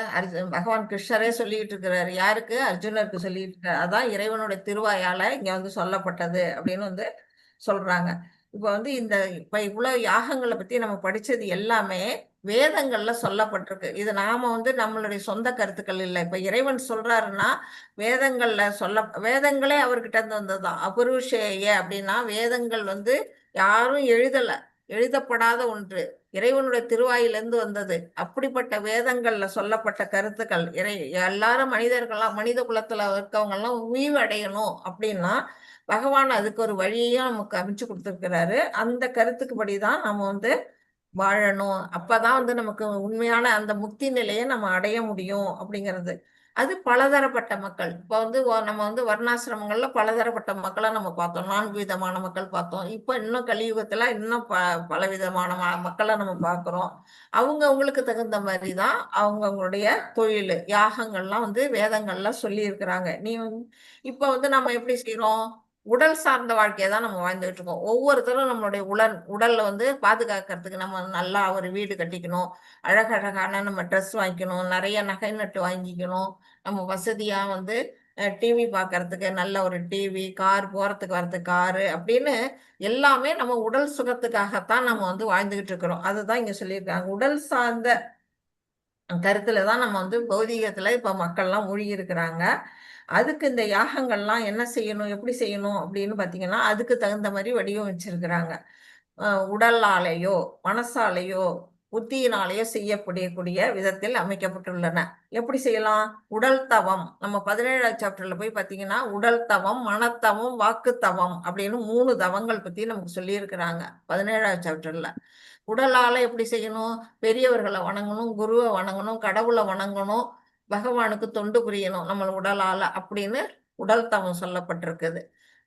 பகவான் கிருஷ்ணரே சொல்லிட்டு இருக்கிறாரு. யாருக்கு? அர்ஜுனருக்கு சொல்லிட்டு இருக்காரு. அதான் இறைவனுடைய திருவாயால இங்க சொல்லப்பட்டது அப்படின்னு சொல்றாங்க. இப்ப இப்ப இவ்வளவு யாகங்களை பத்தி நம்ம படிச்சது எல்லாமே வேதங்கள்ல சொல்லப்பட்டிருக்கு. இது நாம நம்மளுடைய சொந்த கருத்துக்கள் இல்லை. இப்ப இறைவன் சொல்றாருன்னா வேதங்களே அவர்கிட்ட இருந்து வந்ததுதான். அபுருஷேய அப்படின்னா வேதங்கள் யாரும் எழுதப்படாத ஒன்று, இறைவனுடைய திருவாயிலிருந்து வந்தது. அப்படிப்பட்ட வேதங்கள்ல சொல்லப்பட்ட கருத்துக்கள் எல்லாரும் மனித குலத்துல இருக்கவங்க எல்லாம் உய்வு அடையணும் அப்படின்னா பகவான் அதுக்கு ஒரு வழியையும் நமக்கு அமைச்சு கொடுத்துருக்கிறாரு. அந்த கருத்துக்குபடிதான் நம்ம வாழணும். அப்பதான் நமக்கு உண்மையான அந்த முக்தி நிலையை நம்ம அடைய முடியும் அப்படிங்கிறது. அது பலதரப்பட்ட மக்கள். இப்ப நம்ம வர்ணாசிரமங்கள்ல பலதரப்பட்ட மக்களை நம்ம பார்த்தோம். 4 விதமான மக்கள் பார்த்தோம். இப்ப இன்னும் கலியுகத்துல இன்னும் பலவிதமான மக்களை நம்ம பார்க்கிறோம். அவங்களுக்கு தகுந்த மாதிரிதான் அவங்களுடைய தொழில் யாகங்கள்லாம் வேதங்கள்ல சொல்லி இருக்கிறாங்க. இப்ப நம்ம எப்படி செய்யறோம்? உடல் சார்ந்த வாழ்க்கையை தான் நம்ம வாழ்ந்துட்டு இருக்கோம். ஒவ்வொருத்தரும் நம்மளுடைய உடல்ல பாதுகாக்கிறதுக்கு நம்ம நல்லா ஒரு வீடு கட்டிக்கணும், அழகழகான நம்ம ட்ரெஸ் வாங்கிக்கணும், நிறைய நகை நட்டு வாங்கிக்கணும், நம்ம வசதியா டிவி பார்க்கறதுக்கு நல்ல ஒரு டிவி, கார், போறதுக்கு வரதுக்கு காரு அப்படின்னு எல்லாமே நம்ம உடல் சுகத்துக்காகத்தான் நம்ம வாழ்ந்துகிட்டு இருக்கிறோம். அதுதான் இங்க சொல்லியிருக்காங்க. உடல் சார்ந்த கருத்துலதான் நம்ம பௌதீகத்துல இப்ப மக்கள்லாம் மூழ்கி இருக்கிறாங்க. அதுக்கு இந்த யாகங்கள்லாம் என்ன செய்யணும், எப்படி செய்யணும் அப்படின்னு பாத்தீங்கன்னா அதுக்கு தகுந்த மாதிரி வடிவமைச்சிருக்கிறாங்க. உடலாலேயோ மனசாலேயோ புத்தியினாலேயோ செய்யக்கூடிய விதத்தில் அமைக்கப்பட்டுள்ளன. எப்படி செய்யலாம்? உடல் தவம். நம்ம 17ஆவது சாப்டர்ல போய் பாத்தீங்கன்னா உடல் தவம், மனத்தவம், வாக்கு தவம் அப்படின்னு 3 தவங்கள் பத்தி நமக்கு சொல்லி இருக்கிறாங்க 17ஆவது சாப்டர்ல. உடலால எப்படி செய்யணும்? பெரியவர்களை வணங்கணும், குருவை வணங்கணும், கடவுளை வணங்கணும், பகவானுக்கு தொண்டு புரியணும் நம்ம உடலால அப்படின்னு உடல் தவம் சொல்லப்பட்டிருக்குது.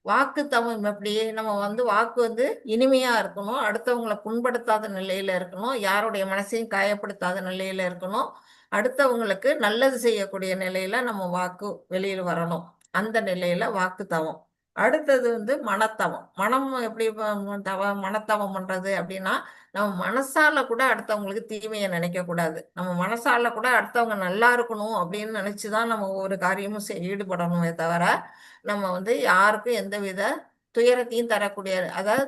வாக்கு தவம் எப்படி? நம்ம வாக்கு இனிமையா இருக்கணும், அடுத்தவங்களை புண்படுத்தாத நிலையில இருக்கணும், யாருடைய மனசையும் காயப்படுத்தாத நிலையில இருக்கணும், அடுத்தவங்களுக்கு நல்லது செய்யக்கூடிய நிலையில நம்ம வாக்கு வெளியில் வரணும். அந்த நிலையில வாக்கு தவம். அடுத்தது மனத்தவம். மனம் எப்படி மனத்தவம் பண்றது அப்படின்னா நம்ம மனசால கூட அடுத்தவங்களுக்கு தீமையை நினைக்க கூடாது. நம்ம மனசால கூட அடுத்தவங்க நல்லா இருக்கணும் அப்படின்னு நினைச்சுதான் நம்ம ஒவ்வொரு காரியமும் ஈடுபடணுமே தவிர நம்ம யாருக்கும் எந்தவித துயரத்தையும் தரக்கூடிய, அதாவது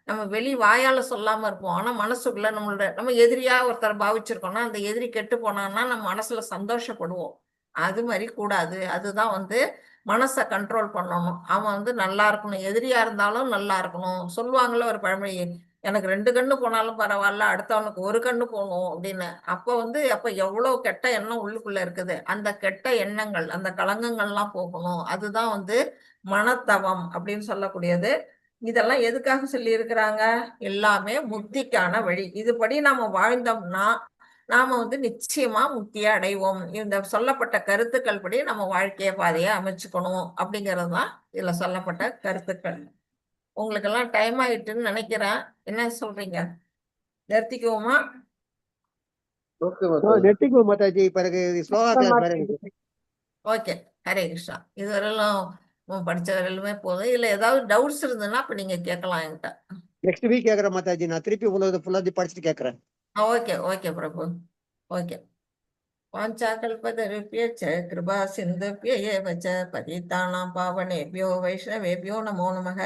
நம்ம வெளி வாயால சொல்லாம இருப்போம். ஆனா மனசுக்குள்ள நம்ம எதிரியா ஒருத்தர் பாவிச்சிருக்கோம்னா அந்த எதிரி கெட்டு போனான்னா நம்ம மனசுல சந்தோஷப்படுவோம். அது மாதிரி கூடாது. அதுதான் மனசை கண்ட்ரோல் பண்ணணும். அவன் நல்லா இருக்கணும், எதிரியா இருந்தாலும் நல்லா இருக்கணும். சொல்லுவாங்கல்ல ஒரு பழமொழி, எனக்கு 2 கண்ணு போனாலும் பரவாயில்ல, அடுத்தவனுக்கு 1 கண்ணு போகணும் அப்படின்னு. அப்ப எவ்வளவு கெட்ட எண்ணம் உள்ளுக்குள்ள இருக்குது. அந்த கெட்ட எண்ணங்கள், அந்த களங்கங்கள்லாம் போகணும். அதுதான் மனத்தவம் அப்படின்னு சொல்லக்கூடியது. இதெல்லாம் எதுக்காக சொல்லி இருக்கிறாங்க? எல்லாமே முக்திக்கான வழி. இதுபடி நாம வாழ்ந்தோம்னா நாம நிச்சயமா முக்தியை அடைவோம். இந்த சொல்லப்பட்ட கருத்துக்கள் படி நம்ம வாழ்க்கைய பாதையை அமைச்சுக்கணும் அப்படிங்கிறது தான் இதுல சொல்லப்பட்ட கருத்துக்கள். உங்களுக்கு எல்லாம் டைம் ஆயிட்டுன்னு நினைக்கிறேன். என்ன சொல்றீங்க? நிறுத்திக்குவோமா? நெட்டிக்கு மாதாஜி. பிறகு ஸ்லோகா கிளாஸ் வேற இருக்கு. ஓகே. ஹரே கிருஷ்ணா. இதுவரையிலும் படிச்ச வரையிலுமே போதும். இல்ல ஏதாவது டவுட்ஸ் இருந்ததுன்னா அப்ப நீங்க கேட்கலாம் என்கிட்ட. நெக்ஸ்ட் வீக் கேக்குறேன் மாதாஜி. நான் திருப்பி ஃபுல்லாக படிச்சுட்டு கேட்கறேன். ஓகே ஓகே பிரபு. ஓகே. வாஞ்சாகல்பதருப்யச்ச கிருபா சிந்துப்ய ஏவ ச பதிதானாம் பாவனேப்யோ வைஷ்ணவேப்யோ நமோ நமः.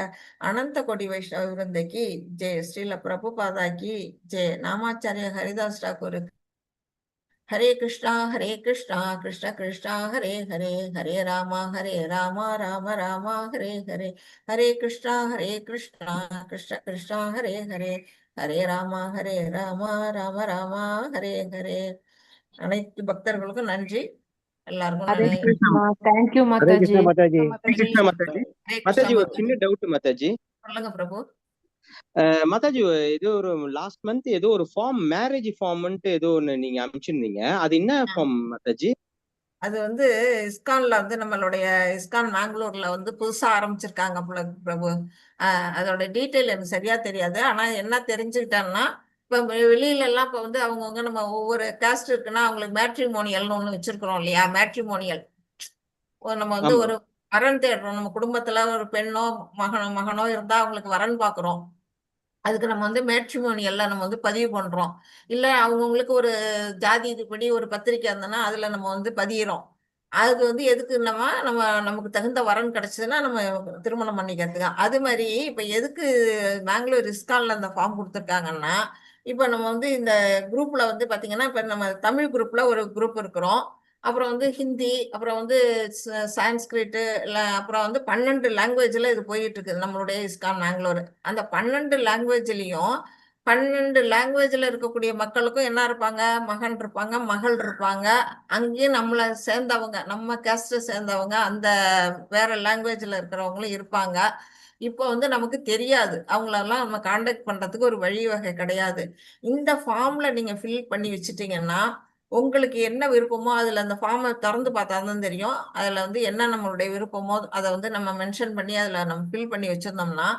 அனந்த கோடி வைஷ்ணவ விருந்த கி ஜெய். ஸ்ரீல பிரபுபாதா கி ஜெய். நாமாச்சாரிய ஹரிதாஸ் டாக்கூர். ஹரே கிருஷ்ணா கிருஷ்ண கிருஷ்ணா ஹரே ஹரே, ஹரே ராமா ராம ராமா ஹரே ஹரே, ஹரே கிருஷ்ணா கிருஷ்ண கிருஷ்ணா ஹரே ஹரே, ஹரே ராமா ராம ராம ஹரே ஹரே. அனைத்து பக்தர்களுக்கும் நன்றி. எல்லாருக்கும் ஹரே நன்றி. கிருஷ்ணா. தேங்க்யூ ஹரே மாதாஜி. கிருஷ்ணா மாதாஜி. ஹரே கிருஷ்ணா மாதாஜி. ஹரே கிருஷ்ணா மாதாஜி ஒரு மாதாஜி. சின்ன டவுட் மாதாஜி. சொல்லுங்க பிரபு. மாதாஜி ஏதோ ஒரு லாஸ்ட் மந்த் ஏதோ ஒரு ஃபார்ம் மேரேஜ் ஃபார்ம்ன்ட்டு ஏதோ ஒண்ணு நீங்க அனுப்பிச்சிருந்தீங்க. அது என்ன ஃபார்ம் மாதாஜி? அது வந்து இஸ்கான்ல வந்து நம்மளுடைய இஸ்கான் மேங்களூர்ல வந்து புதுசா ஆரம்பிச்சிருக்காங்க போல இருக்கு பிரபு. அதோட டீட்டெயில் எனக்கு சரியா தெரியாது. ஆனா என்ன தெரிஞ்சுக்கிட்டேன்னா, இப்ப வெளியில எல்லாம் இப்ப வந்து அவங்கவுங்க நம்ம ஒவ்வொரு காஸ்ட் இருக்குன்னா அவங்களுக்கு மேட்ரிமோனியல்னு ஒண்ணு வச்சிருக்கிறோம் இல்லையா? மேட்ரிமோனியல் நம்ம வந்து ஆமா. ஒரு வரன் தேடுறோம். நம்ம குடும்பத்துல ஒரு பெண்ணோ மகனோ இருந்தா அவங்களுக்கு வரன் பாக்குறோம். அதுக்கு நம்ம வந்து மேட்ரிமோனியல்ல நம்ம வந்து பதிவு பண்றோம். இல்ல அவங்கவுங்களுக்கு ஒரு ஜாதி இதுபடி ஒரு பத்திரிக்கை இருந்ததுன்னா அதுல நம்ம வந்து பதியிறோம். அதுக்கு வந்து எதுக்குன்னமா நம்ம நமக்கு தகுந்த வரன் கிடைச்சதுன்னா நம்ம திருமணம் பண்ணிக்கிறதுக்கு. அது மாதிரி இப்ப எதுக்கு பெங்களூர் இஸ்கான்ல அந்த ஃபார்ம் கொடுத்துருக்காங்கன்னா, இப்ப நம்ம வந்து இந்த குரூப்ல வந்து பாத்தீங்கன்னா, இப்ப நம்ம தமிழ் குரூப்ல ஒரு குரூப் இருக்கிறோம். அப்புறம் வந்து ஹிந்தி, அப்புறம் வந்து சான்ஸ்கிரிட், அப்புறம் வந்து 12 லாங்குவேஜ்ல இது போயிட்டு இருக்குது நம்மளுடைய இஸ்கான் மேங்களூர். அந்த 12 லாங்குவேஜ்லயும் 12 லாங்குவேஜ்ல இருக்கக்கூடிய மக்களுக்கும் என்ன இருப்பாங்க? மகன் இருப்பாங்க, மகள் இருப்பாங்க. அங்கேயும் நம்மள சேர்ந்தவங்க, நம்ம கேஸ்ட சேர்ந்தவங்க, அந்த வேற லாங்குவேஜ்ல இருக்கிறவங்களும் இருப்பாங்க. இப்போ வந்து நமக்கு தெரியாது. அவங்களெல்லாம் நம்ம கான்டாக்ட் பண்றதுக்கு ஒரு வழிவகை கிடையாது. இந்த ஃபார்ம்ல நீங்க ஃபில் பண்ணி வச்சுட்டீங்கன்னா, உங்களுக்கு என்ன விருப்பமோ அதுல அந்த ஃபார்மை திறந்து பார்த்தா தான் தெரியும். அதுல வந்து என்ன நம்மளுடைய விருப்பமோ அதை வந்து நம்ம மென்ஷன் பண்ணி அதுல நம்ம ஃபில் பண்ணி வச்சிருந்தோம்னா,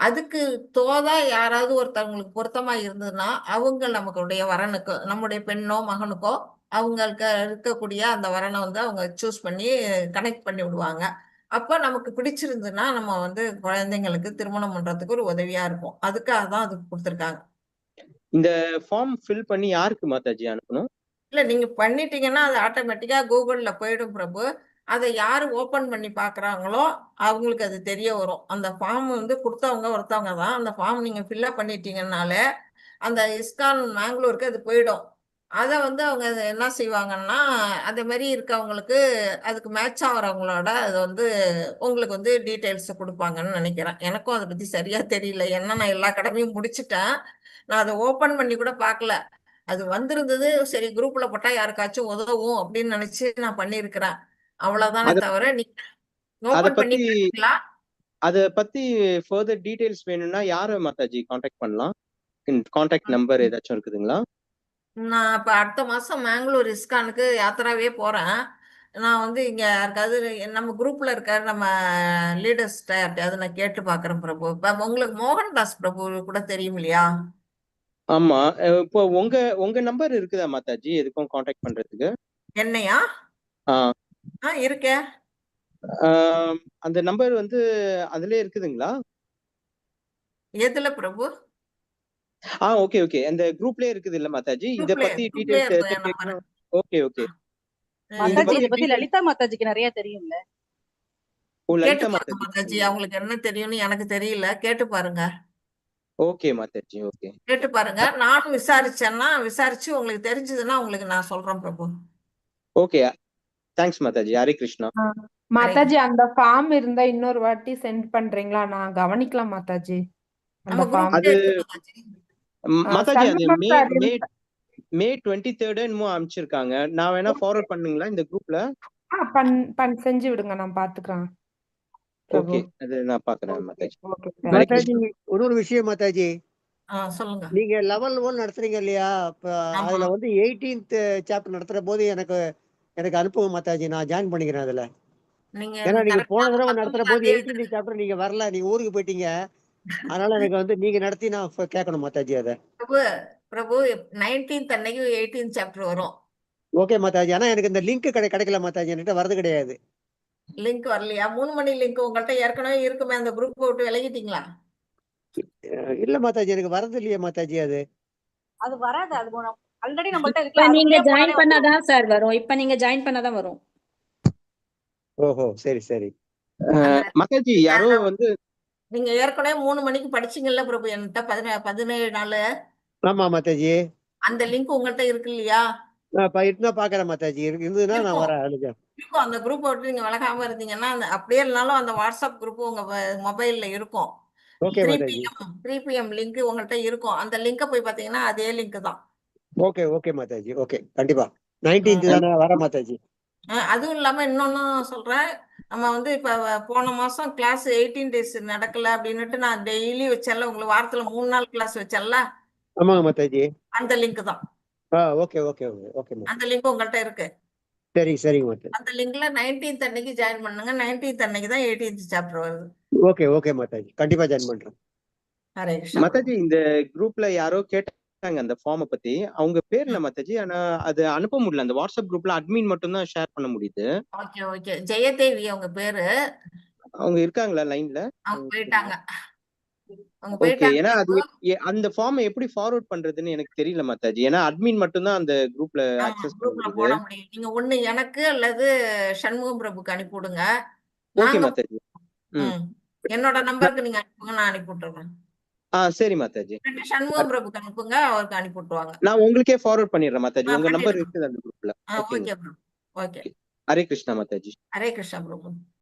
அதுக்கு தோதா யாராவது ஒருத்தவங்களுக்கு பொருத்தமா இருந்ததுன்னா, அவங்க நமக்குடைய வரனுக்கு நம்முடைய பெண்ணோ, மகனுக்கோ அவங்களுக்கு இருக்கக்கூடிய அந்த வரனை வந்து அவங்க சூஸ் பண்ணி கனெக்ட் பண்ணி விடுவாங்க. அப்ப நமக்கு பிடிச்சிருந்ததுன்னா, நம்ம வந்து குழந்தைங்களுக்கு திருமணம் பண்றதுக்கு ஒரு உதவியா இருக்கும். அதுக்காக தான் அதுக்கு குடுத்துருக்காங்க. இந்த ஃபார்ம் ஃபில் பண்ணி யாருக்கு மாதாஜி அனுப்பணும்? இல்ல நீங்க பண்ணிட்டீங்கன்னா, அது ஆட்டோமேட்டிக்கா கூகுள்ல போயிடும் பிரபு. அத யாரு ஓப்பன் பண்ணி பார்க்குறாங்களோ, அவங்களுக்கு அது தெரிய வரும். அந்த ஃபார்ம் வந்து குடுத்தவங்க ஒருத்தவங்க தான். அந்த ஃபார்ம் நீங்க ஃபில்லப் பண்ணிட்டீங்கன்னாலே, அந்த இஸ்கான் மேங்களூருக்கு அது போயிடும். அத வந்து அவங்க என்ன செய்வாங்கன்னா, அதே மாரி இருக்கவங்களுக்கு அதுக்கு மேட்ச் ஆகுறவங்களோட அது வந்து உங்களுக்கு வந்து டீட்டெயில்ஸ குடுப்பாங்கன்னு நெனைக்கிறேன். எனக்கும் அத பத்தி சரியா தெரியல. ஏன்னா நான் எல்லா கடமையும் முடிச்சுட்டேன். நான் அத ஓப்பன் பண்ணி கூட பார்க்கல. அது வந்திருந்தது. சரி குரூப்ல போட்டா யாருக்காச்சும் உதவும் அப்படின்னு நினைச்சு நான் பண்ணியிருக்கிறேன். அவ்வளவுதானே அத தவிர நீங்க அத ஓபன் பண்ணி பத்தி பார்த்தீங்களா? அத பத்தி ஃபர்தர் டீடைல்ஸ் வேணும்னா யார மாதாஜி கான்டாக்ட் பண்ணலாம்? கான்டாக்ட் நம்பர் ஏதாச்சும் இருக்குதுங்களா? நான் இப்ப அடுத்த மாசம் மேங்களூர் இஸ்கானுக்கு யாத்திராவே போறேன். நான் வந்து இங்க யாருக்காவது நம்ம குரூப்ல இருக்க நம்ம லீடர்ஸ்ட்ட யார்ட்டயாவது நான் கேட்டு பார்க்குறேன் பிரபு. இப்ப உங்களுக்கு மோகன்தாஸ் பிரபு கூட தெரியும் இல்லையா? ஆமா. இப்போ உங்க உங்க நம்பர் இருக்குதா மாதாஜி எதுக்கும் கான்டாக்ட் பண்றதுக்கு? என்னையா? ஆ. இருக்கே. அந்த நம்பர் வந்து அதிலே இருக்குதுங்களா? எதுல பிரபு? Okay, okay. அந்த குரூப்லயே இருக்குது இல்ல மாதாஜி. இத பத்தி குரூப்லயே டீடைல்ஸ் இருக்கும் ஏதாச்சும் என் நம்பர். கேட்கணும். Okay, okay. இத மாதாஜி பத்தி இத பத்தி டீடைல்ஸ் லலிதா மாதாஜிக்கு நிறைய தெரியும்ல. கேட்டு லலிதா பாருங்க மாதாஜி. மாதாஜி. அவங்களுக்கு என்ன தெரியும்னு எனக்கு தெரியல. கேட்டு பாருங்க. ஓகே மாதாஜி. ஓகே. கேட்டு பாருங்க. நானும் விசாரிச்சேன்னா, விசாரிச்சு உங்களுக்கு தெரிஞ்சதுன்னா உங்களுக்கு நான் சொல்றேன் பிரபு. ஓகே. தேங்க்ஸ் மாதாஜி. ஹரே கிருஷ்ணா. ஆ. மாதாஜி அந்த ஃபார்ம் இருந்தா இன்னொரு வாட்டி சென்ட் பண்றீங்களா? நான் கவனிக்கலாம் மாதாஜி. அந்த நம்ம ஃபார்ம். குரூப்லயே இருக்கு மாதாஜி. மாதாஜி அது சல்மான் மே சார் மே மே 23 என்னமோ அனுப்பிச்சிருக்காங்க. நான் வேணா ஃபார்வர்ட் பண்ணுங்களா இந்த குரூப்ல? பண் பண் செஞ்சு விடுங்க, நான் பாத்துக்கிறேன் பிரபு. ஓகே. அது நான் பாக்குறேன் okay Mataji. Okay Hare thank you. Mataji Krishna. ஒரு விஷயம் மாதாஜி. சொல்லுங்க. நீங்க லெவல் 1 நடத்துறீங்க இல்லையா? இப்ப ஆமா. அதுல வந்து 18th சாப்டர் நடத்துற போது எனக்கு எனக்கு அனுப்புங்க மாதாஜி. நான் ஜாயின் பண்ணிக்கிறேன் அதுல. நீங்க ஏன்னா நீங்க போன கரெக்டா தடவை நடத்துற போது 19ஆம் 18th சாப்டர் நீங்க வரல. நீங்க ஊருக்கு போயிட்டீங்க. அதனால எனக்கு வந்து நீங்க நடத்தி நான் கேட்கணும் மாதாஜி அத. பிரபு பிரபு 19th அன்னைக்கு 18th சாப்டர் வரும். ஓகே மாதாஜி. ஆனா எனக்கு இந்த லிங்க் கிடைக்கல மாதாஜி. என்கிட்ட வரது கிடையாது. லிங்க் வரலையா? 3 மணி லிங்க் உங்கள்ட்ட ஏற்கனவே இருக்குமே. அந்த குரூப் விட்டு விலகிட்டீங்களா? இல்ல மாதாஜி எனக்கு வரது இல்லையே மாதாஜி அது. அது வராது. அது ஆல்ரெடி நம்மள்ட்ட இப்ப இருக்குல்ல. நீங்க அதுக்குள்ளே ஜாயின் போனாலே வந்துரும். பண்ணாதான் சார் வரும். இப்ப நீங்க ஜாயின் பண்ணாதான் வரும். ஓஹோ சரி சரி. அந்த மாதாஜி யாரோ வந்து நீங்க ஏற்கனவே 3 மணிக்கு படிச்சீங்கல்ல பிரபு என்கிட்ட 17 நாள். ஆமா மாதாஜி. அந்த லிங்க் உங்கள்ட்ட இருக்கு இல்லையா? நான் இருந்தா பாக்குறேன் மாதாஜி. இருந்ததுன்னா நான் இருக்கும். வரேன் அதுக்கு. இருக்கும். அந்த குரூப் விட்டு நீங்க விலகாம இருந்தீங்கன்னா, அப்படியே இல்லனாலும் அந்த வாட்ஸ்அப் குரூப் உங்க மொபைல்ல இருக்கும். Okay 3 Mataji. PM 3 PM link உங்கள்ட்ட இருக்கும். அந்த லிங்க போய் பாத்தீங்கன்னா அதே லிங்க் தான். Okay okay Mataji. ஓகே கண்டிப்பா 19th தானே வரேன் மாதாஜி. அதுவும் இல்லாம இன்னொன்னும் சொல்றேன். நம்ம வந்து இப்ப போன மாசம் கிளாஸ் 18 டேஸ் நடக்கல அப்படின்னுட்டு நான் டெய்லி வச்சேன்ல, உங்களுக்கு வாரத்துல 3 நாள் கிளாஸ் வச்சேன்ல, ஆமாங்க மாதாஜி. அந்த லிங்க் தான். Okay okay okay okay Mataji. அந்த லிங்க் உங்கள்ட்ட இருக்கு. சரிங்க மாதாஜி. அந்த லிங்க்ல 19th அன்னைக்கு ஜாயின் பண்ணுங்க. 19th அன்னைக்கு தான் 18th சாப்டர் வருது. ஓகே மாதாஜி, கண்டிப்பா ஜாயின் பண்றேன். ஹரே கிருஷ்ணா. மாதாஜி இந்த குரூப்ல யாரோ கேட்டாங்க அந்த ஃபார்மை பத்தி. அவங்க பேர் என்ன மாதாஜி? ஆனா அது அனுப்ப முடியல. அந்த வாட்ஸ்அப் குரூப்ல அட்மின் மட்டும் தான் ஷேர் பண்ண முடியுது. ஓகே ஜெயதேவி அவங்க பேரு. அவங்க இருக்காங்களா லைன்ல? அவங்க போயிட்டாங்க. அவங்க ஓகே. போயிட்டாங்க. ஏன்னா அது அந்த ஃபார்மை எப்படி ஃபார்வர்ட் பண்றதுன்னு எனக்கு தெரியல மாதாஜி. ஏன்னா அட்மின் மட்டும் தான் அந்த குரூப்ல ஆமா, அக்சஸ் பண்ண குரூப்ல முடியுது. போட முடியும். நீங்க ஒண்ணு எனக்கு அல்லது சண்முகம் பிரபுக்கு அனுப்பி விடுங்க. ஓகே நாங்க மாதாஜி. ம், என்னோட நம்பருக்கு நீங்க அனுப்புங்க, நான் அனுப்பி விட்டுறேன். சரி மாதாஜி. இல்லாட்டி சண்முகம் பிரபுக்கு அனுப்புங்க, அவருக்கு அனுப்பி விட்டுருவாங்க. நான் உங்களுக்கே ஃபார்வர்ட் பண்ணிடுறேன் மாதாஜி. உங்க நம்பர் பண்ணிடுங்க. இருக்குது அந்த குரூப்ல. ஓகேங்க. Okay bro. Okay. Hare Krishna Mataji. Hare Krishna பிரபு.